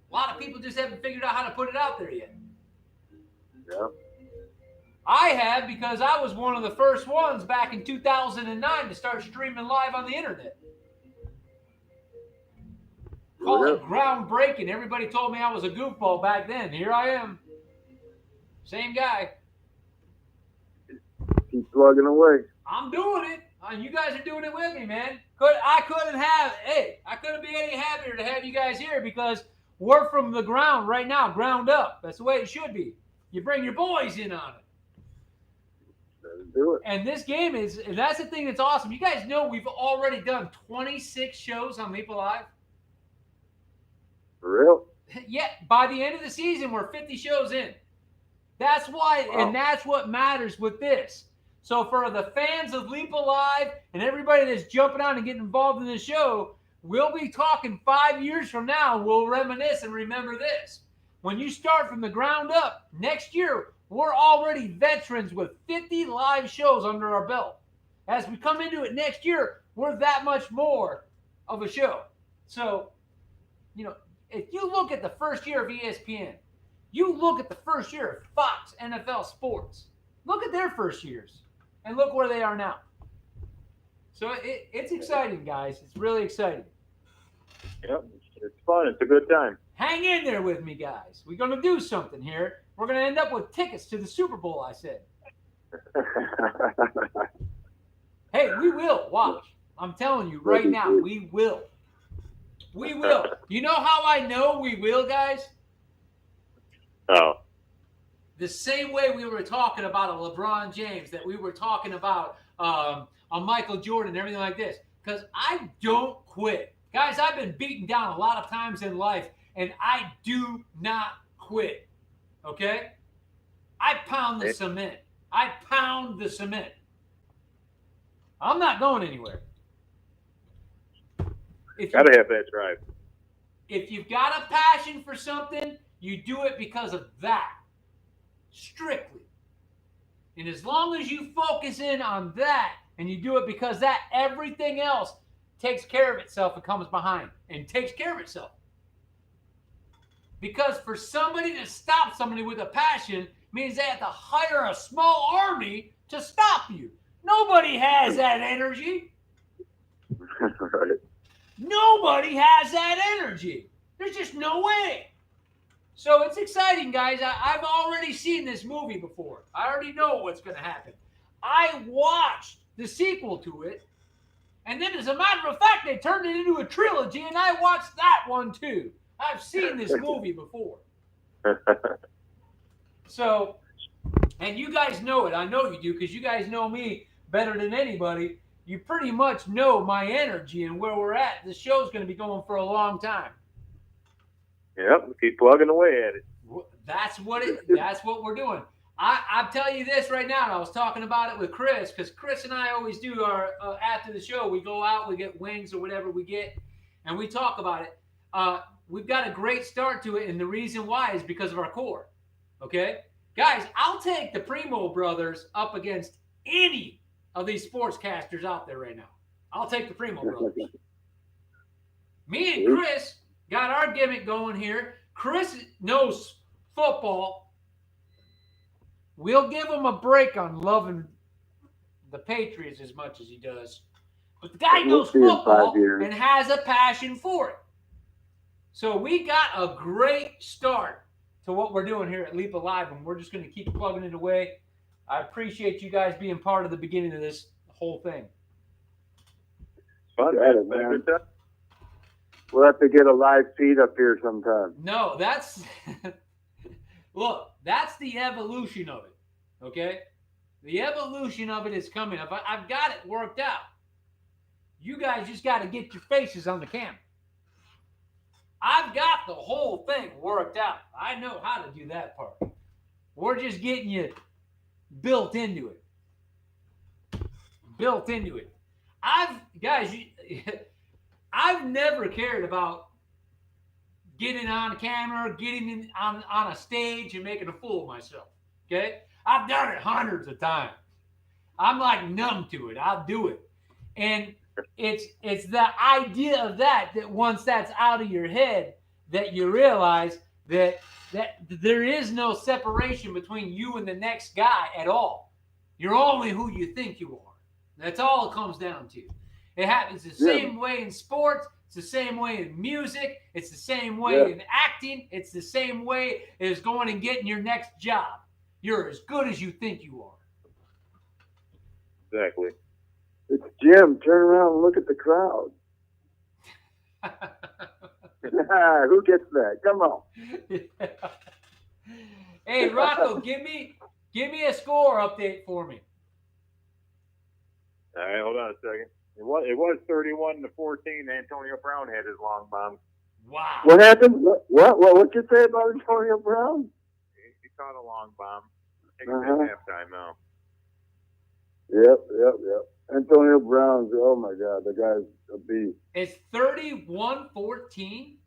A lot of people just haven't figured out how to put it out there yet. Yeah. I have, because I was one of the first ones back in 2009 to start streaming live on the internet. Call it groundbreaking. Everybody told me I was a goofball back then. Here I am. Same guy. Keep plugging away. I'm doing it. You guys are doing it with me, man. I couldn't be any happier to have you guys here, because we're from the ground right now, ground up. That's the way it should be. You bring your boys in on it. Let's do it. And this game that's the thing that's awesome. You guys know we've already done 26 shows on Leepa Live. For real? Yeah, by the end of the season, we're 50 shows in. That's why, and that's what matters with this. So for the fans of Leepa Live and everybody that's jumping on and getting involved in the show, we'll be talking 5 years from now. We'll reminisce and remember this. When you start from the ground up, next year, we're already veterans with 50 live shows under our belt. As we come into it next year, we're that much more of a show. So, you know, if you look at the first year of ESPN, you look at the first year of Fox NFL Sports, look at their first years, and look where they are now. So it's exciting, guys. It's really exciting. Yep, it's fun. It's a good time. Hang in there with me, guys. We're going to do something here. We're going to end up with tickets to the Super Bowl, I said. Hey, we will. Watch. I'm telling you right now, we will. We will. You know how I know we will, guys? Oh. The same way we were talking about a LeBron James, that we were talking about a Michael Jordan, everything like this. Because I don't quit. Guys, I've been beaten down a lot of times in life, and I do not quit. Okay? I pound the cement. I pound the cement. I'm not going anywhere. Gotta have that drive. If you've got a passion for something, you do it because of that. Strictly. And as long as you focus in on that, and you do it because that, everything else takes care of itself and comes behind and takes care of itself. Because for somebody to stop somebody with a passion means they have to hire a small army to stop you. Nobody has that energy. Right. Nobody has that energy. There's just no way. So it's exciting, guys. I've already seen this movie before. I already know what's going to happen. I watched the sequel to it, and then, as a matter of fact, they turned it into a trilogy, and I watched that one too. I've seen this movie before. So, and you guys know it. I know you do because you guys know me better than anybody. You pretty much know my energy and where we're at. The show's going to be going for a long time. Yep, keep plugging away at it. That's what we're doing. I'll tell you this right now, and I was talking about it with Chris, because Chris and I always do our, after the show, we go out, we get wings or whatever we get, and we talk about it. We've got a great start to it, and the reason why is because of our core. Okay? Guys, I'll take the Primo brothers up against any of these sportscasters out there right now. I'll take the Primo brothers. Me and Chris got our gimmick going here. Chris knows football. We'll give him a break on loving the Patriots as much as he does. But the guy knows football and has a passion for it. So we got a great start to what we're doing here at Leepa Live, and we're just going to keep plugging it away. I appreciate you guys being part of the beginning of this whole thing. Fun, man. We'll have to get a live feed up here sometime. No, that's look, that's the evolution of it. Okay? The evolution of it is coming. I've got it worked out. You guys just got to get your faces on the camera. I've got the whole thing worked out. I know how to do that part. We're just getting you built into it. Built into it. I've never cared about getting on camera, getting on a stage and making a fool of myself. Okay? I've done it hundreds of times. I'm like numb to it. I'll do it. And it's the idea of that once that's out of your head, that you realize that there is no separation between you and the next guy at all. You're only who you think you are. That's all it comes down to. It happens the same way in sports. It's the same way in music. It's the same way in acting. It's the same way as going and getting your next job. You're as good as you think you are. Exactly. It's Jim. Turn around and look at the crowd. Who gets that? Come on. Hey, Rocco, give me a score update for me. All right, hold on a second. It was 31-14. Antonio Brown had his long bomb. Wow. What happened? What you say about Antonio Brown? He caught a long bomb. I think it's at halftime now. Yep. Antonio Brown's, oh my God, the guy's a beast. It's 31-14?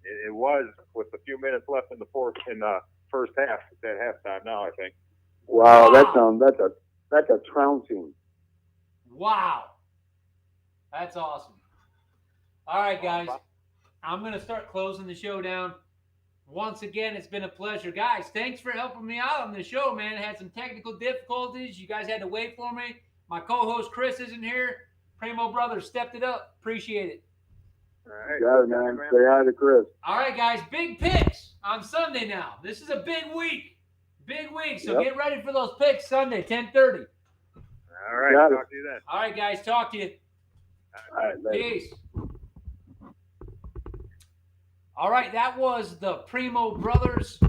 It was with a few minutes left in the first half. It's at halftime now, I think. Wow. That's a trouncing. Wow. That's awesome. All right, guys. I'm going to start closing the show down. Once again, it's been a pleasure. Guys, thanks for helping me out on the show, man. I had some technical difficulties. You guys had to wait for me. My co-host, Chris, isn't here. Primo Brothers stepped it up. Appreciate it. All right. Got it, man. Say hi to Chris. All right, guys. Big picks on Sunday now. This is a big week. Big week. So get ready for those picks Sunday, 10:30. All right. Talk to you then. All right, guys. Talk to you. All right, peace. All right, that was the Primo Brothers.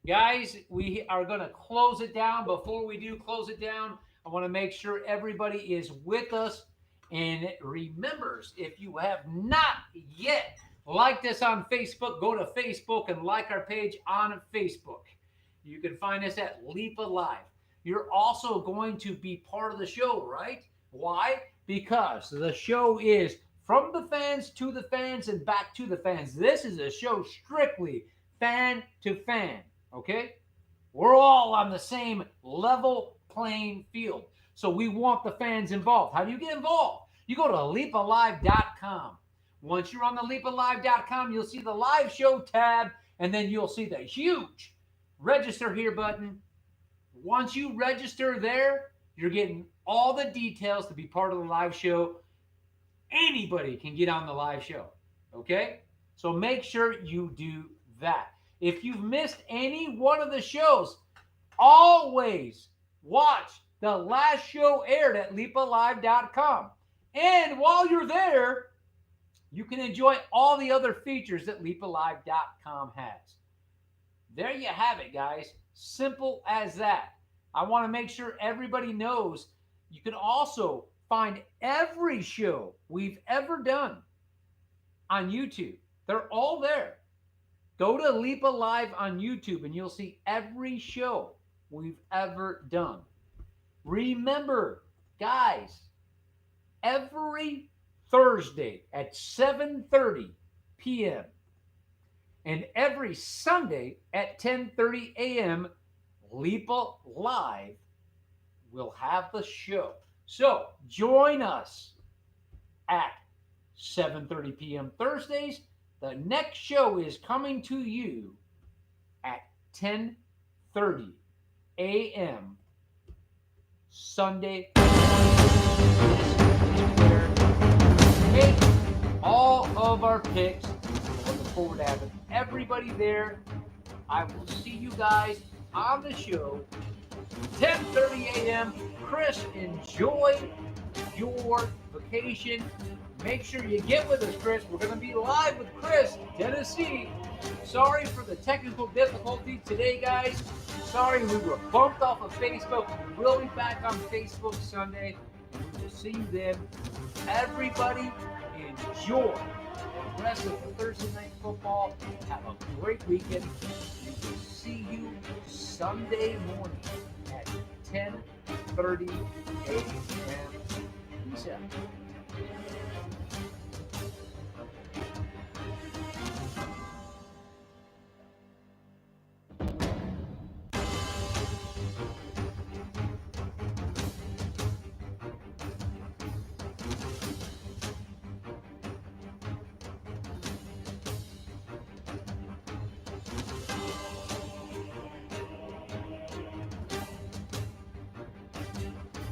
Guys, we are going to close it down. Before we do close it down, I want to make sure everybody is with us and remembers, if you have not yet liked us on Facebook, go to Facebook and like our page on Facebook. You can find us at Leepa Live. You're also going to be part of the show, right? Why? Because the show is from the fans to the fans and back to the fans. This is a show strictly fan to fan, okay? We're all on the same level playing field. So we want the fans involved. How do you get involved? You go to leapalive.com. Once you're on the leapalive.com, you'll see the live show tab, And then you'll see the huge register here button. Once you register there, you're getting all the details to be part of the live show. Anybody can get on the live show. Okay? So make sure you do that. If you've missed any one of the shows, always watch the last show aired at leapalive.com. And while you're there, you can enjoy all the other features that leapalive.com has. There you have it, guys. Simple as that. I want to make sure everybody knows you can also find every show we've ever done on YouTube. They're all there. Go to Leepa Live on YouTube and you'll see every show we've ever done. Remember, guys, every Thursday at 7:30 p.m. and every Sunday at 10:30 a.m., Leepa Live will have the show. So join us at 7:30 p.m. Thursdays. The next show is coming to you at 10:30 a.m. Sunday. Take all of our picks. I look forward to having everybody there. I will see you guys on the show 10:30 a.m. Chris, enjoy your vacation. Make sure you get with us, Chris. We're going to be live with Chris in Tennessee. Sorry for the technical difficulty today, guys. Sorry we were bumped off of Facebook. We will be back on Facebook Sunday, and we will see you then. Everybody, enjoy the rest of the Thursday night football. Have a great weekend. We will see you Sunday morning at 10:30 a.m. Peace out.